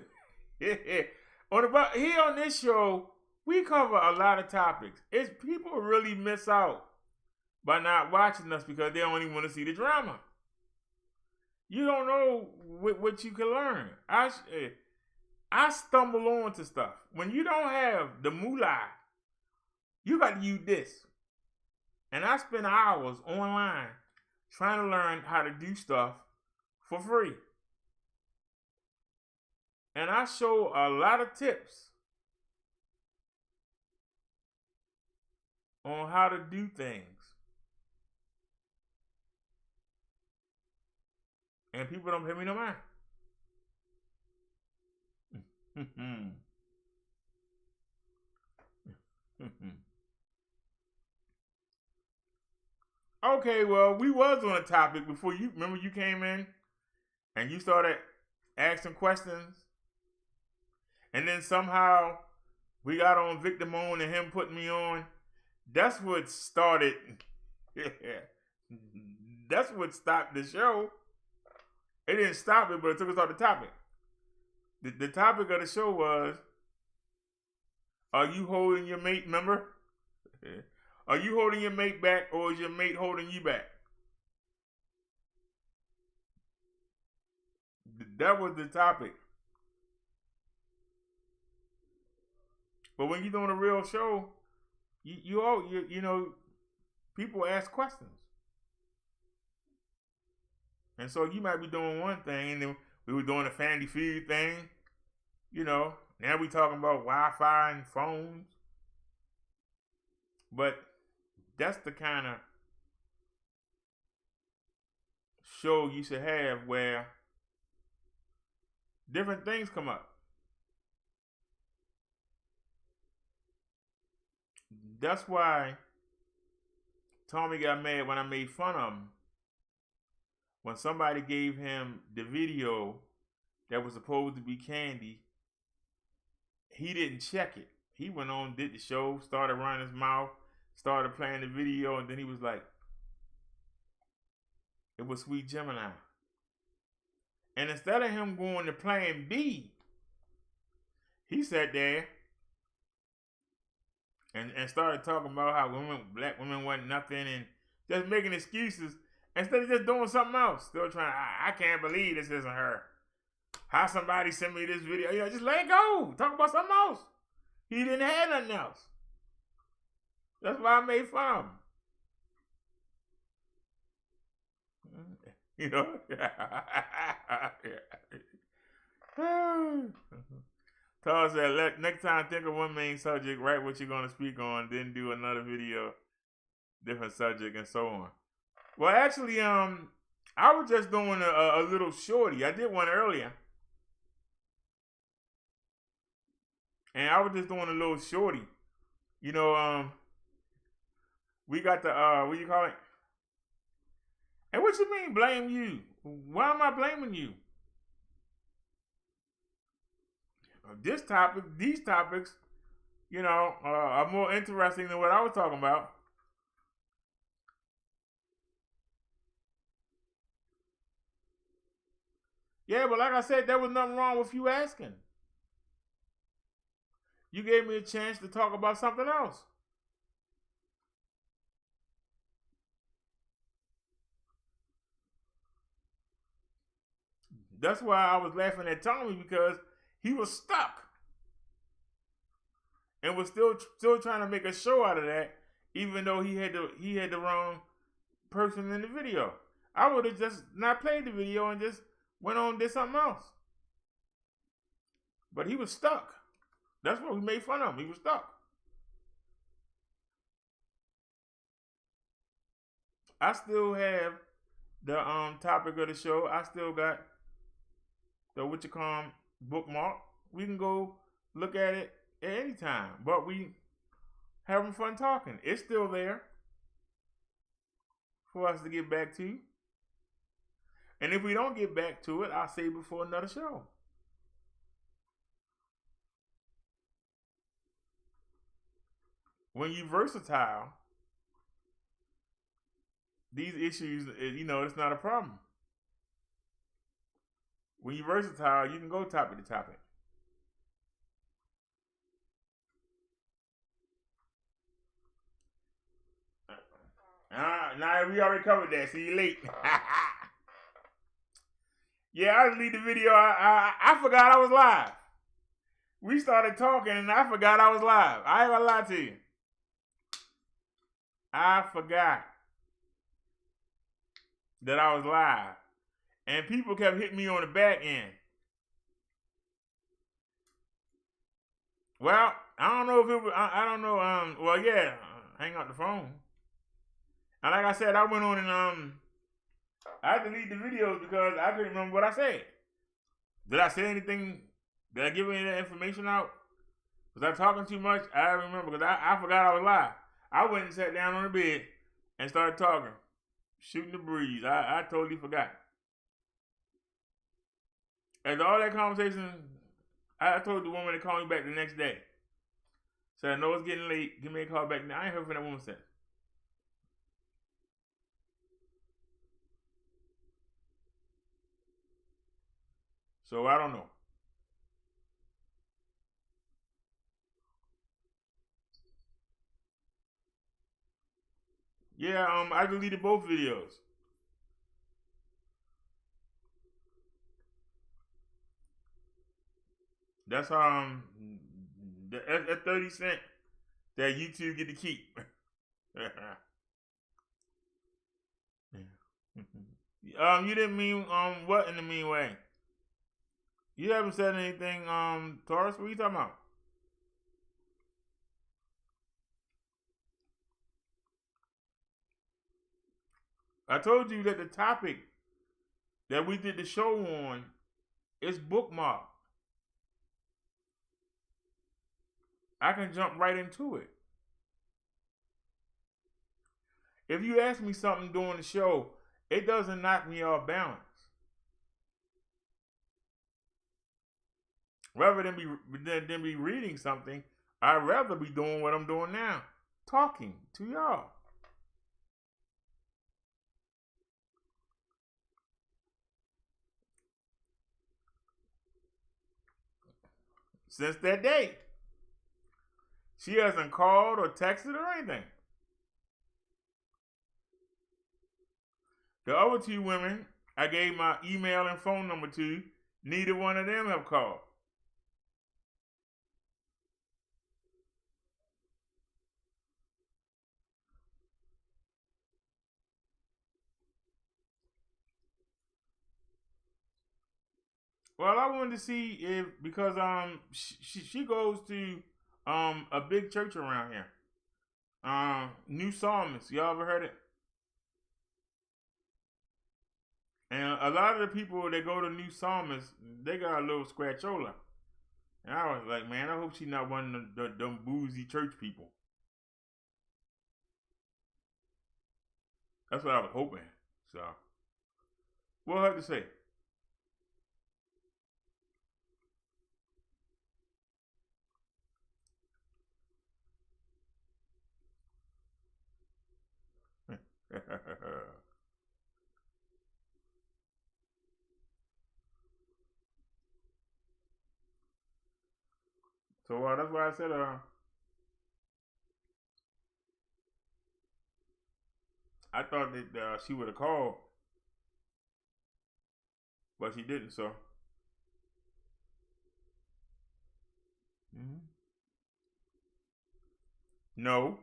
Here on this show, we cover a lot of topics. It's people really miss out by not watching us because they only want to see the drama. You don't know what you can learn. I stumble on to stuff. When you don't have the moolah, you got to use this. And I spend hours online trying to learn how to do stuff for free. And I show a lot of tips on how to do things. And people don't pay me no mind. Okay, well, we was on a topic before you. Remember you came in and you started asking questions. And then somehow we got on Victor Moon and him putting me on. That's what started. That's what stopped the show. It didn't stop it, but it took us off the topic. The topic of the show was, are you holding your mate, remember? Are you holding your mate back or is your mate holding you back? That was the topic. But when you're doing a real show, you know, people ask questions. And so you might be doing one thing, and then we were doing a Family Feud thing. You know, now we talking about Wi-Fi and phones. But that's the kind of show you should have where different things come up. That's why Tommy got mad when I made fun of him. When somebody gave him the video that was supposed to be Candy, he didn't check it. He went on, did the show, started running his mouth, started playing the video, and then he was like, it was Sweet Gemini. And instead of him going to plan B, he sat there and started talking about how black women wasn't nothing and just making excuses instead of just doing something else. Still trying, I can't believe this isn't her. How somebody sent me this video? You know, just let it go. Talk about something else. He didn't have nothing else. That's why I made fun of him. You know? Tall said, next time think of one main subject, write what you're going to speak on, then do another video, different subject, and so on. Well, actually, I was just doing a little shorty. I did one earlier. And I was just doing a little shorty. You know, we got the, what you call it? And what you mean blame you? Why am I blaming you? These topics, you know, are more interesting than what I was talking about. Yeah, but like I said, there was nothing wrong with you asking. You gave me a chance to talk about something else. That's why I was laughing at Tommy, because he was stuck and was still trying to make a show out of that, even though he had the wrong person in the video. I would have just not played the video and just went on and did something else. But he was stuck. That's what we made fun of him. He was stuck. I still have the topic of the show. I still got the bookmark. We can go look at it at any time. But we having fun talking. It's still there for us to get back to. And if we don't get back to it, I'll save it for another show. When you're versatile, these issues, you know, it's not a problem. When you're versatile, you can go topic to topic. Nah, we already covered that. See you late. Yeah, I deleted the video. I forgot I was live. We started talking and I forgot I was live. I ain't gonna lie to you. I forgot that I was live. And people kept hitting me on the back end. Well, I don't know if it was, I don't know, well, yeah, hang up the phone. And like I said, I went on and, I deleted the videos because I couldn't remember what I said. Did I say anything? Did I give any of that information out? Was I talking too much? I don't remember because I forgot I was live. I went and sat down on the bed and started talking, shooting the breeze. I totally forgot. After all that conversation, I told the woman to call me back the next day. Said, I know it's getting late. Give me a call back. I ain't heard from that woman since. So I don't know. Yeah, I deleted both videos. That's that 30 cents that YouTube get to keep. You didn't mean what in the mean way? You haven't said anything, Taurus. What are you talking about? I told you that the topic that we did the show on is bookmarked. I can jump right into it. If you ask me something during the show, it doesn't knock me off balance. Rather than be reading something, I'd rather be doing what I'm doing now, talking to y'all. Since that day, she hasn't called or texted or anything. The other two women I gave my email and phone number to, neither one of them have called. Well, I wanted to see if, because she goes to a big church around here. New Psalmist. Y'all ever heard it? And a lot of the people that go to New Psalmist, they got a little scratchola. And I was like, man, I hope she's not one of them boozy church people. That's what I was hoping. So, what I have to say? So that's why I said I thought that she would have called, but she didn't. So no.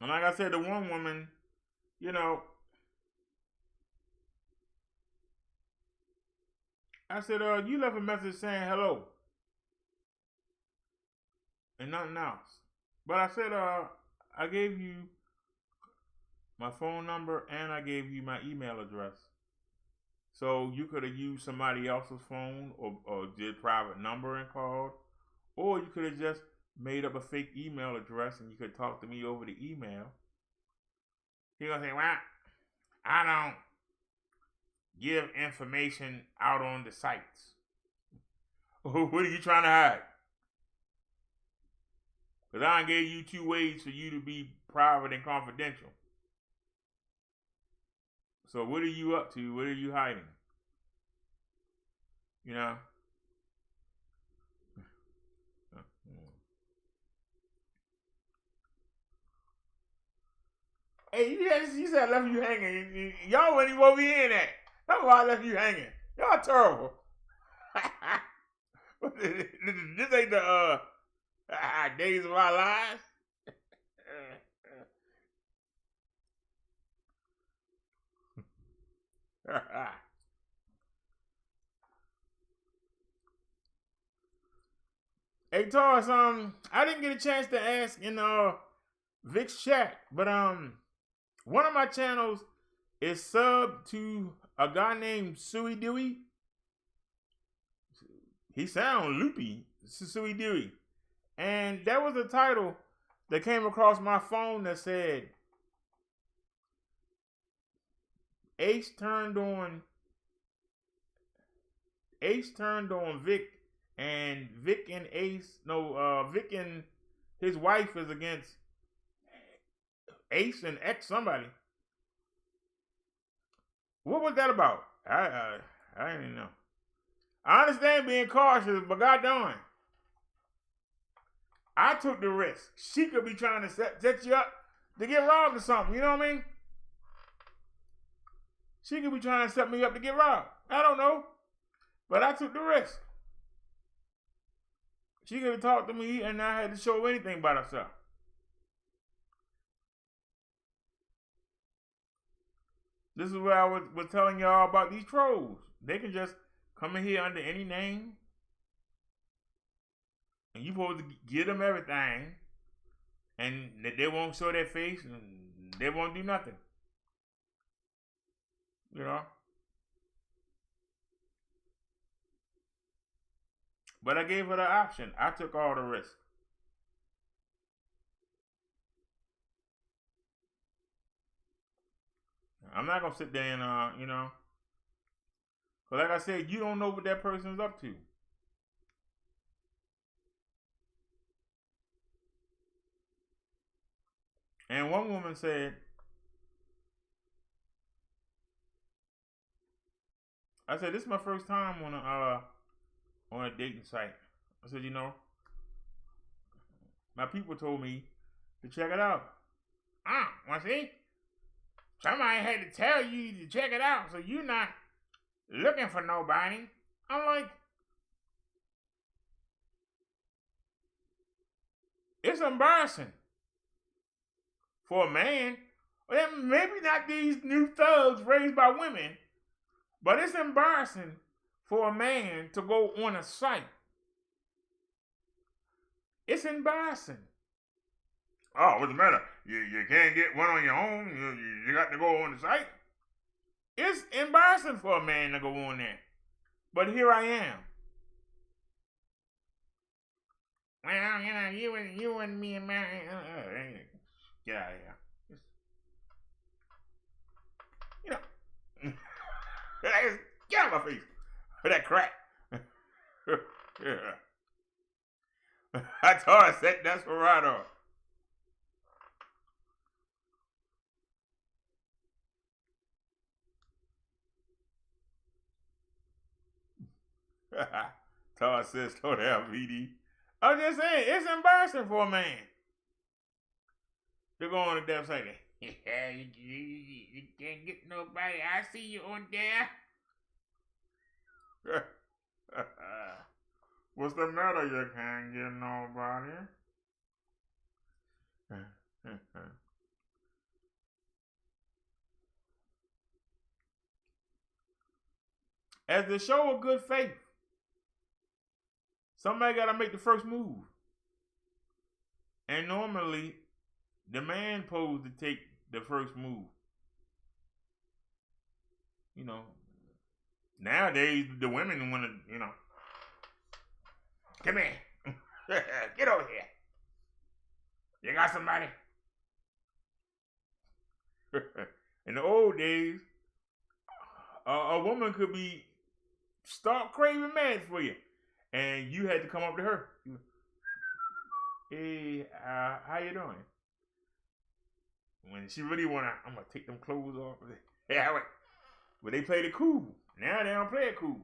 And like I said, the one woman, you know, I said, you left a message saying hello and nothing else. But I said, I gave you my phone number and I gave you my email address. So you could have used somebody else's phone or did private number and called. Or you could have just made up a fake email address and you could talk to me over the email. He's going to say, well, I don't give information out on the sites. What are you trying to hide? Because I done gave you 2 ways for you to be private and confidential. So what are you up to? What are you hiding? You know? Hey, you said I left you hanging. Y'all wouldn't even want me in that. That's why I left you hanging. Y'all terrible. This ain't the days of our lives. Hey Taurus, I didn't get a chance to ask in Vic's chat, but one of my channels is subbed to a guy named Suey Dewey. He sound loopy, Suey Dewey. And there was a title that came across my phone that said, Ace turned on Vic, and Vic and his wife is against Ace and X somebody. What was that about? I didn't even know. I understand being cautious, but goddamn, I took the risk. She could be trying to set you up to get robbed or something. You know what I mean? She could be trying to set me up to get robbed. I don't know. But I took the risk. She could have talked to me and I had to show anything about herself. This is where I was telling y'all about these trolls. They can just come in here under any name. And you supposed to give them everything. And they won't show their face and they won't do nothing. You know? But I gave her the option. I took all the risk. I'm not going to sit there and, you know. But like I said, you don't know what that person's up to. And one woman said, I said, this is my first time on a dating site. I said, you know, my people told me to check it out. Well, see, somebody had to tell you to check it out, so you're not looking for nobody. I'm like, it's embarrassing for a man. Well, maybe not these new thugs raised by women, but it's embarrassing for a man to go on a site. It's embarrassing. Oh, what's the matter? You can't get one on your own. You got to go on the site. It's embarrassing for a man to go on there. But here I am. Well, you know, you and me and Mary. Get out of here. You know. Get out of my face. That crack. Yeah. I told her, set that's for right off. Todd says, slow down, VD. I'm just saying, it's embarrassing for a man to go on a damn site. Yeah, you can't get nobody. I see you on there. What's the matter? You can't get nobody. As the show of good faith, somebody got to make the first move. And normally, the man supposed to take the first move. You know, nowadays, the women want to, you know, come here. Get over here. You got somebody? In the old days, a woman could be stark craving mad for you. And you had to come up to her. Hey, how you doing? When she really wanna, I'm gonna take them clothes off. Yeah, wait. But they played it cool. Now they don't play it cool.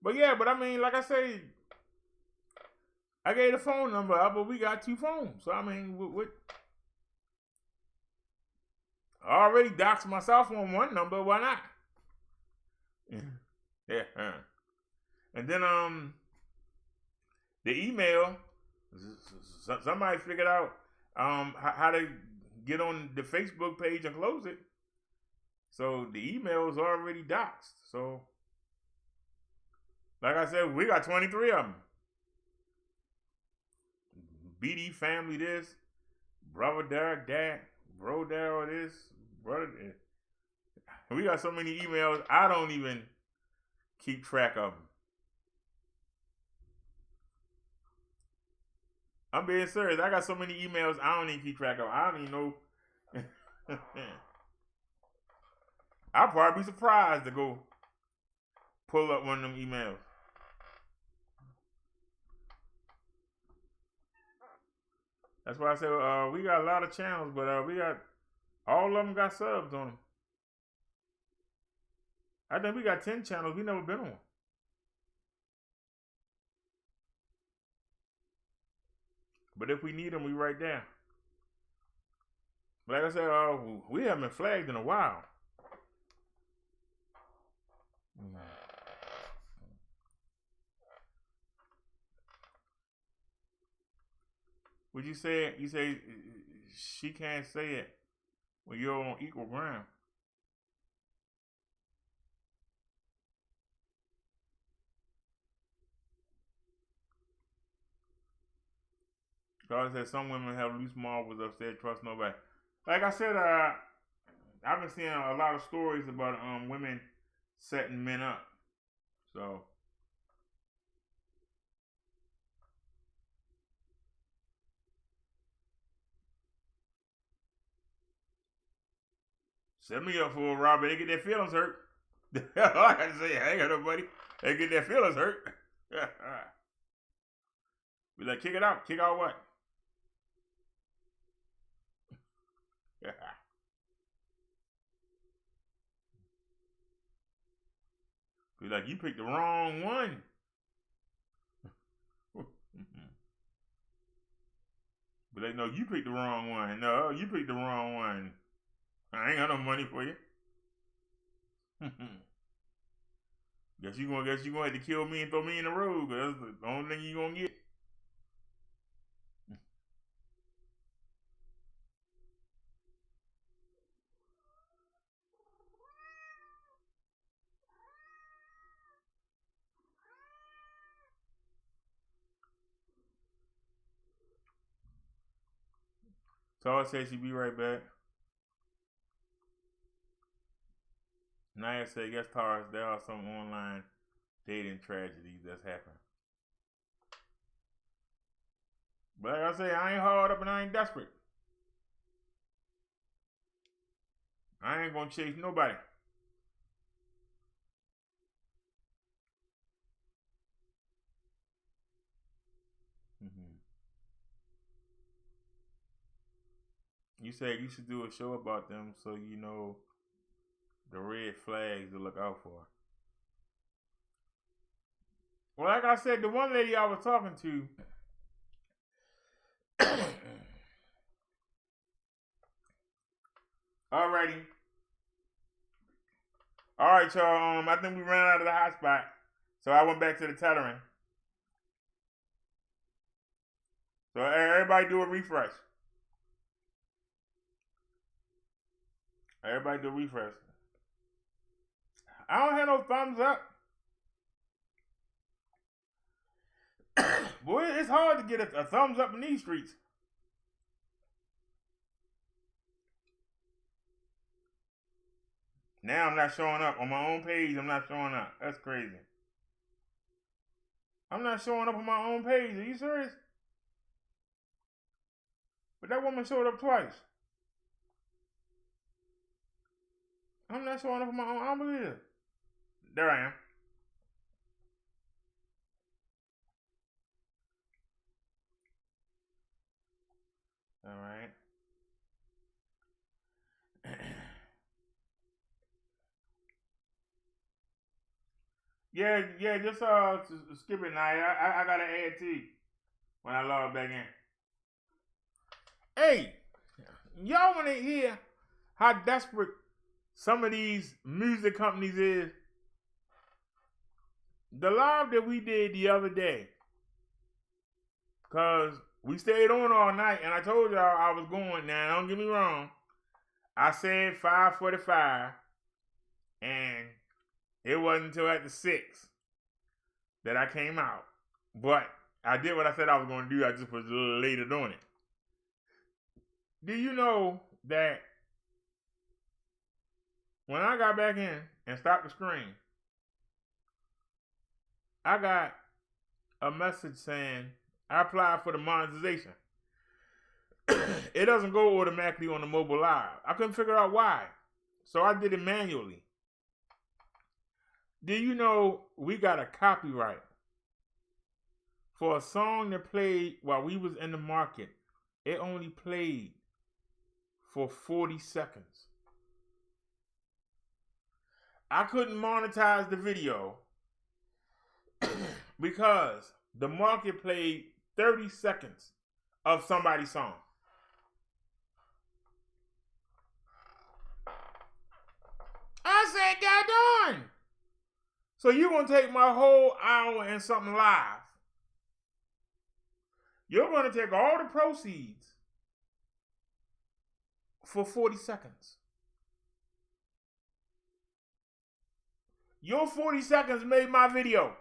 But yeah, but I mean, like I say, I gave the phone number out, but we got 2 phones. So I mean, what? I already doxed myself on 1 number. Why not? Yeah. And then the email. Somebody figured out how to get on the Facebook page and close it. So the email is already doxed. So, like I said, we got 23 of them. BD family this, brother Derrick that, bro Daryl this, brother. We got so many emails, I don't even keep track of them. I'm being serious. I got so many emails I don't even keep track of. I don't even know. I'll probably be surprised to go pull up one of them emails. That's why I said we got a lot of channels, but we got all of them got subs on them. I think we got 10 channels we never been on. But if we need them, we right there. But like I said, we haven't been flagged in a while. Would you say? You say she can't say it when you're on equal ground. God said some women have loose marbles upstairs, trust nobody. Like I said, I've been seeing a lot of stories about women setting men up. So set me up for a robber. They get their feelings hurt. All I gotta say, I ain't got nobody. They get their feelings hurt. Be like, kick it out. Kick out what? Be like, you picked the wrong one. Be like, no, you picked the wrong one. No, you picked the wrong one. I ain't got no money for you. guess you gonna have to kill me and throw me in the road, cause that's the only thing you gonna get. So I said she'd be right back. Naya said, yes, Taurus, there are some online dating tragedies that's happened. But like I say, I ain't hard up and I ain't desperate. I ain't gonna chase nobody. You said you should do a show about them so you know the red flags to look out for. Well, like I said, the one lady I was talking to, alrighty. Alright, y'all. I think we ran out of the hotspot. So I went back to the tethering. So everybody do a refresh. Everybody do a refresh. I don't have no thumbs up. Boy, it's hard to get a thumbs up in these streets. Now I'm not showing up. On my own page, I'm not showing up. That's crazy. I'm not showing up on my own page. Are you serious? But that woman showed up twice. I'm not showing up on my own. I don't believe it. There I am. right? Yeah, just skip it now. I gotta add to you when I log back in. Hey, y'all wanna hear how desperate some of these music companies is? The live that we did the other day, cause we stayed on all night, and I told y'all I was going. Now, don't get me wrong. I said 5:45, and it wasn't until after 6 that I came out. But I did what I said I was going to do. I just was a little later doing it. Do you know that when I got back in and stopped the screen, I got a message saying I applied for the monetization. It doesn't go automatically on the mobile live. I couldn't figure out why. So I did it manually. Do you know we got a copyright for a song that played while we was in the market? It only played for 40 seconds. I couldn't monetize the video because the market played 30 seconds of somebody's song. I said, God darn. So you're going to take my whole hour and something live. You're going to take all the proceeds for 40 seconds. Your 40 seconds made my video.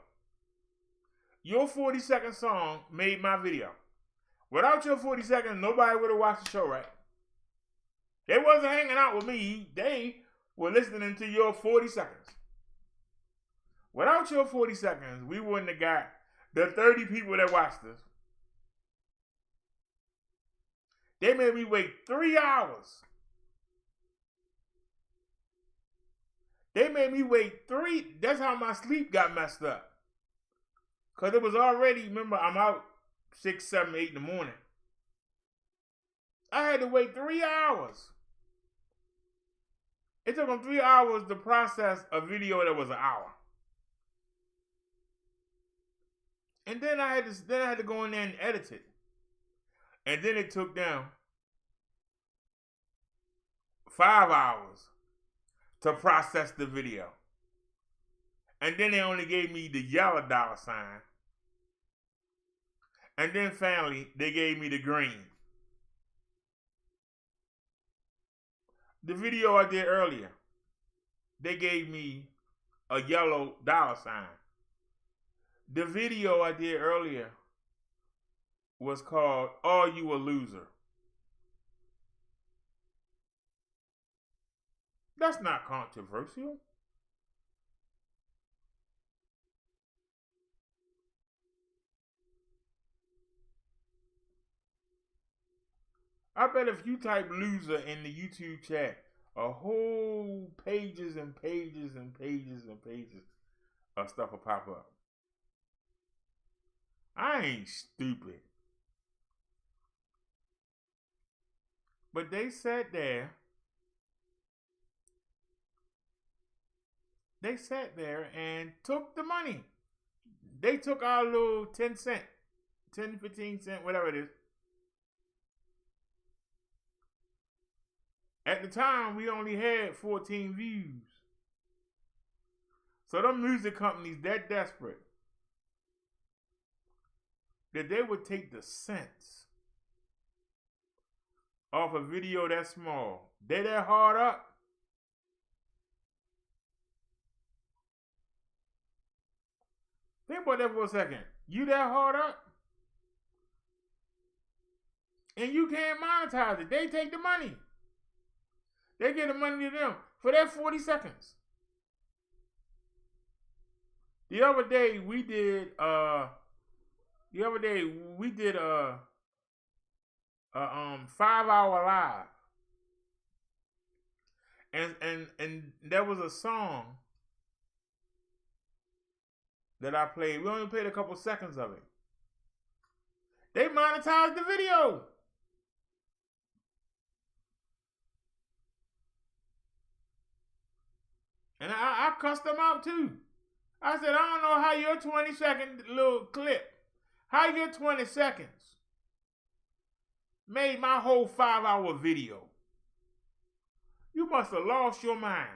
Your 40-second song made my video. Without your 40 seconds, nobody would have watched the show, right? They wasn't hanging out with me. They were listening to your 40 seconds. Without your 40 seconds, we wouldn't have got the 30 people that watched us. They made me wait 3 hours. They made me wait 3. That's how my sleep got messed up. Because it was already, remember, I'm out 6, 7, 8 in the morning. I had to wait 3 hours. It took them 3 hours to process a video that was an hour. And then I had to go in there and edit it. And then it took them 5 hours to process the video. And then they only gave me the yellow $. And then finally, they gave me the green. The video I did earlier, they gave me a yellow $. The video I did earlier was called Are You a Loser? That's not controversial. I bet if you type loser in the YouTube chat, a whole pages and pages and pages and pages of stuff will pop up. I ain't stupid. But they sat there. They sat there and took the money. They took our little 10 cent, 10, 15 cent, whatever it is. At the time, we only had 14 views. So them music companies that desperate that they would take the cents off a video that small. They that hard up. Think about that for a second. You that hard up? And you can't monetize it. They take the money. They get the money to them for that 40 seconds. The other day we did a 5-hour live. And there was a song that I played. We only played a couple seconds of it. They monetized the video. And I cussed them out too. I said, I don't know how your 20-second little clip, how your 20 seconds made my whole 5-hour video. You must have lost your mind.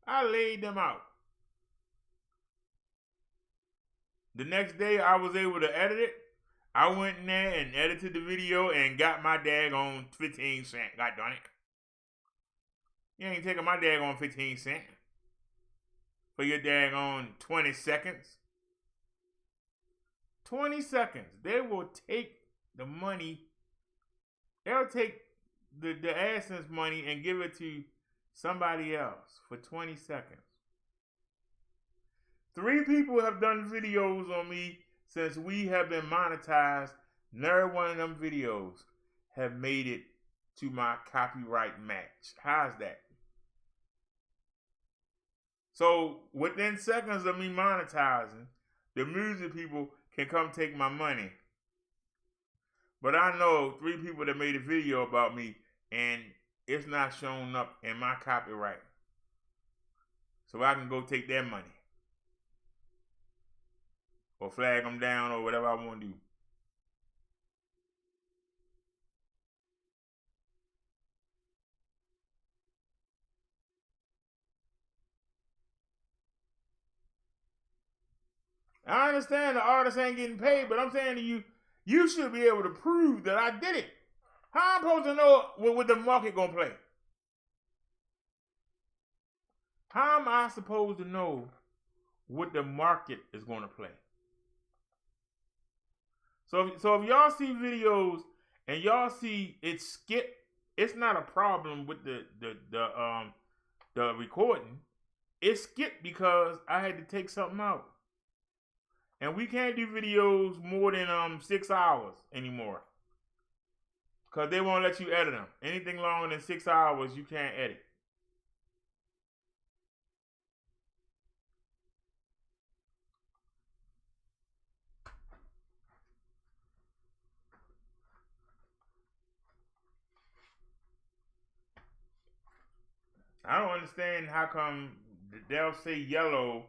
I laid them out. The next day I was able to edit it. I went in there and edited the video and got my daggone 15 cents. God darn it. You ain't taking my daggone 15 cents for your daggone 20 seconds. 20 seconds. They will take the money. They'll take the AdSense money and give it to somebody else for 20 seconds. 3 people have done videos on me since we have been monetized. Never one of them videos have made it to my copyright match. How's that? So within seconds of me monetizing, the music people can come take my money. But I know 3 people that made a video about me and it's not showing up in my copyright. So I can go take their money. Or flag them down or whatever I want to do. I understand the artist ain't getting paid, but I'm saying to you, you should be able to prove that I did it. How I'm supposed to know what the market gonna play? How am I supposed to know what the market is gonna play? So if y'all see videos and y'all see it skip, it's not a problem with the recording. It skipped because I had to take something out. And we can't do videos more than 6 hours anymore. Because they won't let you edit them. Anything longer than 6 hours, you can't edit. I don't understand how come they'll say yellow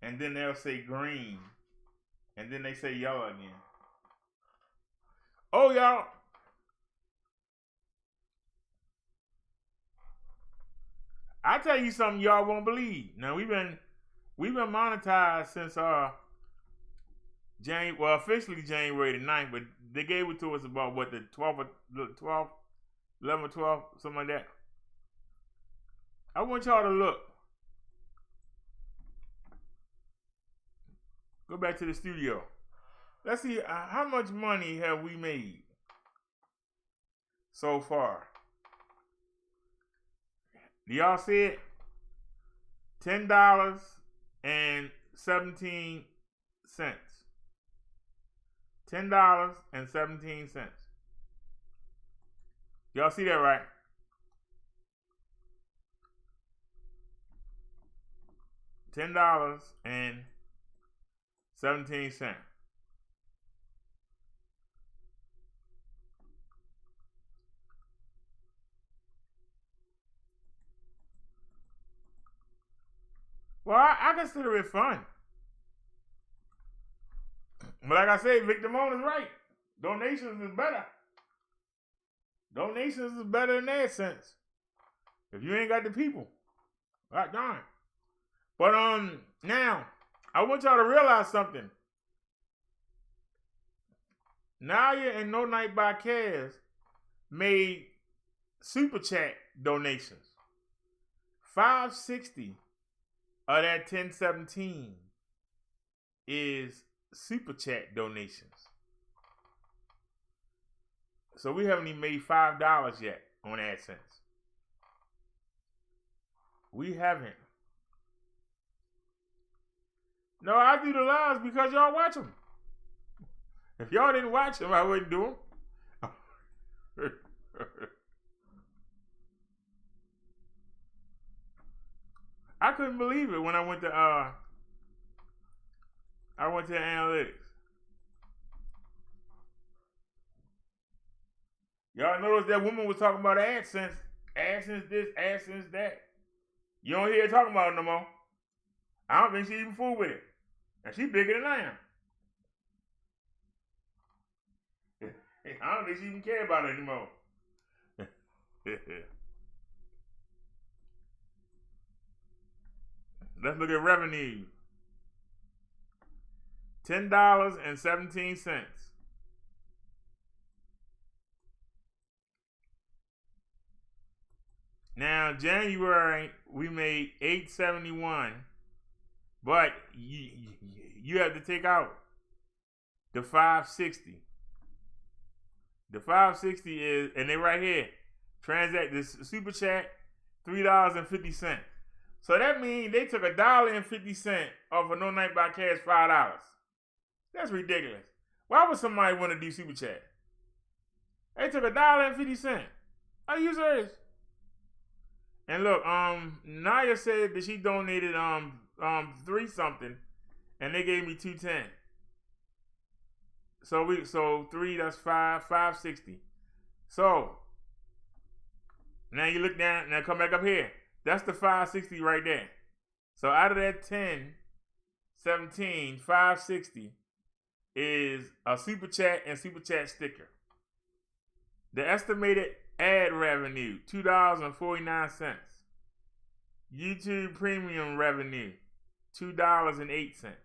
and then they'll say green and then they say yellow again. Oh, y'all. I tell you something y'all won't believe. Now we've been monetized since officially January the 9th, but they gave it to us about what, the 11th or 12th, something like that. I want y'all to look. Go back to the studio. Let's see how much money have we made so far. Do y'all see it? $10.17. $10.17. Y'all see that, right? $10.17. Well, I consider it fun. But like I say, Victor Moan is right. Donations is better. Donations is better in that sense. If you ain't got the people. God darn. But now, I want y'all to realize something. Naya and No Night by Kaz made super chat donations. $5.60 of that 1017 is super chat donations. So we haven't even made $5 yet on AdSense. We haven't. No, I do the lives because y'all watch them. If y'all didn't watch them, I wouldn't do them. I couldn't believe it when I went to analytics. Y'all notice that woman was talking about AdSense. AdSense this, AdSense that. You don't hear her talking about it no more. I don't think she even fooled with it. And she bigger than I am. I don't think she even care about it anymore. Let's look at revenue. $10.17. Now, January, we made $8.71, but you have to take out the $5.60. The $5.60 is, and they right here, transact this super chat, $3.50. So that means they took $1.50 off of No Night by Cash $5. That's ridiculous. Why would somebody want to do super chat? They took $1.50. Are you serious? And look, Naya said that she donated 3 something, and they gave me $2.10. So 3, that's $5.60. So now you look down, now come back up here. That's the $5.60 right there. So out of that 10, 17, $5.60 is a super chat and super chat sticker. The estimated ad revenue, $2.49. YouTube premium revenue, $2.08.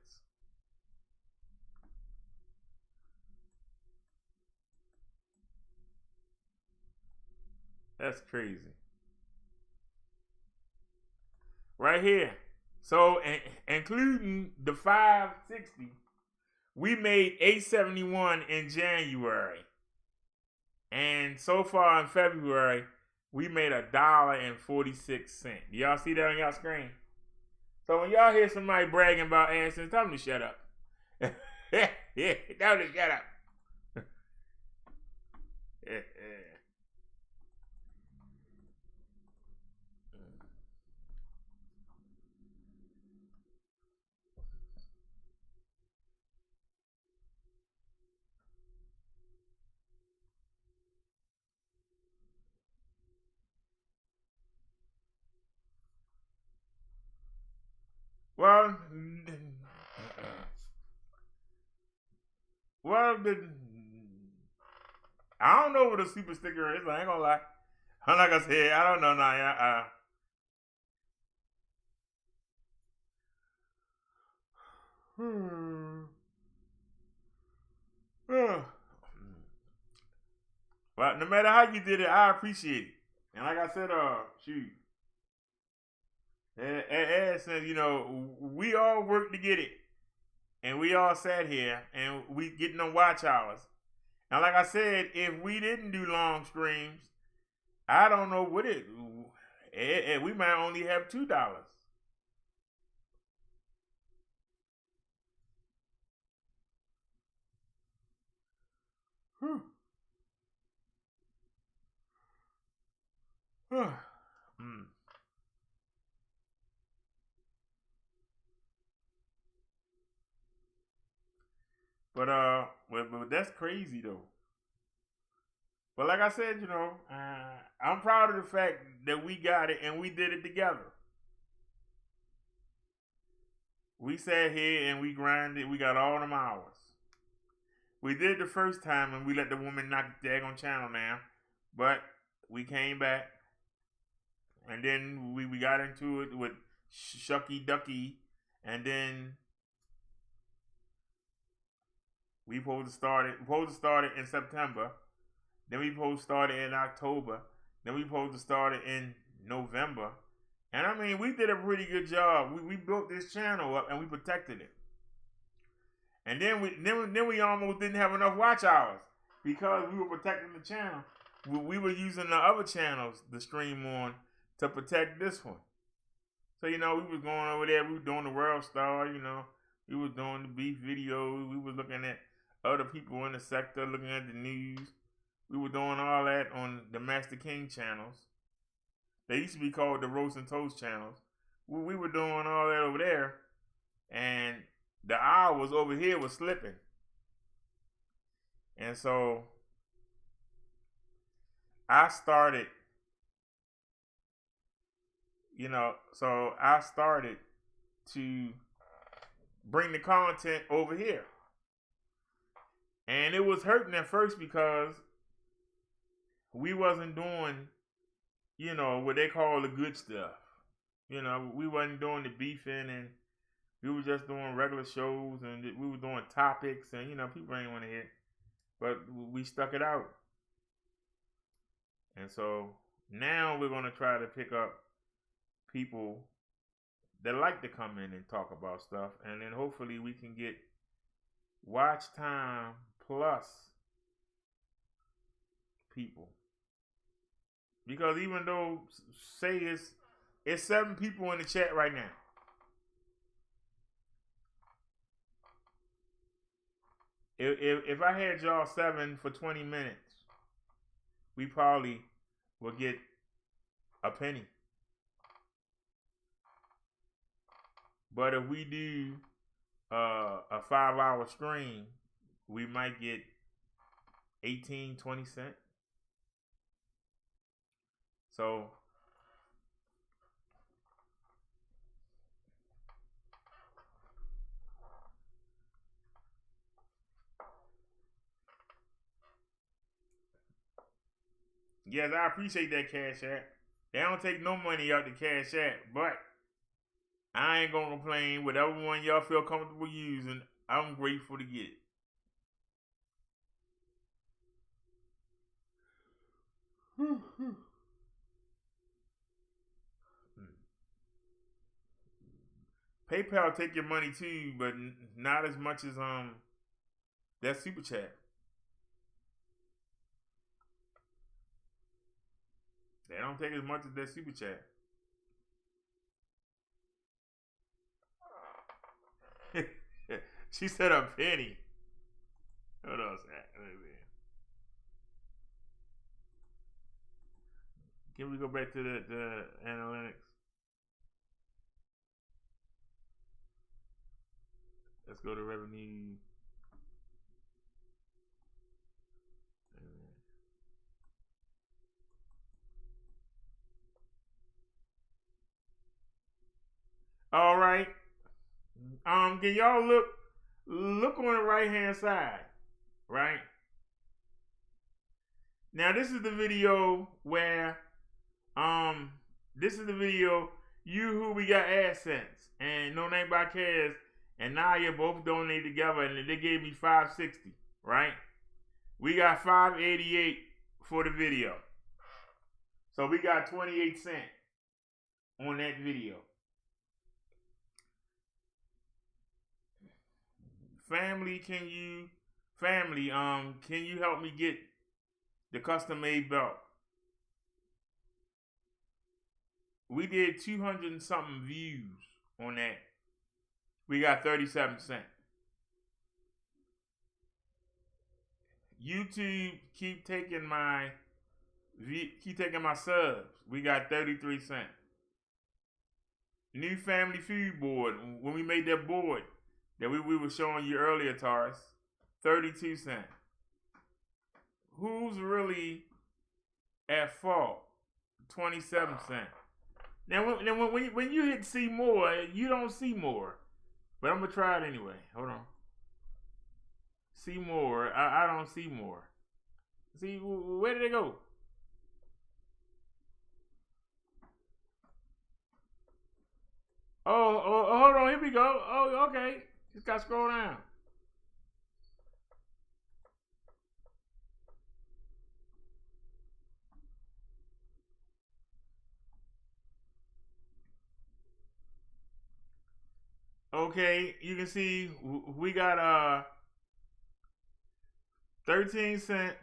That's crazy. Right here. So, including the $5.60, we made $8.71 in January. And so far in February, we made $1.46. Y'all see that on y'all screen? So when y'all hear somebody bragging about AdSense, tell them to shut up. Yeah, tell them to shut up. I don't know what a super sticker is. I ain't gonna lie. I'm not gonna say it. I don't know now. But no matter how you did it, I appreciate it. And like I said, shoot. Since, you know, we all worked to get it. And we all sat here and we getting them watch hours. And like I said, if we didn't do long streams, I don't know what we might only have $2. But that's crazy though. But like I said, you know, I'm proud of the fact that we got it and we did it together. We sat here and we grinded. We got all them hours. We did it the first time and we let the woman knock the daggone channel down. But we came back. And then we got into it with Shucky Ducky. And then we supposed to start it in September. Then we supposed to start it in October. Then we supposed to start it in November. And I mean, we did a pretty good job. We built this channel up and we protected it. And then we almost didn't have enough watch hours because we were protecting the channel. We were using the other channels to stream on to protect this one. So, you know, we was going over there. We were doing the World Star, you know. We was doing the beef videos. We was looking at other people in the sector, looking at the news. We were doing all that on the Master King channels. They used to be called the Roast and Toast channels. We were doing all that over there. And the hours over here was slipping. And so I started, so I started to bring the content over here. And it was hurting at first because we wasn't doing, what they call the good stuff. We wasn't doing the beefing, and we were just doing regular shows, and we were doing topics, and people ain't want to hear. But we stuck it out. And so now we're going to try to pick up people that like to come in and talk about stuff, and then hopefully we can get watch time plus people. Because even though, say it's 7 people in the chat right now. If I had y'all 7 for 20 minutes, we probably would get a penny. But if we do a 5-hour stream, we might get 18, 20 cents. So yes, I appreciate that Cash App. They don't take no money out the Cash App, but I ain't gonna complain. Whatever one y'all feel comfortable using, I'm grateful to get it. PayPal take your money too, but not as much as that super chat. They don't take as much as that super chat. She said a penny. Hold on a sec. Can we go back to the analytics? Let's go to revenue. All right. Can y'all look on the right hand side, right? Now this is the video where you who we got AdSense and No Name by Cares and Naya both donated together, and they gave me $5.60, right? We got $5.88 for the video. So we got 28 cents on that video. Family, can you help me get the custom made belt? We did 200 and something views on that. We got 37 cents. YouTube keep taking my subs. We got 33 cents. New family food board. When we made that board that we were showing you earlier, Taurus, 32 cents. Who's really at fault? 27 cents. Now, when you hit see more, you don't see more. But I'm going to try it anyway. Hold on. See more. I don't see more. See, where did it go? Oh, hold on. Here we go. Oh, okay. Just got to scroll down. Okay, you can see we got 13 cents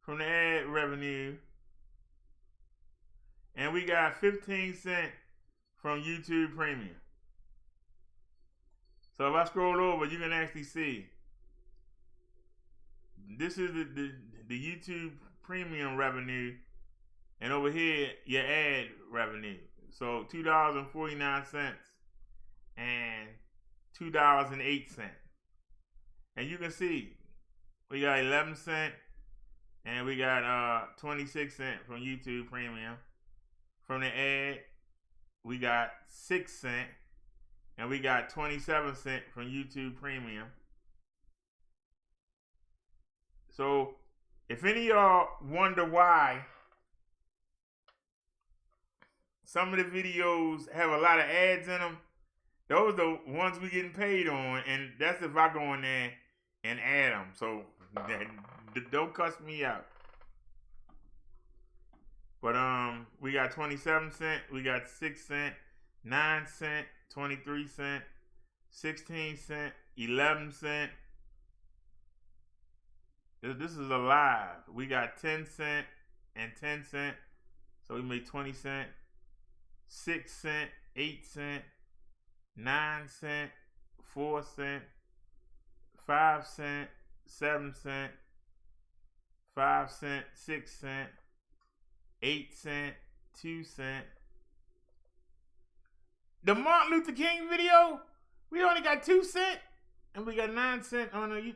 from the ad revenue, and we got 15 cents from YouTube Premium. So if I scroll over, you can actually see this is the YouTube Premium revenue, and over here your ad revenue. So $2.49 and $2.08. And you can see we got 11 cents And we got 26 cents from YouTube Premium. From the ad, we got 6 cents. And we got 27 cents from YouTube Premium. So, if any of y'all wonder why some of the videos have a lot of ads in them, those are the ones we getting paid on, and that's if I go in there and add them. So, don't cuss me out. But we got 27 cents, we got 6 cents, 9 cents, 23 cents, 16 cents, 11 cents. This is a live. We got 10 cents and 10 cents. So we made 20 cents, 6 cents, 8 cents, 9 cents, 4 cents, 5 cents, 7 cents, 5 cents, 6 cents, 8 cents, 2 cents. The Martin Luther King video, we only got 2 cents, and we got 9 cents on the. You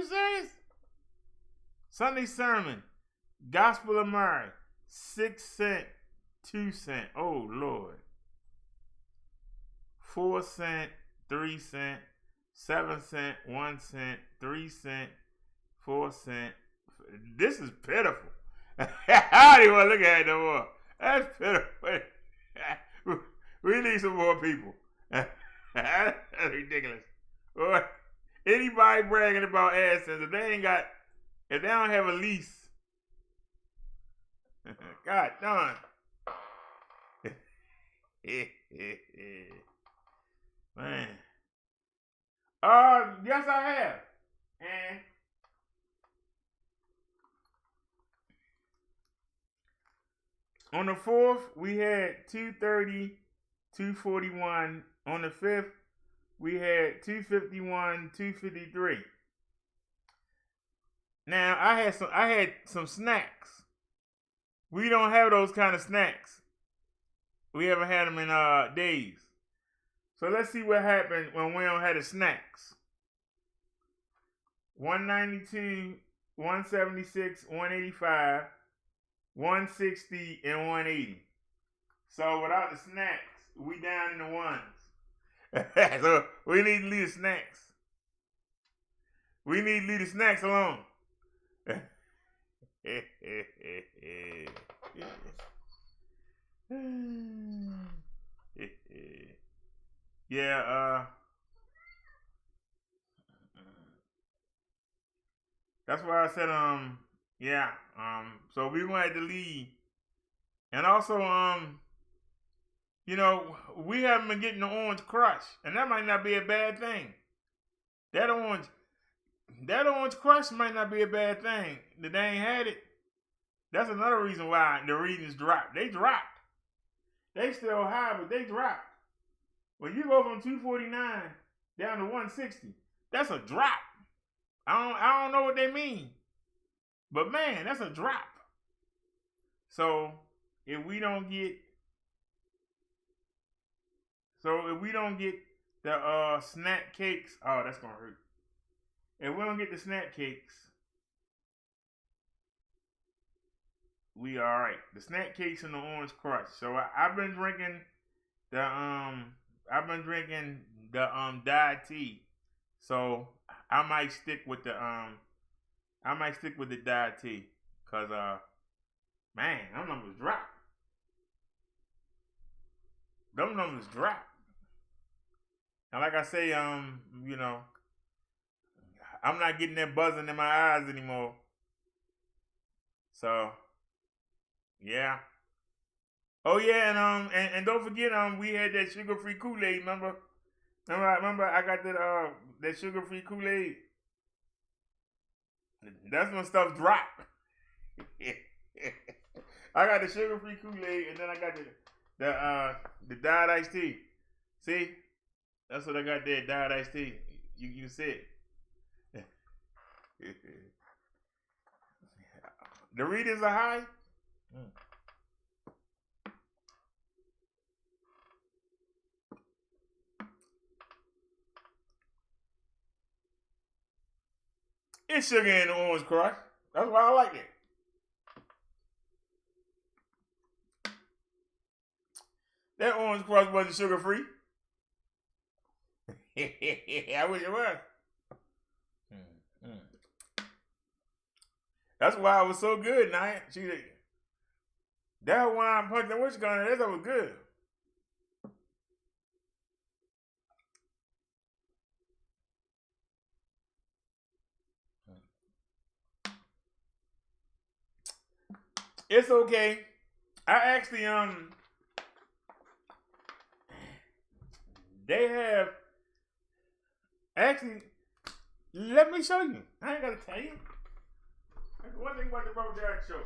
serious? Sunday sermon, Gospel of Mary, 6 cents, 2 cents. Oh Lord. 4 cents, 3 cents, 7 cents, 1 cent, 3 cents, 4 cents. This is pitiful. I don't even want to look at it no more. That's pitiful. We need some more people. That's ridiculous. Boy, anybody bragging about AdSense, if they don't have a lease, God darn. Man. Yes, I have. And on the 4th, we had 230, 241. On the 5th, we had 251, 253. Now, I had some snacks. We don't have those kind of snacks. We haven't had them in days. So let's see what happened when we don't have the snacks. 192, 176, 185, 160, and 180. So without the snacks, we down in the ones. So we need to leave the snacks. We need to leave the snacks alone. Yeah, that's why I said, so we wanted to leave. And also, we haven't been getting the Orange Crush, and that might not be a bad thing. That Orange Crush might not be a bad thing. That they ain't had it. That's another reason why the readings dropped. They dropped. They still high, but they dropped. When you go from 249 down to 160, that's a drop. I don't know what they mean, but man, that's a drop. So if we don't get the snack cakes, oh, that's gonna hurt. If we don't get the snack cakes, we all right. The snack cakes and the Orange Crush. So I've been drinking the Diet tea. So I might stick with the Diet tea, cause man, them numbers drop. Them numbers drop. And like I say, I'm not getting that buzzing in my eyes anymore. So yeah. Oh yeah, and don't forget, we had that sugar-free Kool-Aid. Remember I got that sugar-free Kool-Aid. That's when stuff dropped. I got the sugar-free Kool-Aid, and then I got the Diet iced tea. See, that's what I got there, Diet iced tea. You see it. The readings are high. It's sugar in the Orange Crush. That's why I like it. That orange crush wasn't sugar free. I wish it was. That's why it was so good, Night. That wine punch and witch gun, that was good. It's okay. I actually they have actually. Let me show you. I ain't gotta tell you. That's one thing about the Brother Derrick show.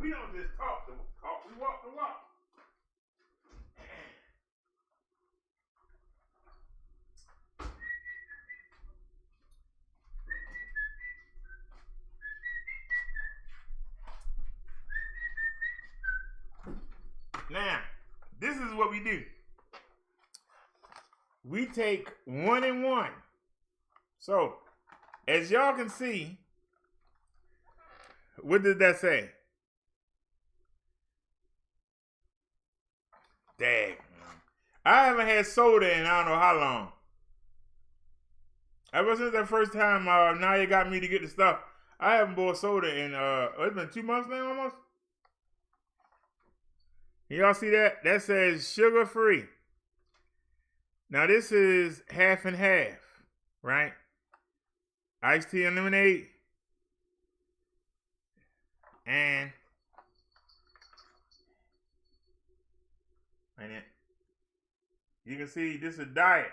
We don't just talk the talk. We walk the walk. Now, this is what we do. We take 1 and 1. So, as y'all can see, what did that say? Dang. I haven't had soda in I don't know how long. Ever since that first time Naya got me to get the stuff, I haven't bought soda in, it's been 2 months now almost. Y'all see that? That says sugar free. Now this is half and half, right? Iced tea and lemonade. And you can see this is diet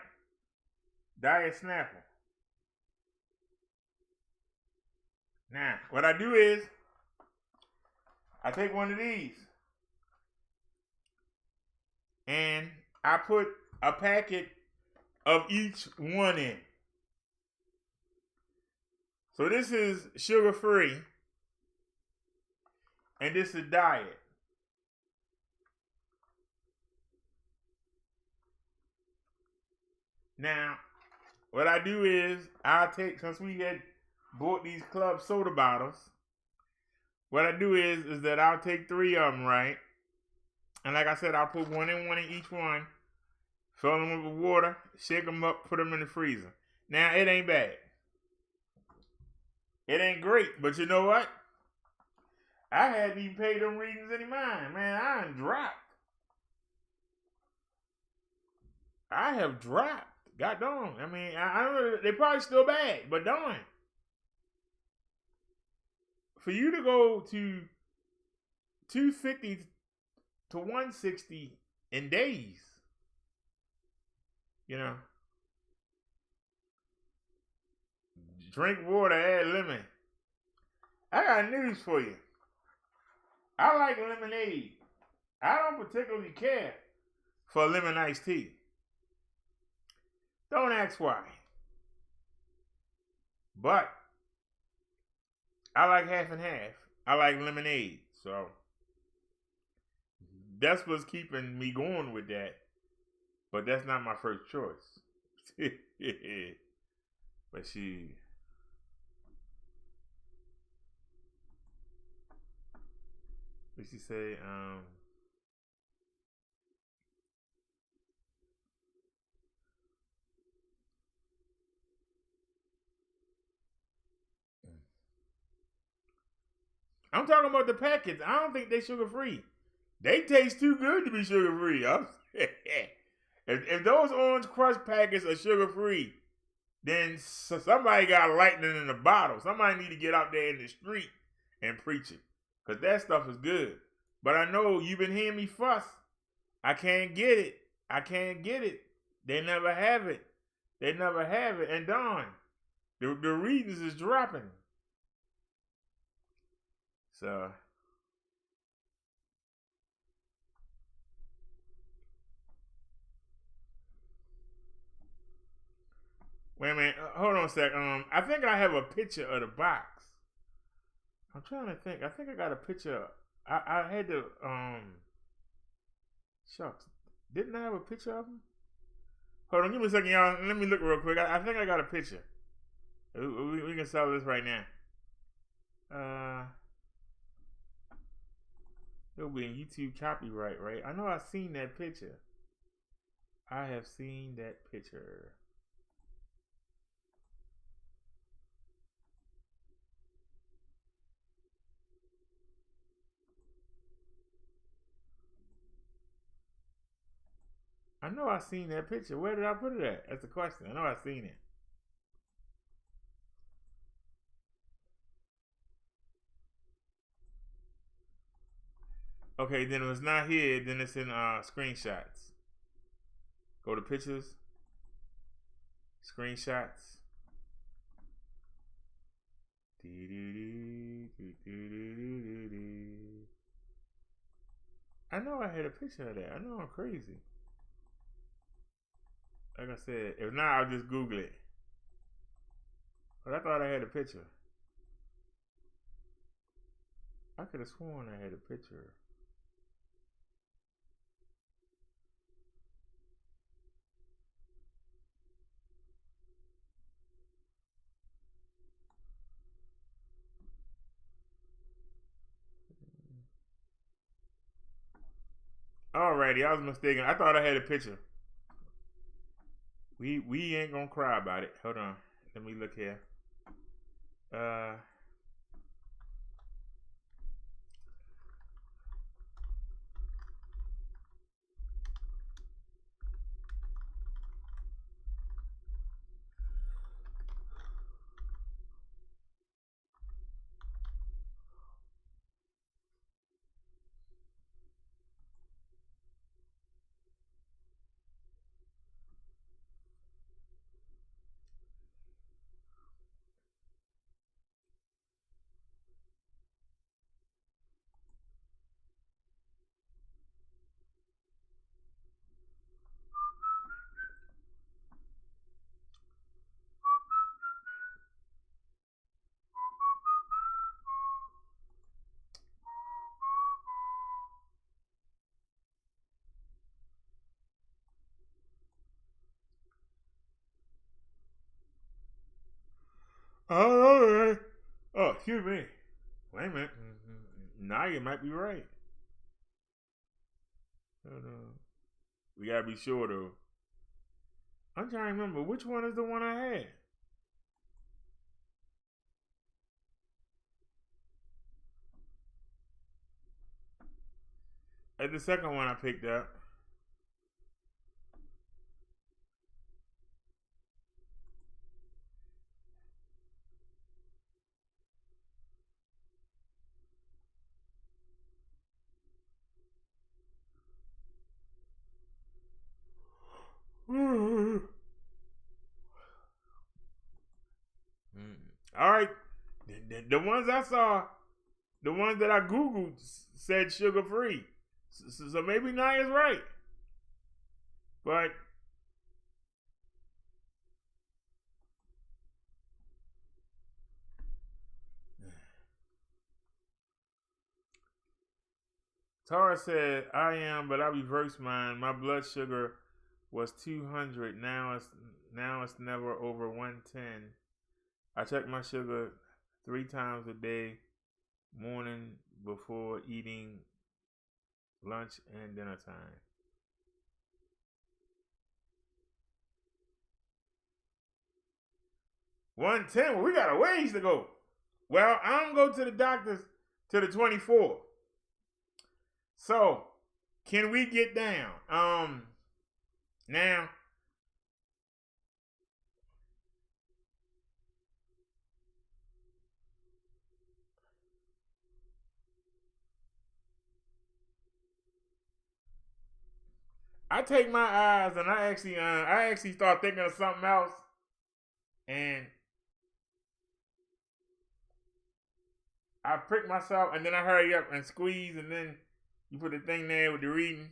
Snapple. Now, what I do is I take one of these and I put a packet of each one in. So this is sugar free and this is diet. Now, what I do is I'll take, since we had bought these club soda bottles, what I do is that I'll take 3 of them, right? And like I said, I'll put 1 and 1 in each one, fill them with water, shake them up, put them in the freezer. Now, it ain't bad. It ain't great, but you know what? I hadn't even paid them readings any mind. Man, I done dropped. I have dropped. God darn. I mean, I don't know. They probably still bad, but darn. For you to go to 250 to 160 in days, you know. Drink water, add lemon. I got news for you. I like lemonade. I don't particularly care for lemon iced tea. Don't ask why. But I like half and half. I like lemonade. So that's what's keeping me going with that. But that's not my first choice. But what she say? I'm talking about the packets. I don't think they sugar free. They taste too good to be sugar free. If those Orange Crush packets are sugar free, then somebody got lightning in the bottle. Somebody need to get out there in the street and preach it, because that stuff is good. But I know you've been hearing me fuss. I can't get it. I can't get it. They never have it. They never have it. And darn, the readings is dropping. So wait a minute. Hold on a sec. I think I have a picture of the box. I'm trying to think. I think I got a picture. I had to shucks. Didn't I have a picture of them? Hold on, give me a second, y'all. Let me look real quick. I think I got a picture. We can sell this right now. It'll be in YouTube copyright, right? I know I've seen that picture. I have seen that picture. I know I've seen that picture. Where did I put it at? That's the question. I know I've seen it. Okay, then it was not here. Then it's in screenshots. Go to pictures. Screenshots. I know I had a picture of that. I know I'm crazy. Like I said, if not, I'll just Google it. But I thought I had a picture. I could have sworn I had a picture. Alrighty, I was mistaken. I thought I had a picture. We ain't gonna cry about it. Hold on. Let me look here. Oh, excuse me. Wait a minute. Now you might be right. Hold on. We gotta be sure though. I'm trying to remember which one is the one I had. That's the second one I picked up. All right, the ones I saw, the ones that I Googled said sugar free, so maybe Naya's right, but Tara said I am, but I reversed mine. My blood sugar was 200. Now it's never over 110. I check my sugar 3 times a day, morning before eating lunch and dinner time. $110. Well, we got a ways to go. Well, I don't go to the doctor's to the 24th. So, can we get down? Now, I take my eyes and I actually start thinking of something else, and I prick myself, and then I hurry up and squeeze, and then you put the thing there with the reading.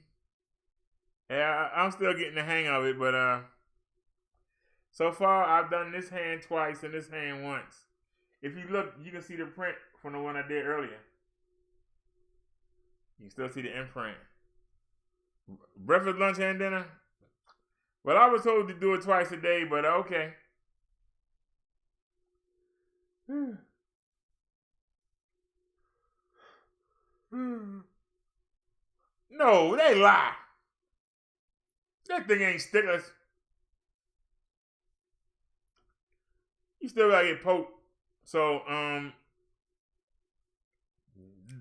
Yeah, I'm still getting the hang of it, but so far I've done this hand twice and this hand once. If you look, you can see the print from the one I did earlier. You can still see the imprint. Breakfast, lunch, and dinner. Well, I was told to do it twice a day, but okay. No, they lie. That thing ain't stickless. You still gotta get poked. So,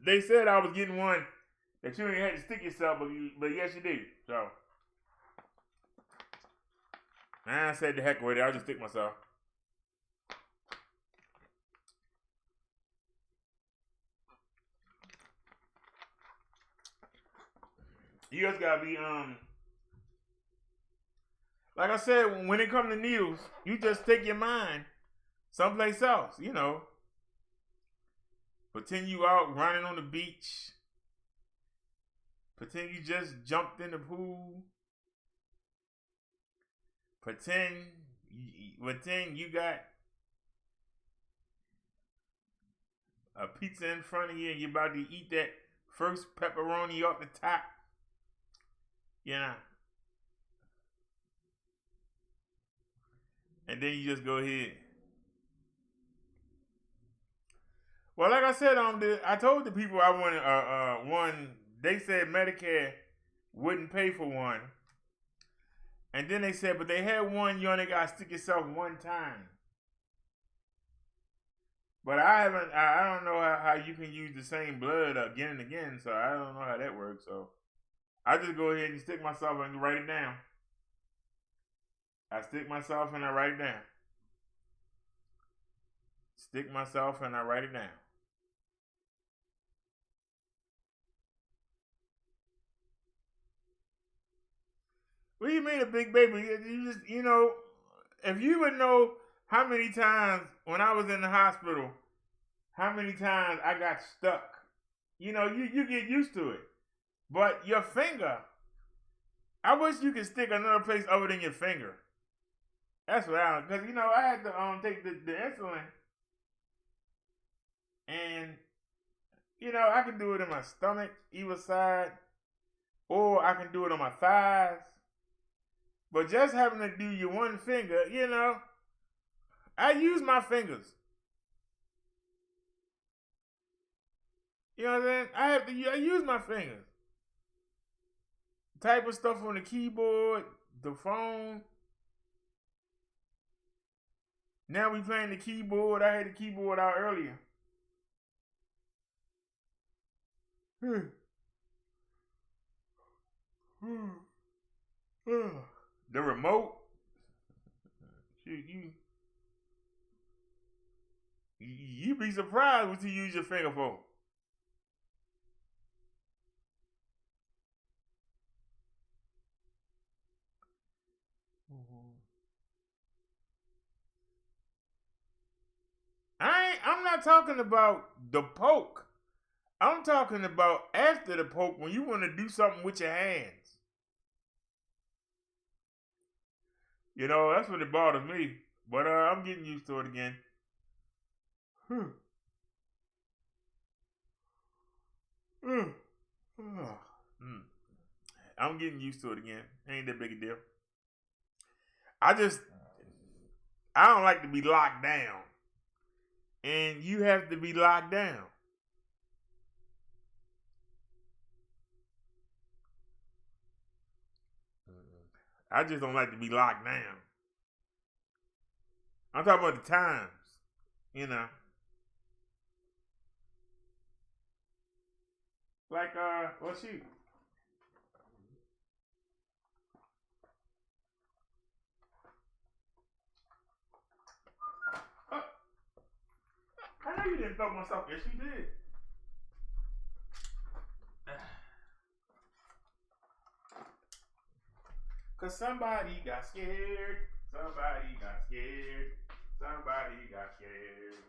they said I was getting one that you ain't had to stick yourself, but yes, you did. So, I said the heck with it. I'll just stick myself. You just gotta be, like I said, when it comes to needles, you just take your mind someplace else, you know. Pretend you out running on the beach. Pretend you just jumped in the pool. Pretend you got a pizza in front of you and you're about to eat that first pepperoni off the top. Yeah. And then you just go ahead. Well, like I said, I told the people I wanted one. They said Medicare wouldn't pay for one, and then they said, but they had one. You only got to stick yourself one time. But I don't know how you can use the same blood again and again. So I don't know how that works. So I just go ahead and stick myself and write it down. I stick myself and I write it down. Stick myself and I write it down. What do you mean a big baby? You just, you know, if you would know how many times when I was in the hospital, how many times I got stuck. You know, you get used to it. But your finger, I wish you could stick another place other than your finger. That's what I don't, because, you know, I had to take the insulin. And, you know, I can do it in my stomach, either side, or I can do it on my thighs. But just having to do your one finger, you know, I use my fingers. You know what I'm saying? I use my fingers. Type of stuff on the keyboard, the phone. Now we playing the keyboard. I had the keyboard out earlier. The remote. You be surprised what you use your finger for. I'm not talking about the poke. I'm talking about after the poke when you want to do something with your hands. You know, that's what it bothers me. But I'm getting used to it again. I'm getting used to it again. Ain't that big a deal. I don't like to be locked down. And you have to be locked down. I just don't like to be locked down. I'm talking about the times, you know. Like, well, shoot. I know you didn't throw myself. Yes, you did. Cause somebody got scared. Somebody got scared. Somebody got scared.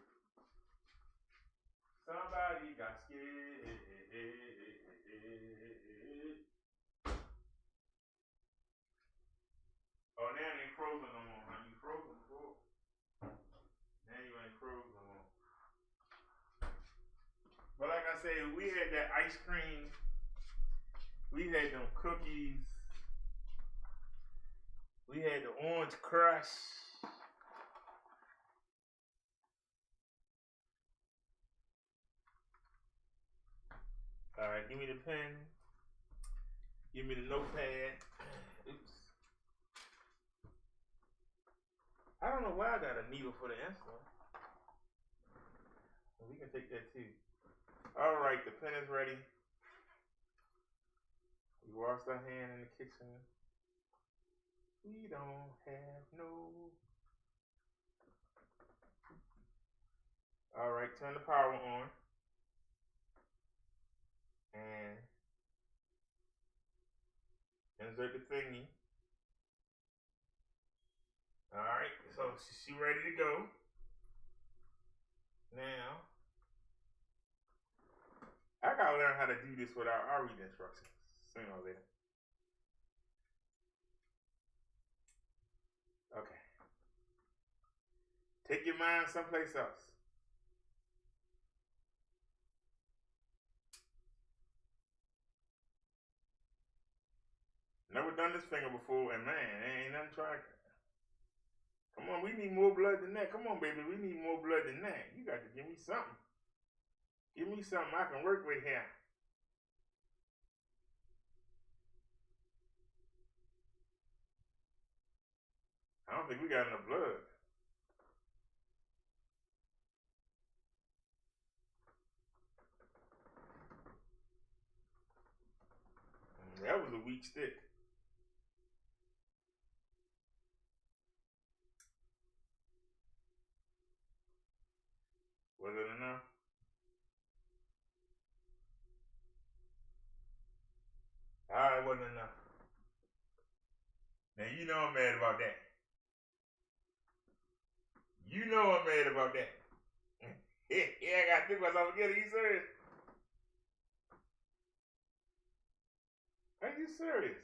Somebody got scared. Oh, now they frozen no more, huh? You frozen before? Now you ain't frozen no more. But like I said, we had that ice cream. We had them cookies. We had the orange crush. All right, give me the pen. Give me the notepad. Oops. I don't know why I got a needle for the insulin. We can take that too. All right, the pen is ready. We washed our hand in the kitchen. We don't have no. All right, turn the power on. And insert the thingy. All right, so she ready to go. Now, I gotta learn how to do this without our reading instructions. Sooner or later. Okay. Take your mind someplace else. Never done this finger before, and man, ain't nothing trying. Come on, we need more blood than that. Come on, baby, we need more blood than that. You got to give me something. Give me something I can work with here. I don't think we got enough blood. That was a weak stick. Was it enough? It wasn't enough. Now you know I'm mad about that. You know I'm mad about that. Yeah, I gotta think myself again. Are you serious? Are you serious?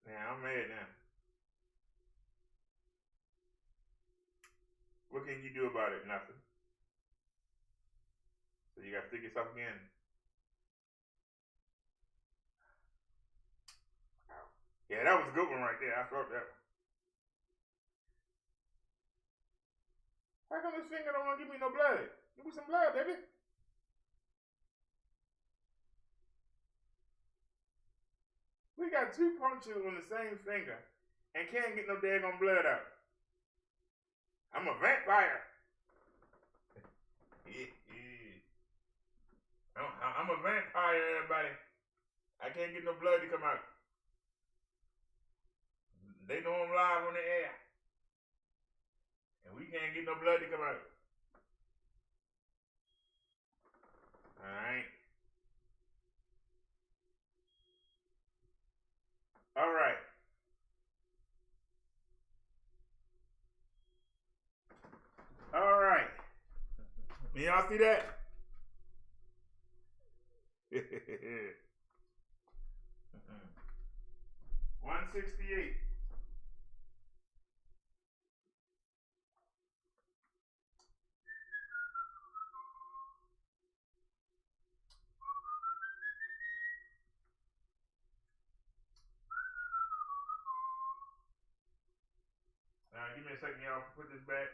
Now I'm mad now. What can you do about it? Nothing. So you gotta stick yourself again. Yeah, that was a good one right there. I felt that one. How come this finger don't want to give me no blood? Give me some blood, baby. We got 2 punctures on the same finger and can't get no daggone blood out. I'm a vampire. I'm a vampire, everybody. I can't get no blood to come out. They know I'm live on the air. And we can't get no blood to come out. Alright. Alright. Alright. Y'all see that? 168. Give me a second, y'all. Put this back.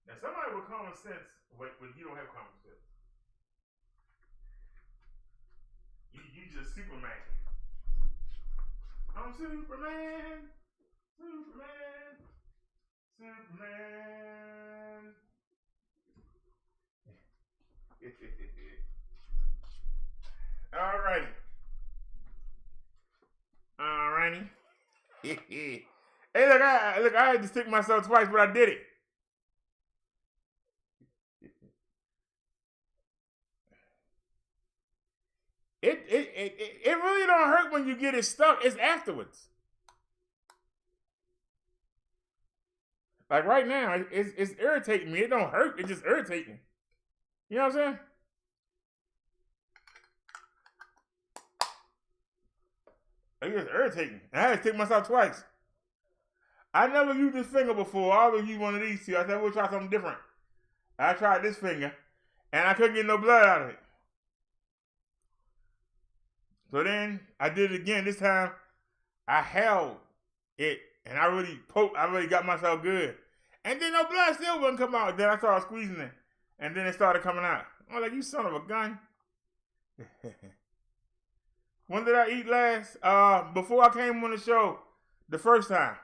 Now, somebody with common sense, when you don't have common sense, you just Superman. I'm Superman. Superman. Superman. Alrighty. Alrighty. Hey, look, I had to stick myself twice, but I did it. It really don't hurt when you get it stuck. It's afterwards. Like right now, it's irritating me. It don't hurt. It's just irritating. You know what I'm saying? It's just irritating. I had to stick myself twice. I never used this finger before. I always use one of these two. I said, we'll try something different. I tried this finger, and I couldn't get no blood out of it. So then I did it again. This time I held it and I really poked. I really got myself good. And then no blood still wouldn't come out. Then I started squeezing it. And then it started coming out. I was like, you son of a gun. When did I eat last? Before I came on the show, the first time.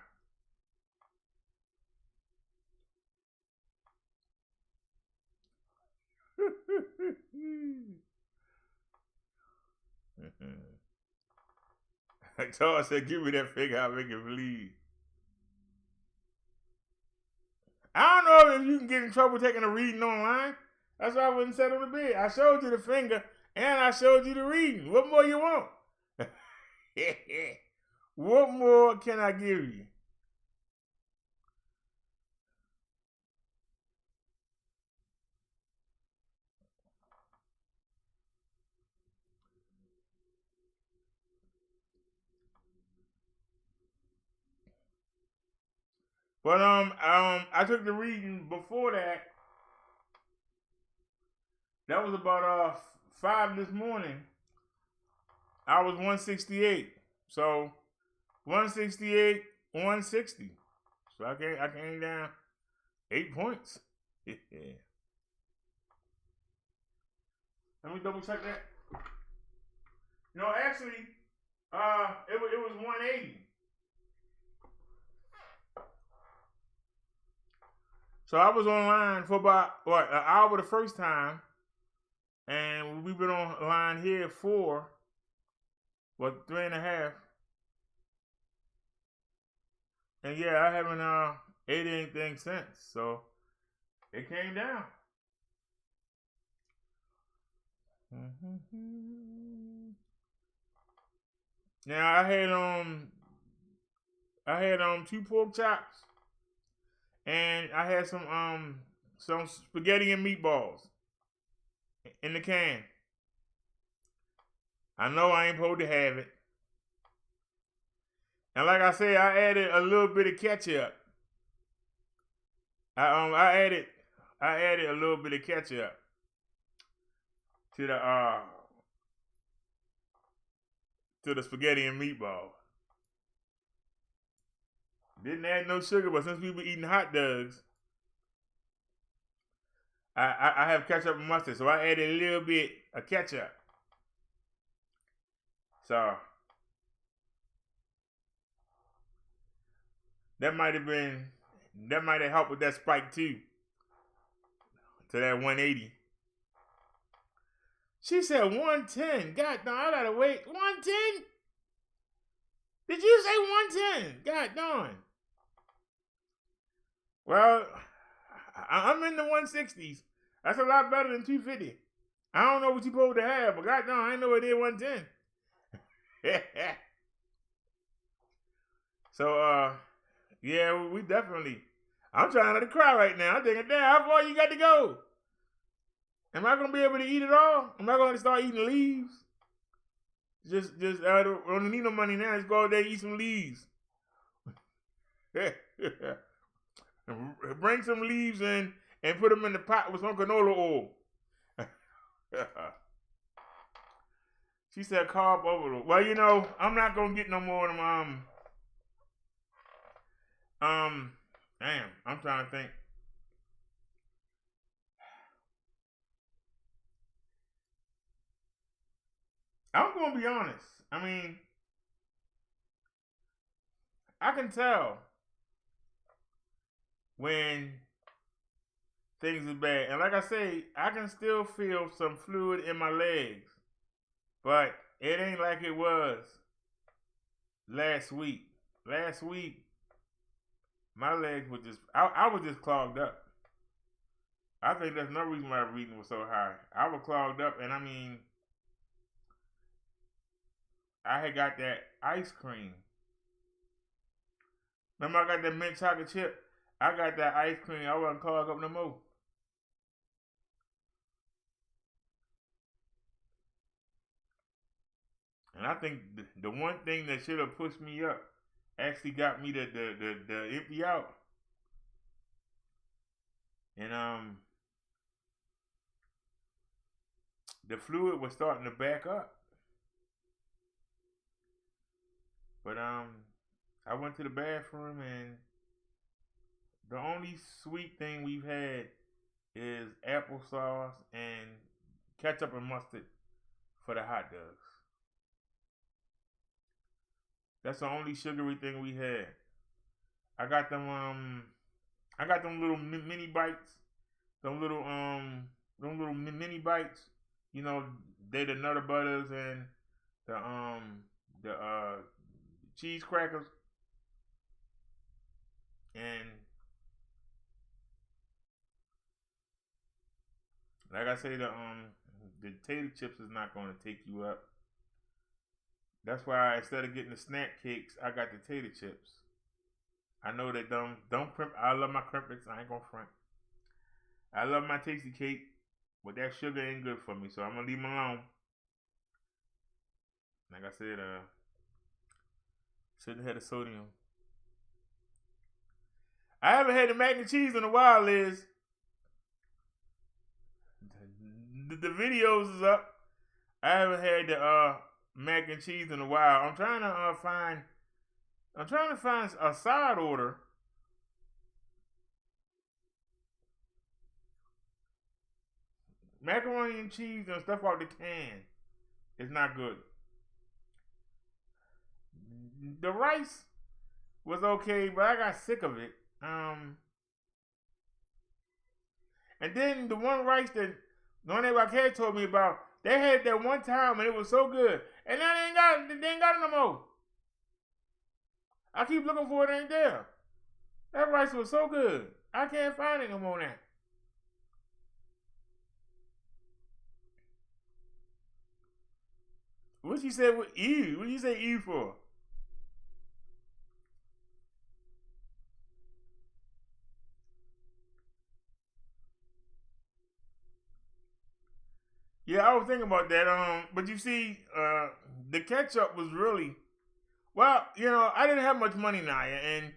Charles said, give me that figure, I'll make it believe. I don't know if you can get in trouble taking a reading online. That's why I wouldn't sit on the bed. I showed you the finger and I showed you the reading. What more you want? What more can I give you? But I took the reading before that. That was about 5 this morning. I was 168. So 168, 160. So I came down 8 points. Let me double check that. No, actually, it was 180. So I was online for about an hour the first time, and we've been online here for 3.5. And yeah, I haven't ate anything since, so it came down. Now I had 2 pork chops, and I had some spaghetti and meatballs in the can. I know I ain't supposed to have it. And like I said, I added a little bit of ketchup. I added a little bit of ketchup to the spaghetti and meatball. Didn't add no sugar, but since we were eating hot dogs, I have ketchup and mustard, so I added a little bit of ketchup. So that might have helped with that spike too, to that 180. She said 110. God darn, I gotta wait. 110? Did you say 110? God darn. Well, I'm in the 160s. That's a lot better than 250. I don't know what you're supposed to have, but God darn, I know it is 110. So, yeah, we definitely. I'm trying not to cry right now. I'm thinking, damn, how far you got to go? Am I gonna be able to eat it all? Am I gonna start eating leaves? I don't need no money now. Just go out there and eat some leaves. Bring some leaves in and put them in the pot with some canola oil. She said carb overload. Well, you know, I'm not gonna get no more of them. Damn, I'm trying to think. I'm gonna be honest. I mean, I can tell when things are bad. And like I say, I can still feel some fluid in my legs. But it ain't like it was last week. Last week, my legs were just, I was just clogged up. I think that's no reason why the reading was so high. I was clogged up, and I mean, I had got that ice cream. Remember I got that mint chocolate chip? I got that ice cream. I wasn't clogged up no more. And I think the one thing that should have pushed me up actually got me the empty out. And the fluid was starting to back up. But I went to the bathroom, and the only sweet thing we've had is applesauce and ketchup and mustard for the hot dogs. That's the only sugary thing we had. I got them little mini bites. Them little mini bites. You know, they the Nutter Butters and the cheese crackers. And like I say, the tater chips is not going to take you up. That's why instead of getting the snack cakes, I got the tater chips. I know that don't crimp. I love my crimpets. I ain't gonna front. I love my tasty cake, but that sugar ain't good for me, so I'm gonna leave them alone. Like I said, shouldn't have had the sodium. I haven't had the mac and cheese in a while, Liz. The videos is up. I haven't had the mac and cheese in a while. I'm trying to find a side order. Macaroni and cheese and stuff out the can is not good. The rice was okay, but I got sick of it. And then the one rice that the one that kid told me about, they had that one time and it was so good, and now they ain't got it no more. I keep looking for it, ain't there. That rice was so good, I can't find it no more now. What you said with E? What you say E for? Yeah, I was thinking about that. But you see, the ketchup was really, well, you know, I didn't have much money now, and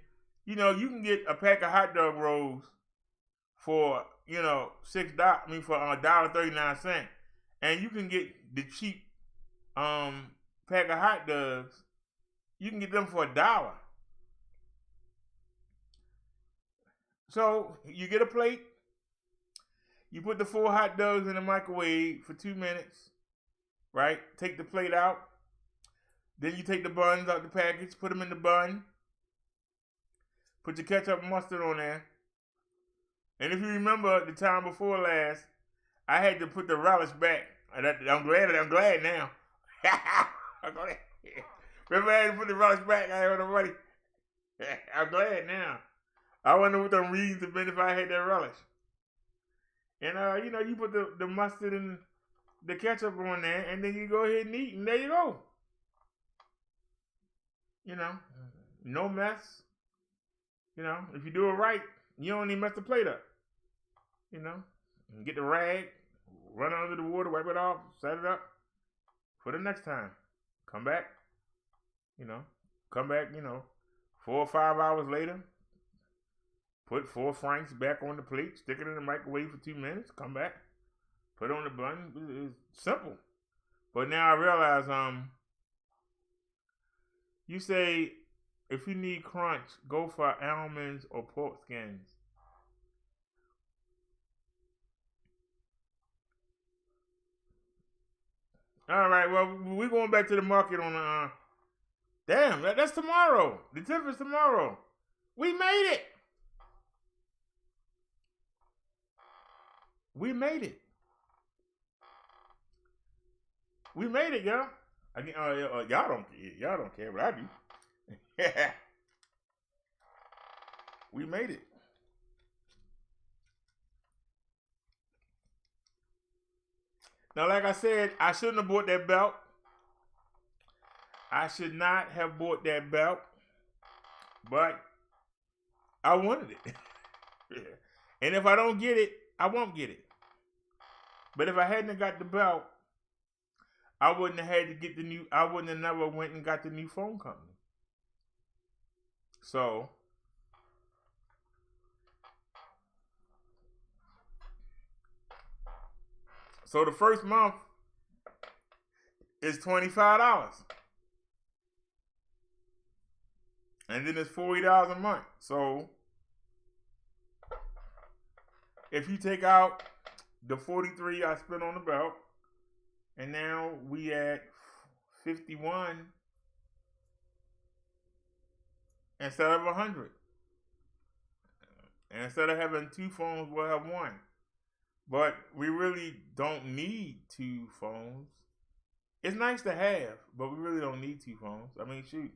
you know, you can get a pack of hot dog rolls for, you know, $6. I mean, for $1.39, and you can get the cheap pack of hot dogs. You can get them for $1. So you get a plate. You put the 4 hot dogs in the microwave for 2 minutes, right? Take the plate out. Then you take the buns out the package, put them in the bun. Put your ketchup and mustard on there. And if you remember the time before last, I had to put the relish back. I'm glad now. Remember I had to put the relish back? I had no money. I'm glad now. I wonder what the reasons have been if I had that relish. And, you know, you put the mustard and the ketchup on there, and then you go ahead and eat, and there you go. You know, no mess. You know, if you do it right, you don't even mess the plate up. You know, and get the rag, run under the water, wipe it off, set it up for the next time. Come back, you know, 4 or 5 hours later. Put 4 franks back on the plate, stick it in the microwave for 2 minutes, come back, put it on the bun. It's simple. But now I realize, you say if you need crunch, go for almonds or pork skins. All right, well, we're going back to the market on damn, that's tomorrow. The 10th is tomorrow. We made it. We made it. We made it, y'all. Y'all don't care, but I do. We made it. Now, like I said, I shouldn't have bought that belt. I should not have bought that belt, but I wanted it. And if I don't get it, I won't get it. But if I hadn't got the belt, I wouldn't have had to get I wouldn't have never went and got the new phone company. So the first month is $25. And then it's $40 a month. So if you take out the 43 I spent on the belt, and now we at 51 instead of 100. And instead of having 2 phones, we'll have 1. But we really don't need 2 phones. It's nice to have, but we really don't need 2 phones. I mean, shoot.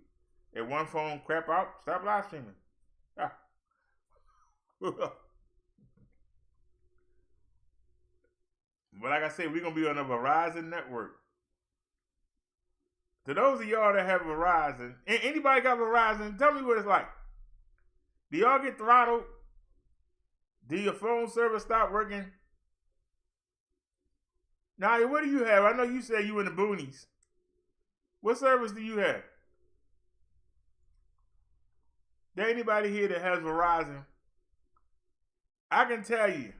If one phone crap out, stop live streaming. Ah. But like I said, we're going to be on the Verizon network. To those of y'all that have Verizon, anybody got Verizon, tell me what it's like. Do y'all get throttled? Do your phone service stop working? Now, what do you have? I know you said you in the boonies. What service do you have? There anybody here that has Verizon? I can tell you.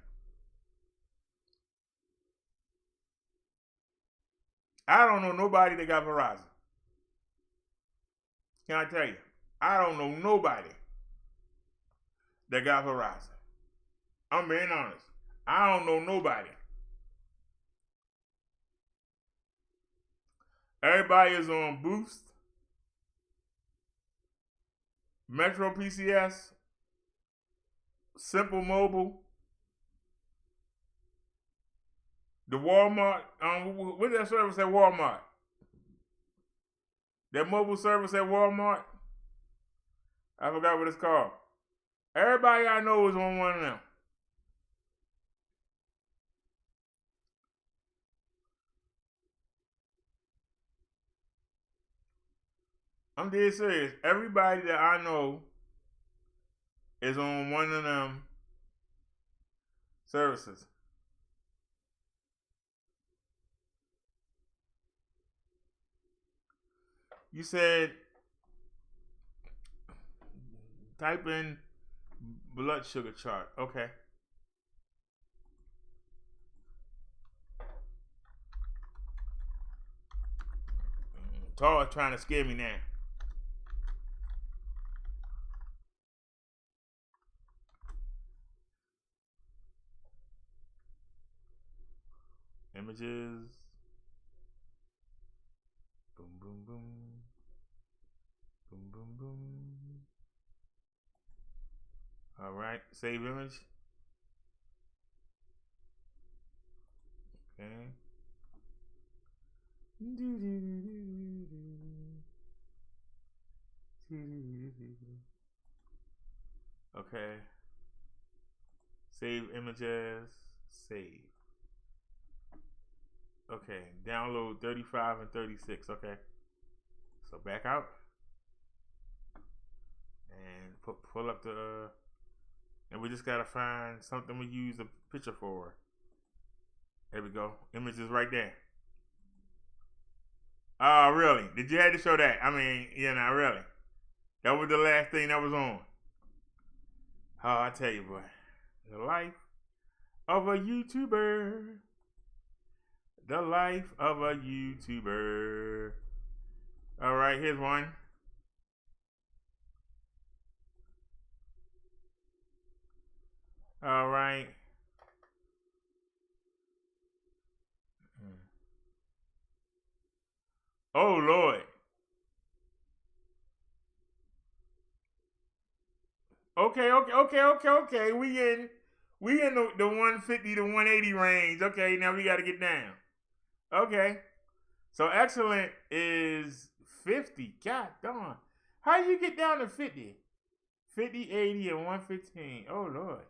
I don't know nobody that got Verizon. Can I tell you? I don't know nobody that got Verizon. I'm being honest. I don't know nobody. Everybody is on Boost, Metro PCS, Simple Mobile, the Walmart. What's that service at Walmart? That mobile service at Walmart? I forgot what it's called. Everybody I know is on one of them. I'm dead serious. Everybody that I know is on one of them services. You said type in blood sugar chart. Okay. Tall trying to scare me now. Images. Boom, boom, boom. Boom, boom, boom. All right. Save image. Okay. Okay. Save images. Save. Okay. Download 35 and 36. Okay. So back out. And pull up the and we just gotta find something we use a picture for. There we go. Images right there. Oh, really? Did you have to show that? I mean, really. That was the last thing that was on. Oh, I tell you, boy. The life of a YouTuber. The life of a YouTuber. All right, here's one. All right. Oh, Lord. Okay. We in the 150 to 180 range. Okay, now we got to get down. Okay. So excellent is 50. God darn. How you get down to 50? 50, 80, and 115. Oh, Lord.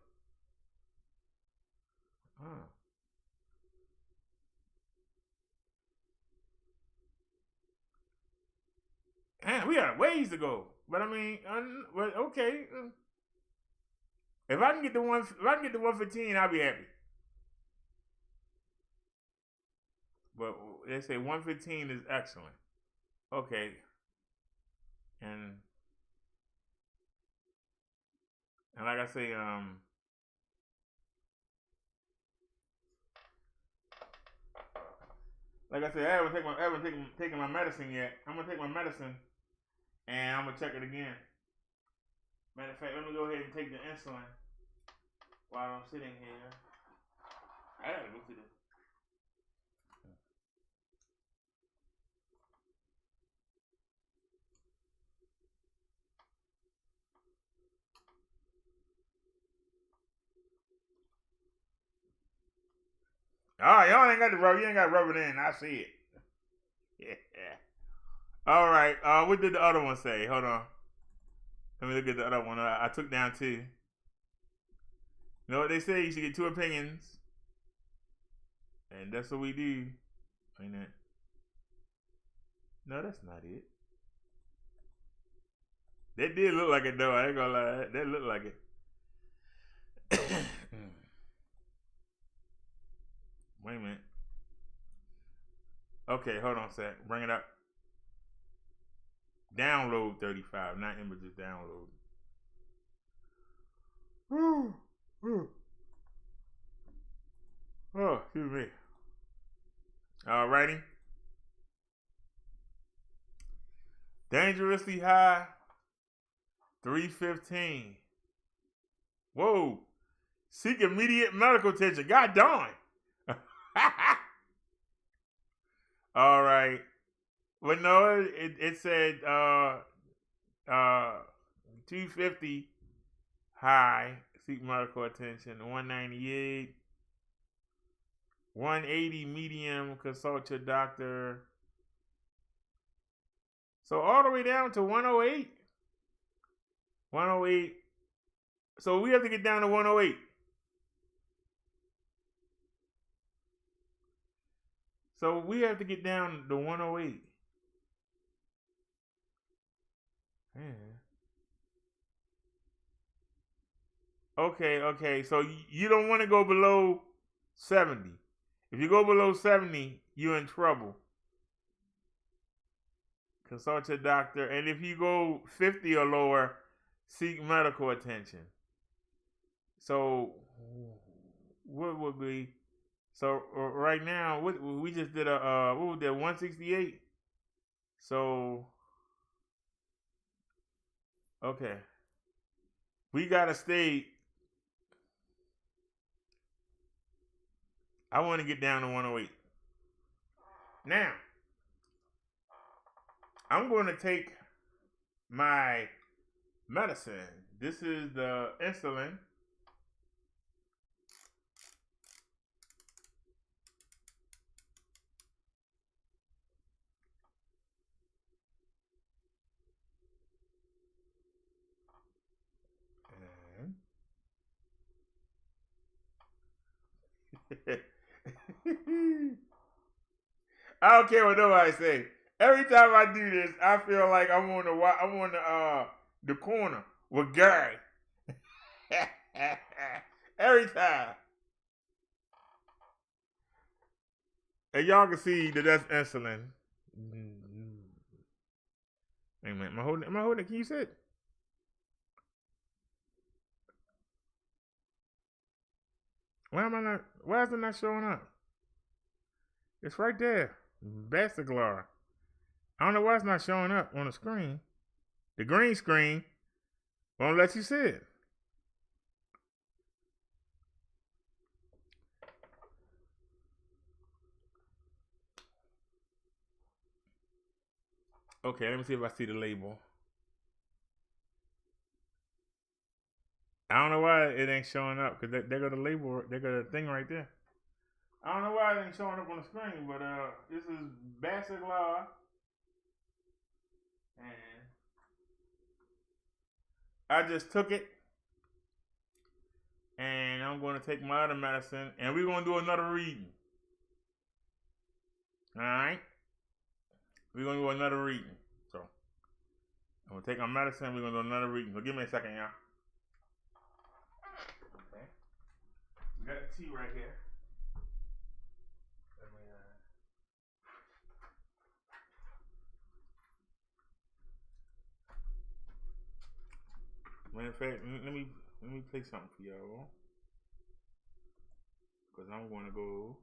Man, we got a ways to go. But I mean, okay. If I can get the 115, I'll be happy. But they say 115 is excellent. Okay. And like I say, I haven't taken my medicine yet. I'm gonna take my medicine and I'm gonna check it again. Matter of fact, let me go ahead and take the insulin. while I'm sitting here. I gotta go to the. Oh, y'all ain't got the rub. You ain't got to rub it in. I see it. Yeah. All right. What did the other one say? Hold on. Let me look at the other one. I took down 2. You know what they say? You should get 2 opinions. And that's what we do. Ain't it? No, that's not it. That did look like it, though. I ain't gonna lie. That looked like it. Wait a minute. Okay, hold on a sec. Bring it up. Download 35, not images. Download. Oh, excuse me. Alrighty. Dangerously high. 315. Whoa. Seek immediate medical attention. God darn. All right. Well, no, it said 250 high, seek medical attention. 198. 180 medium, consult your doctor. So all the way down to 108. 108. So we have to get down to 108. So we have to get down to 108. Man. Okay. So you don't want to go below 70. If you go below 70, you're in trouble. Consult your doctor. And if you go 50 or lower, seek medical attention. So what would be? So right now, we just did what was that, 168? So, okay. We got to stay. I want to get down to 108. Now, I'm going to take my medicine. This is the insulin. I don't care what nobody say. Every time I do this, I feel like I'm on the corner with Gary. Every time. And y'all can see that that's insulin. Wait a minute, am I holding it? Can you see it? Why is it not showing up? It's right there. Bastiglar. I don't know why it's not showing up on the screen. The green screen won't let you see it. Okay, let me see if I see the label. I don't know why it ain't showing up, because they got the label, they got a thing right there. I don't know why it ain't showing up on the screen, but this is Bastiglar. And I just took it. And I'm going to take my other medicine, and we're going to do another reading. Alright? We're going to do another reading. So, I'm going to take our medicine, we're going to do another reading. So, give me a second, y'all. Okay. We got the tea right here. Matter of fact, let me play something for y'all. Because I'm going to go.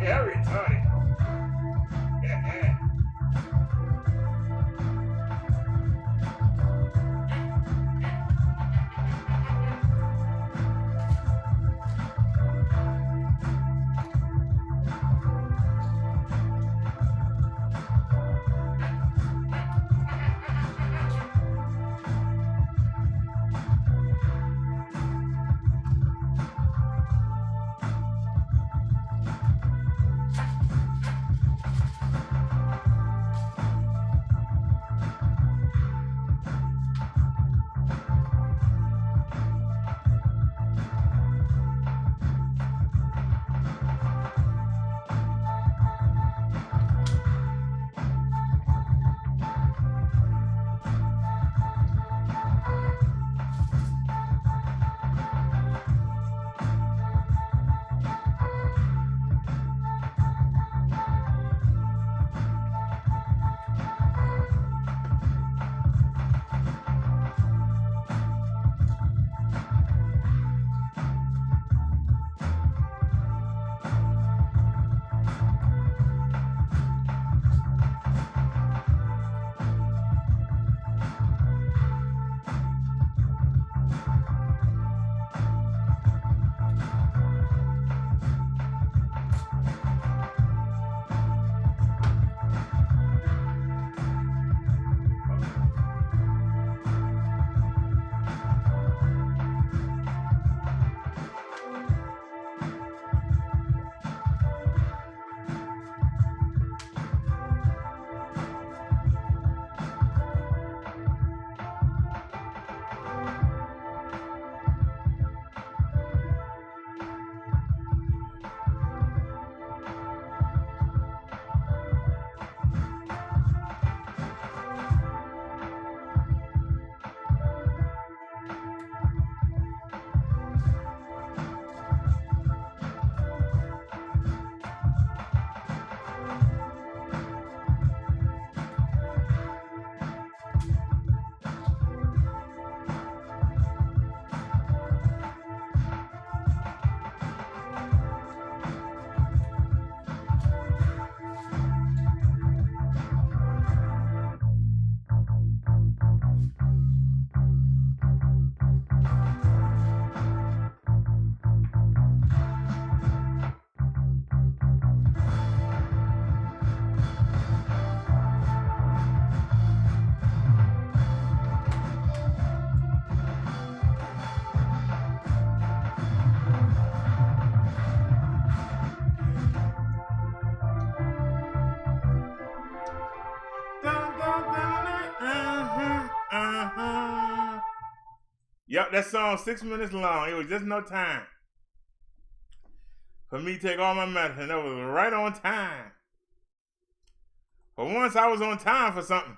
Yeah, I retarded. Yeah. Yep, that song 6 minutes long. It was just no time for me to take all my medicine. That was right on time. For once, I was on time for something.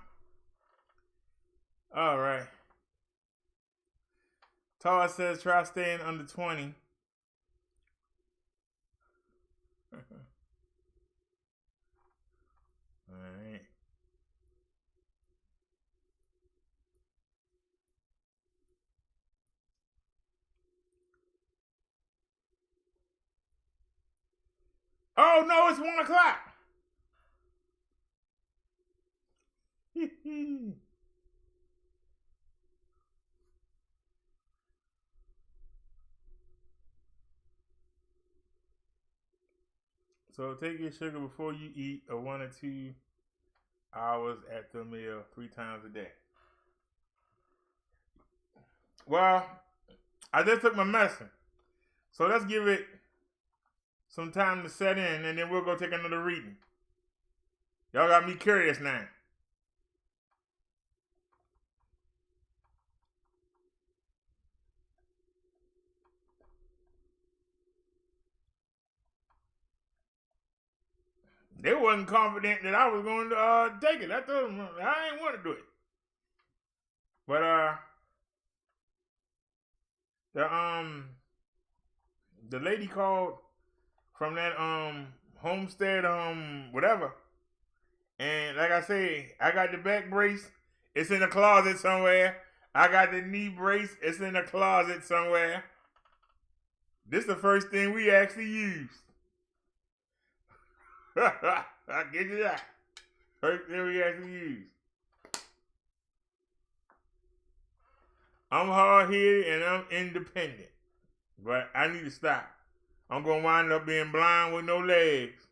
All right. Todd says try staying under 20. All right. Oh no, it's 1 o'clock. So take your sugar before you eat, or 1 or 2 hours after a meal, 3 times a day. Well, I just took my medicine, so let's give it some time to set in, and then we'll go take another reading. Y'all got me curious now. They wasn't confident that I was going to take it. I told them I ain't want to do it. But the lady called from that homestead whatever, and like I say, I got the back brace. It's in the closet somewhere. I got the knee brace. It's in the closet somewhere. This is the first thing we actually used. I get you that. First thing we have to use. I'm hard-headed and I'm independent. But I need to stop. I'm going to wind up being blind with no legs.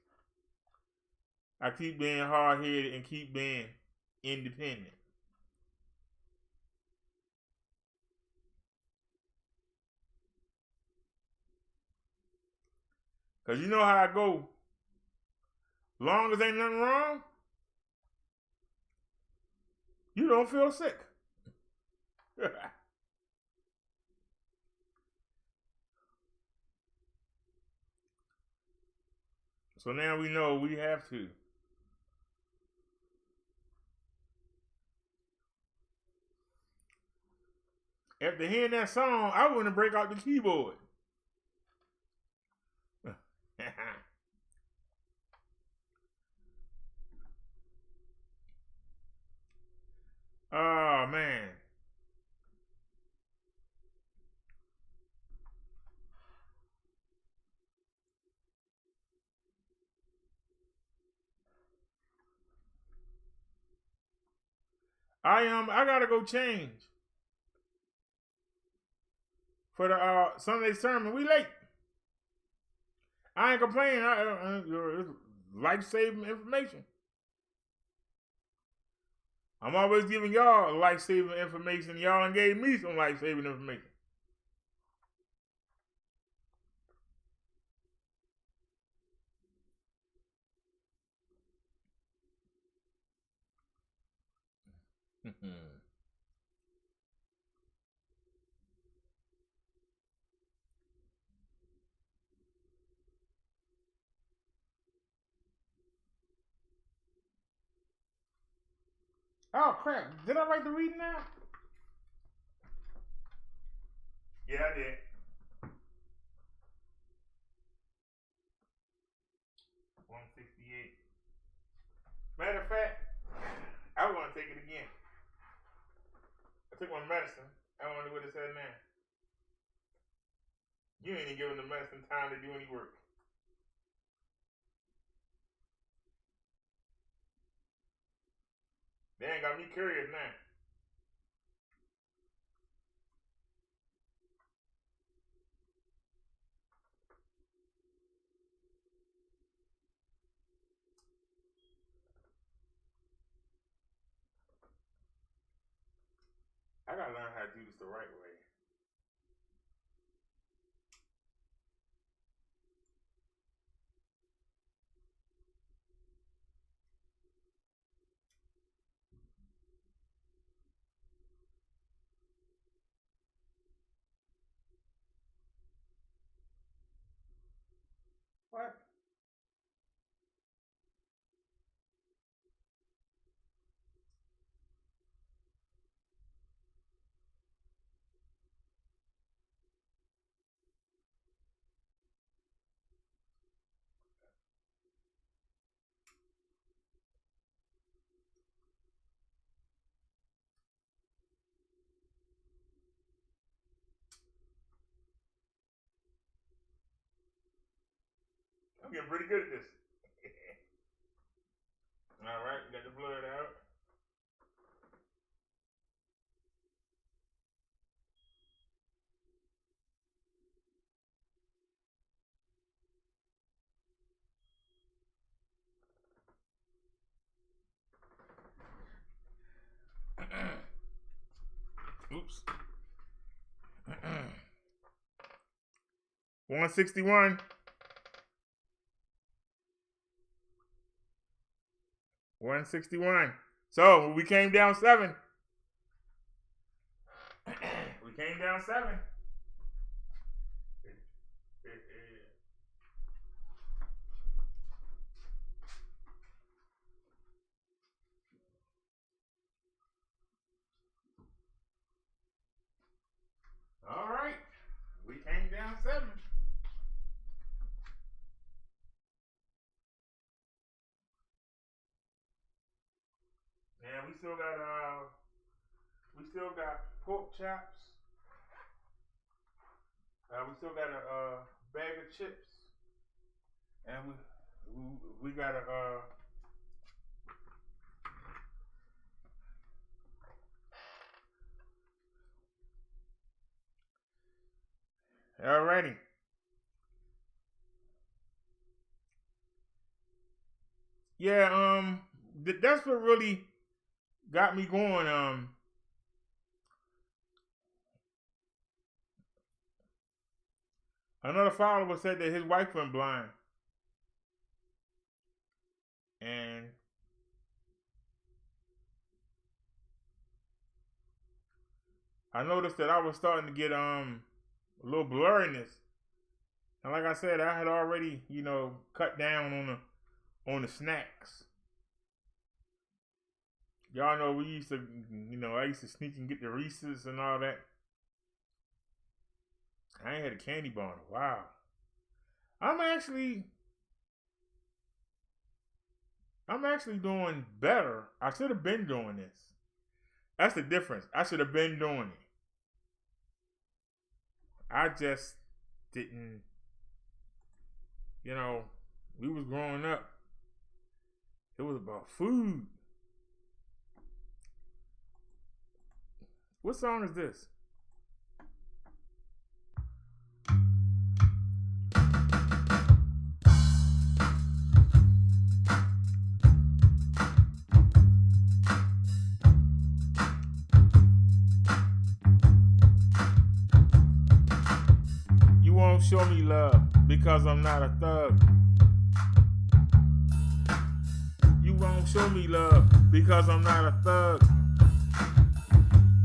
I keep being hard-headed and keep being independent. Because you know how I go. Long as ain't nothing wrong, you don't feel sick. So now we know we have to. After hearing that song, I want to break out the keyboard. Oh, man. I gotta go change for the Sunday sermon. We late. I ain't complaining. It's life-saving information. I'm always giving y'all life-saving information. Y'all done gave me some life-saving information. Oh, crap. Did I write the reading now? Yeah, I did. 168. Matter of fact, I want to take it again. I took my medicine. I wonder what it said now. You ain't even giving the medicine time to do any work. They ain't got me curious now. I gotta learn how to do this the right way. What? I'm getting pretty good at this. All right, got the blood out. Oops. 161. 161. So we came down 7. We came down 7. All right. We came down 7. And we still got pork chops. We still got a bag of chips. And we gotta alrighty. Yeah, that's what really got me going. Another follower said that his wife went blind, and I noticed that I was starting to get a little blurriness. And like I said, I had already, cut down on the snacks. Y'all know we used to, I used to sneak and get the Reese's and all that. I ain't had a candy bar in a while. I'm actually doing better. I should have been doing this. That's the difference. I should have been doing it. I just didn't, we was growing up. It was about food. What song is this? You won't show me love because I'm not a thug. You won't show me love because I'm not a thug.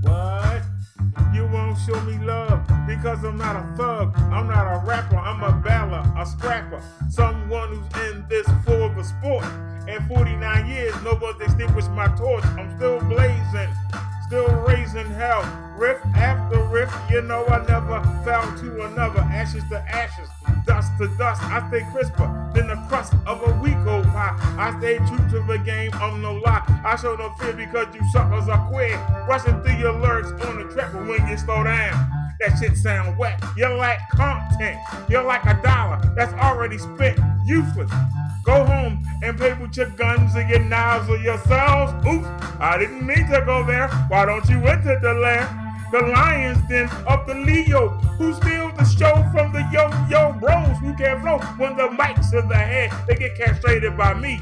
What? You won't show me love because I'm not a thug. I'm not a rapper, I'm a baller, a scrapper. Someone who's in this for the sport. In 49 years, no one's extinguished my torch. I'm still blazing, still raising hell. Riff after riff, I never fell to another. Ashes to ashes, dust to dust. I stay crisper than the crust of a week old pie. I stay true to the game, I'm no lie. I show no fear because you suckers are queer. Rushing through your lyrics on the track, but when you slow down, that shit sound wet. You lack content. You're like $1 that's already spent, useless. Go home and play with your guns or your knives or yourselves. Oops, I didn't mean to go there. Why don't you enter the lair? The Lions Den of the Leo, who steals the show from the yo-yo bros who can't flow when the mic's in the head. They get castrated by me,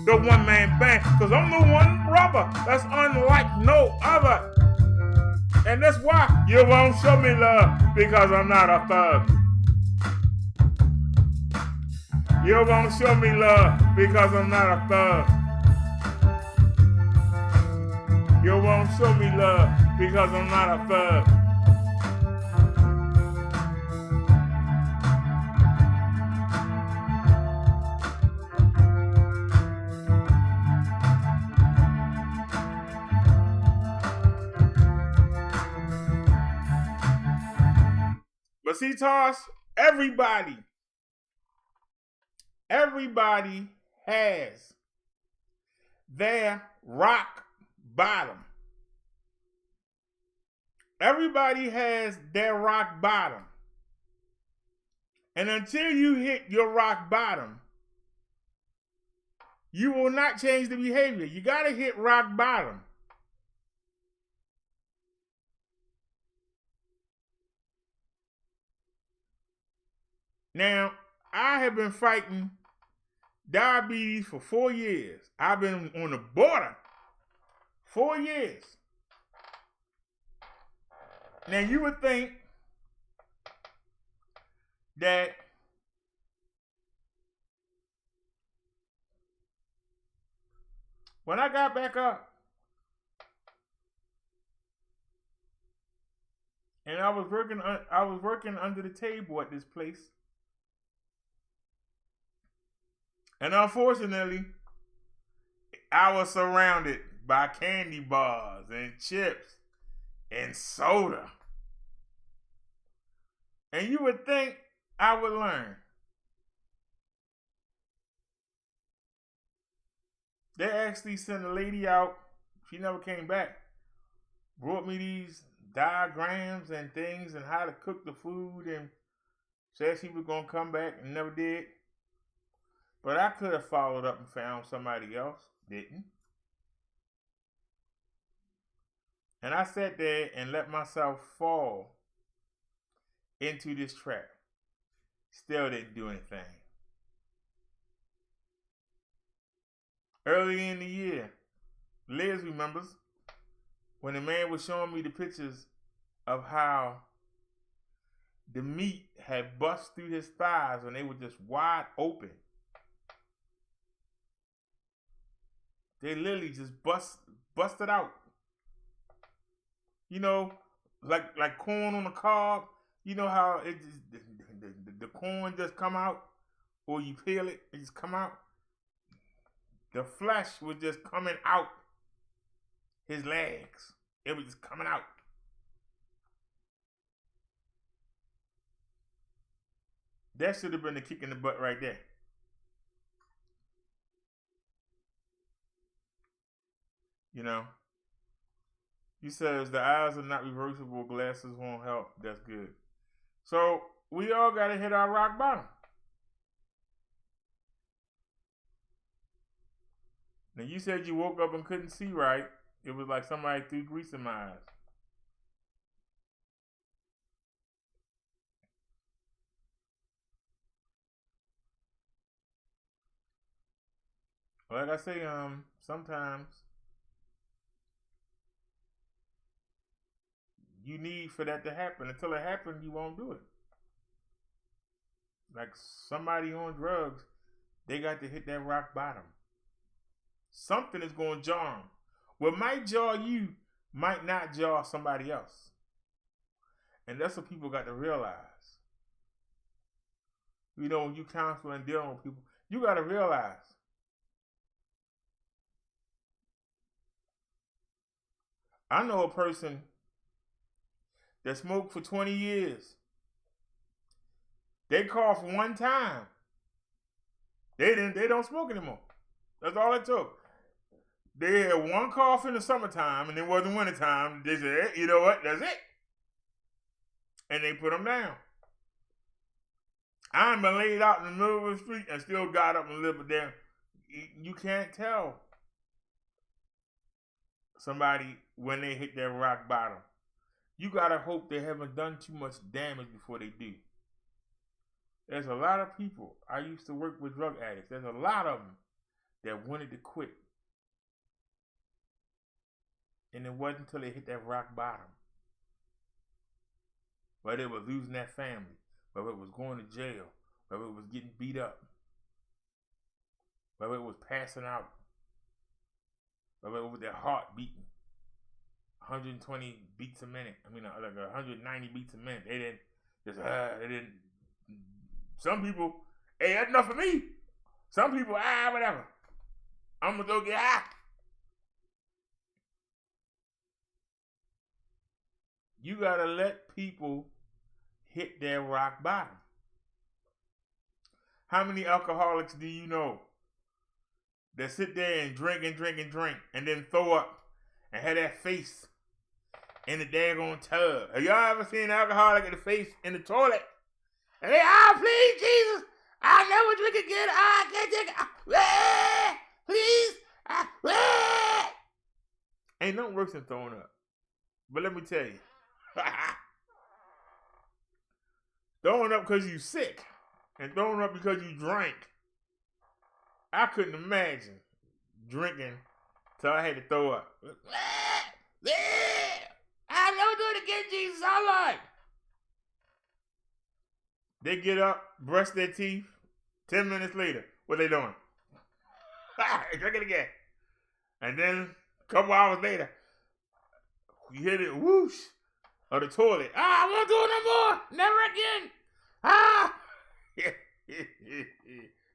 the one-man band, cause I'm the one brother that's unlike no other. And that's why you won't show me love, because I'm not a thug. You won't show me love because I'm not a thug. You won't show me love because I'm not a thug. But see, Toss, everybody has their rock bottom. Everybody has their rock bottom. And until you hit your rock bottom, you will not change the behavior. You got to hit rock bottom. Now, I have been fighting diabetes for 4 years. I've been on the border 4 years. Now, you would think that when I got back up and I was working under the table at this place, and unfortunately, I was surrounded by candy bars and chips and soda. And you would think I would learn. They actually sent a lady out. She never came back. Brought me these diagrams and things and how to cook the food, and said she was going to come back and never did. But I could have followed up and found somebody else. Didn't. And I sat there and let myself fall into this trap. Still didn't do anything. Early in the year, Liz remembers when the man was showing me the pictures of how the meat had bust through his thighs and they were just wide open. They literally just busted out. You know, like corn on the cob. You know how it just the corn just come out, or you peel it, it just come out. The flesh was just coming out his legs. It was just coming out. That should have been the kick in the butt right there. You know? He says the eyes are not reversible, glasses won't help. That's good. So we all got to hit our rock bottom. Now you said you woke up and couldn't see right. It was like somebody threw grease in my eyes. Like I say, sometimes you need for that to happen. Until it happens, you won't do it. Like somebody on drugs, they got to hit that rock bottom. Something is going to jar them. What might jar you might not jar somebody else. And that's what people got to realize. You know, when you counsel and dealing with people, you got to realize I know a person that smoked for 20 years. They coughed one time. They don't smoke anymore. That's all it took. They had one cough in the summertime and it wasn't wintertime. They said, you know what, that's it. And they put them down. I've been laid out in the middle of the street and still got up and lived there. You can't tell somebody when they hit their rock bottom. You gotta hope they haven't done too much damage before they do. There's a lot of people. I used to work with drug addicts. There's a lot of them that wanted to quit. And it wasn't until they hit that rock bottom. Whether it was losing that family, whether it was going to jail, whether it was getting beat up, whether it was passing out, whether it was their heart beating 120 beats a minute. I mean, like 190 beats a minute. They didn't. Some people, hey, that's enough for me. Some people, whatever. I'm gonna go get high. You gotta let people hit their rock bottom. How many alcoholics do you know that sit there and drink and then throw up and have that face in the daggone tub? Have y'all ever seen an alcoholic in the face in the toilet? And they, please, Jesus, I'll never drink again. I can't take it. Please. Ain't nothing worse than throwing up. But let me tell you. Throwing up because you sick and throwing up because you drank. I couldn't imagine drinking till I had to throw up. I'll never do it again, Jesus. All right. They get up, brush their teeth. 10 minutes later, what they doing? Drink it again. And then a couple hours later, you hit it, whoosh, of the toilet. I won't do it no more. Never again.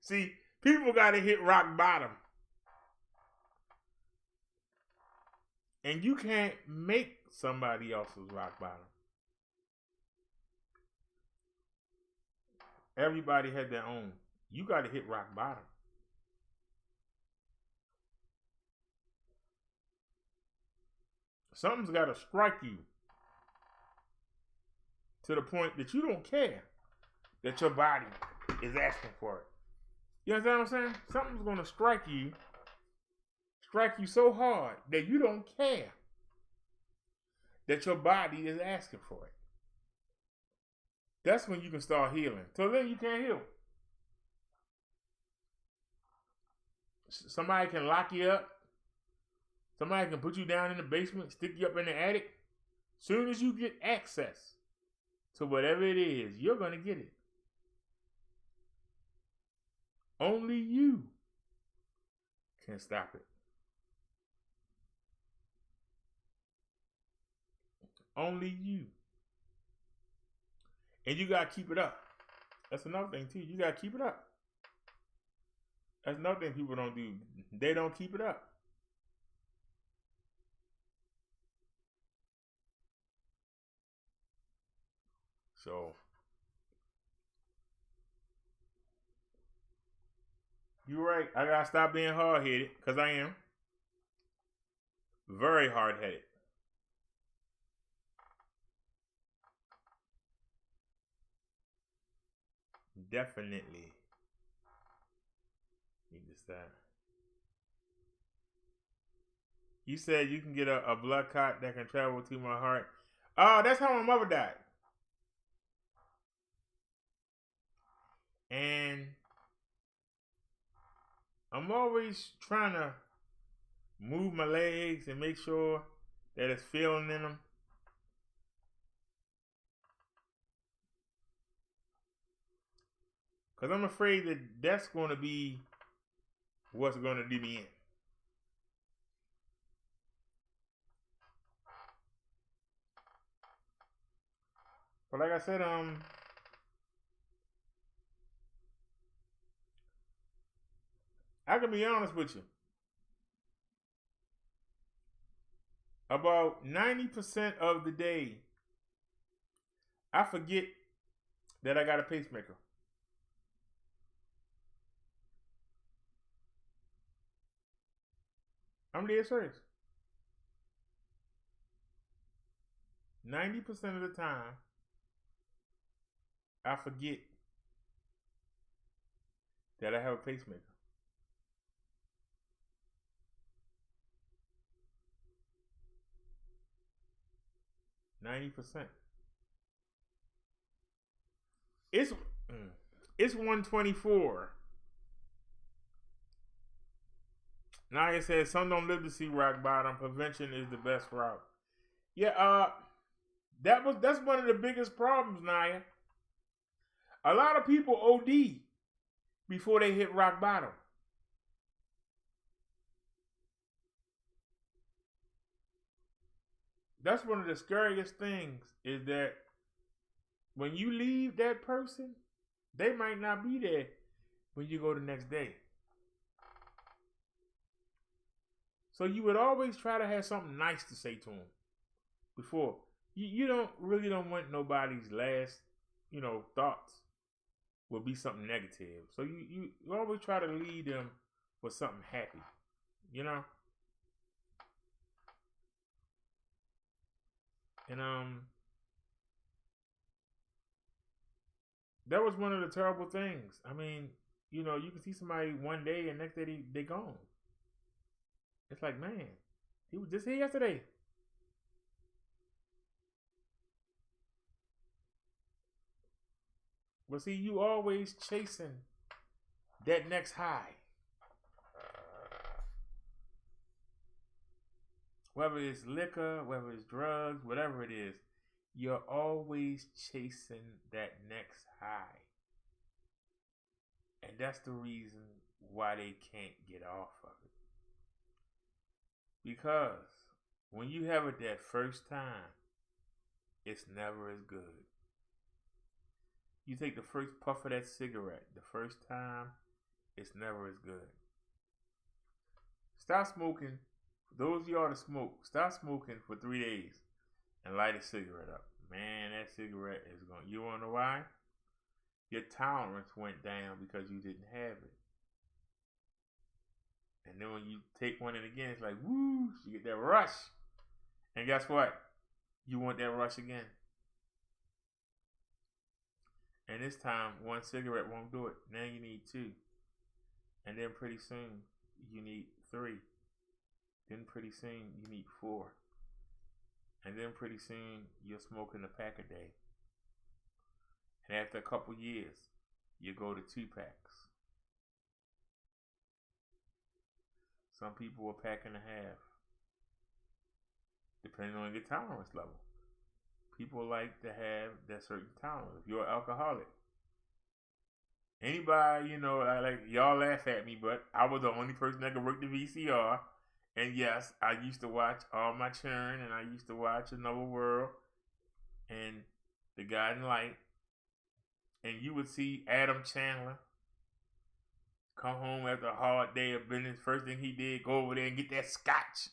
See, people got to hit rock bottom. And you can't make somebody else's rock bottom. Everybody had their own. You got to hit rock bottom. Something's got to strike you to the point that you don't care that your body is asking for it. You understand what I'm saying? Something's going to strike you so hard that you don't care that your body is asking for it. That's when you can start healing. Till then, you can't heal. Somebody can lock you up. Somebody can put you down in the basement, stick you up in the attic. Soon as you get access to whatever it is, you're going to get it. Only you can stop it. Only you. And you got to keep it up. That's another thing too. You got to keep it up. That's another thing people don't do. They don't keep it up. So, you're right. I got to stop being hard-headed, because I am. Very hard-headed. Definitely need to stop. You said you can get a blood clot that can travel to my heart. Oh, that's how my mother died. And I'm always trying to move my legs and make sure that it's feeling in them. Because I'm afraid that that's going to be what's going to do me in. But like I said, I can be honest with you. About 90% of the day, I forget that I got a pacemaker. I'm dead serious. 90% of the time, I forget that I have a pacemaker. It's 1:24. Naya says, some don't live to see rock bottom. Prevention is the best route. Yeah, that's one of the biggest problems, Naya. A lot of people OD before they hit rock bottom. That's one of the scariest things, is that when you leave that person, they might not be there when you go the next day. So you would always try to have something nice to say to them before. You don't want nobody's last, thoughts will be something negative. So you always try to lead them with something happy, And that was one of the terrible things. I mean, you can see somebody one day and next day they gone. It's like, man, he was just here yesterday. But see, you always chasing that next high. Whether it's liquor, whether it's drugs, whatever it is, you're always chasing that next high. And that's the reason why they can't get off of it. Because when you have it that first time, it's never as good. You take the first puff of that cigarette, the first time, it's never as good. Stop smoking. For those of y'all that smoke, stop smoking for 3 days and light a cigarette up. Man, that cigarette is going. You want to know why? Your tolerance went down because you didn't have it. And then when you take one in again, it's like, woo, you get that rush. And guess what? You want that rush again. And this time, one cigarette won't do it. Now you need two. And then pretty soon you need 3. Then pretty soon you need 4. And then pretty soon you're smoking a pack a day. And after a couple years, you go to 2 packs. Some people a pack and a half, depending on your tolerance level. People like to have that certain tolerance. If you're an alcoholic, anybody, you know, like y'all laugh at me, but I was the only person that could work the VCR. And yes, I used to watch All My Children, and I used to watch Another World, and The Guiding Light. And you would see Adam Chandler come home after a hard day of business. First thing he did, go over there and get that scotch.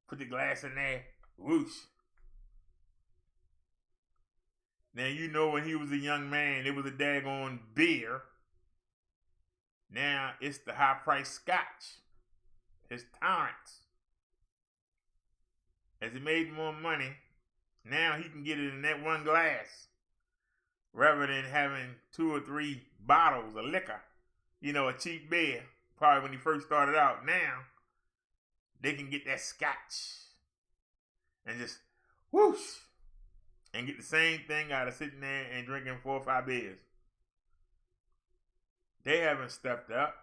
Put the glass in there. Whoosh. Now, you know, when he was a young man, it was a daggone beer. Now, it's the high-priced scotch. His tolerance. As he made more money, now he can get it in that one glass. Rather than having 2 or 3 bottles of liquor. You know, a cheap beer. Probably when he first started out. Now, they can get that scotch. And just whoosh. And get the same thing out of sitting there and drinking 4 or 5 beers. They haven't stepped up.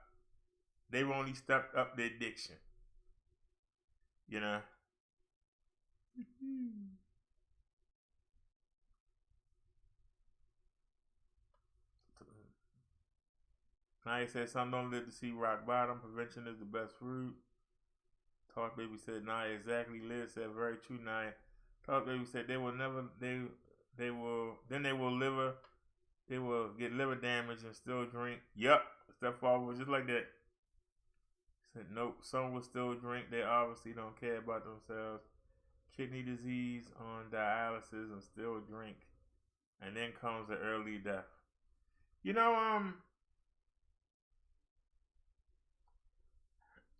They've only stepped up their addiction. You know? Now he said, some don't live to see rock bottom. Prevention is the best route. Talk Baby said, nah, exactly. Liz said, very true, Naya. Talk Baby said, they will get liver damage and still drink. Yup. Step forward just like that. He said, nope, some will still drink. They obviously don't care about themselves. Kidney disease on dialysis and still drink. And then comes the early death. You know,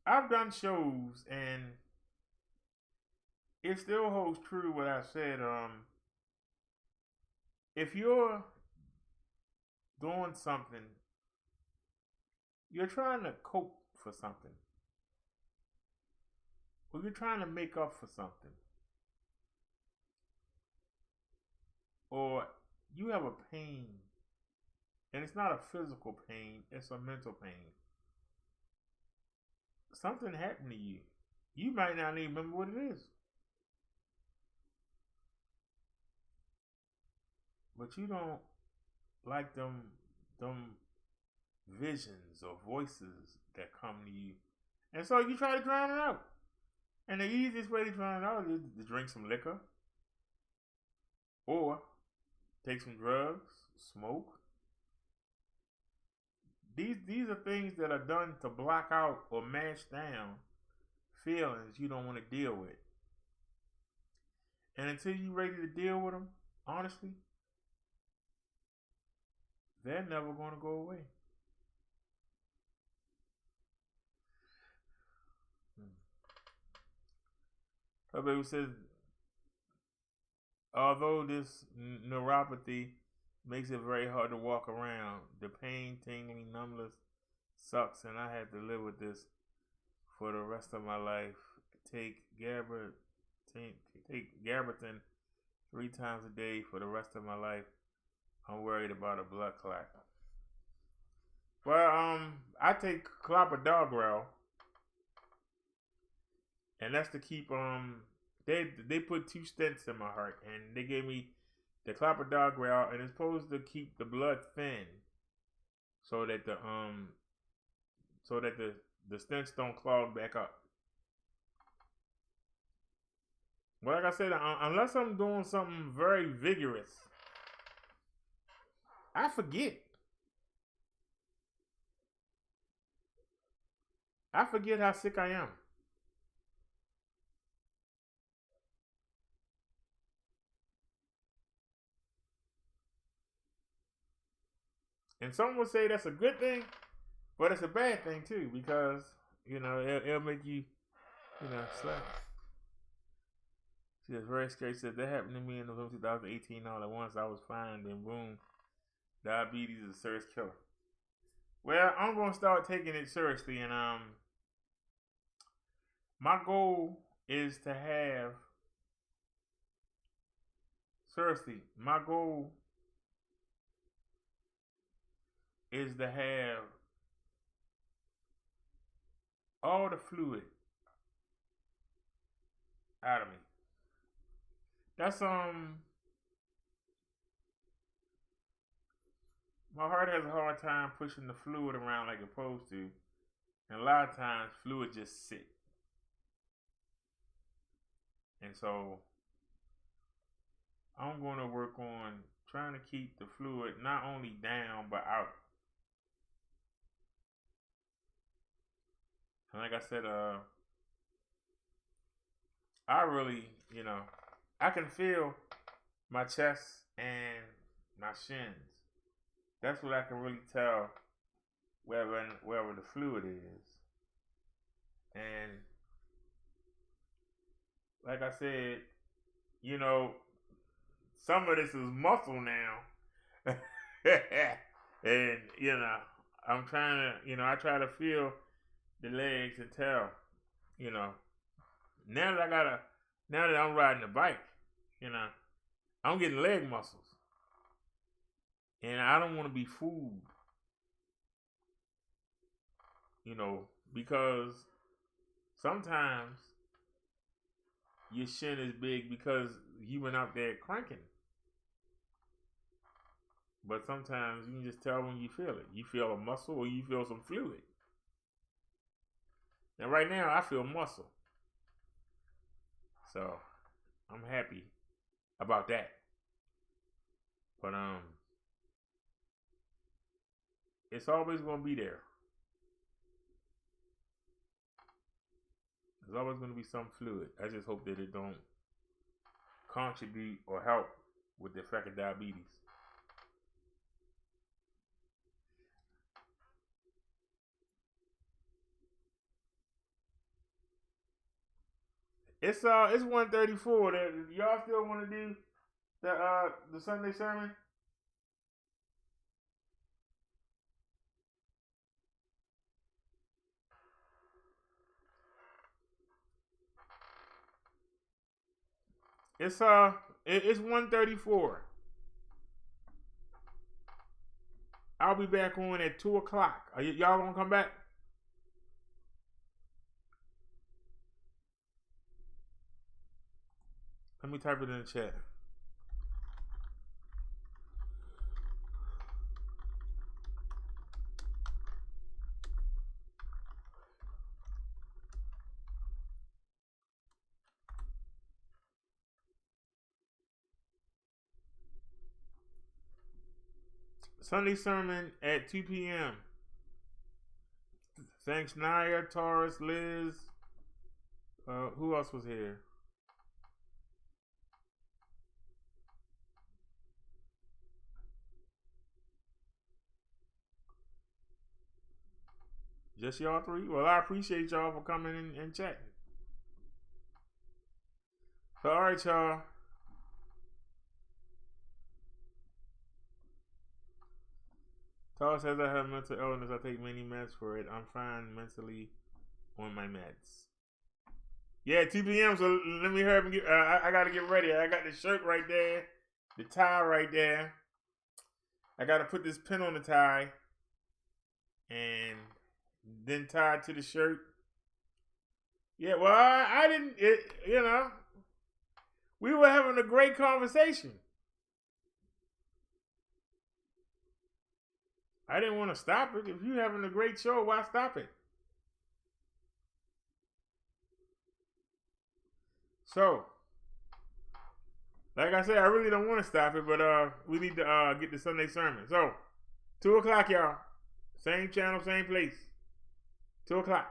I've done shows and it still holds true what I said. If you're doing something, you're trying to cope for something, or you're trying to make up for something, or you have a pain, and it's not a physical pain, it's a mental pain. Something happened to you. You might not even remember what it is. But you don't like them visions or voices that come to you. And so you try to drown it out. And the easiest way to drown it out is to drink some liquor. Or take some drugs, smoke. These are things that are done to block out or mash down feelings you don't want to deal with. And until you're ready to deal with them, honestly, they're never going to go away. Somebody says, although this neuropathy makes it very hard to walk around, the pain, tingling, numbness sucks, and I have to live with this for the rest of my life. Take Gabapentin 3 times a day for the rest of my life. I'm worried about a blood clot. Well, I take clopidogrel, and that's to keep they put 2 stents in my heart, and they gave me the clopidogrel, and it's supposed to keep the blood thin, so that the stents don't clog back up. But like I said, unless I'm doing something very vigorous, I forget. I forget how sick I am. And some would say that's a good thing, but it's a bad thing too, because, you know, it'll make you, you know, slack. She was very scary. She said, that happened to me in November 2018 all at once. I was fine, then boom, diabetes is a serious killer. Well, I'm gonna start taking it seriously, and my goal is to have, seriously, my goal is to have all the fluid out of me. That's my heart has a hard time pushing the fluid around like it's supposed to, and a lot of times fluid just sit. And so I'm going to work on trying to keep the fluid not only down but out. And like I said, I really, I can feel my chest and my shins. That's what I can really tell wherever the fluid is. And like I said, some of this is muscle now. And, I'm trying to, I try to feel the legs and tell, now that I'm riding the bike, I'm getting leg muscles. And I don't want to be fooled, because sometimes your shin is big because you went out there cranking. But sometimes you can just tell when you feel it. You feel a muscle or you feel some fluid. And right now I feel muscle. So I'm happy about that. But it's always gonna be there. There's always gonna be some fluid. I just hope that it don't contribute or help with the effect of diabetes. It's 1:34. Y'all still want to do the Sunday sermon? It's 1:34. I'll be back on at 2:00. Are y'all gonna come back? Let me type it in the chat. Sunday sermon at 2 p.m. Thanks, Naya, Taurus, Liz. Who else was here? Just y'all three? Well, I appreciate y'all for coming in and chatting. So, all right, y'all. Taurus says I have mental illness. I take many meds for it. I'm fine mentally on my meds. Yeah, 2 p.m. So let me hurry up and get. I gotta get ready. I got the shirt right there, the tie right there. I gotta put this pin on the tie, and then tie it to the shirt. Yeah, well, I didn't. We were having a great conversation. I didn't want to stop it. If you're having a great show, why stop it? So, like I said, I really don't want to stop it, but we need to get the Sunday sermon. So, 2:00, y'all. Same channel, same place. 2:00.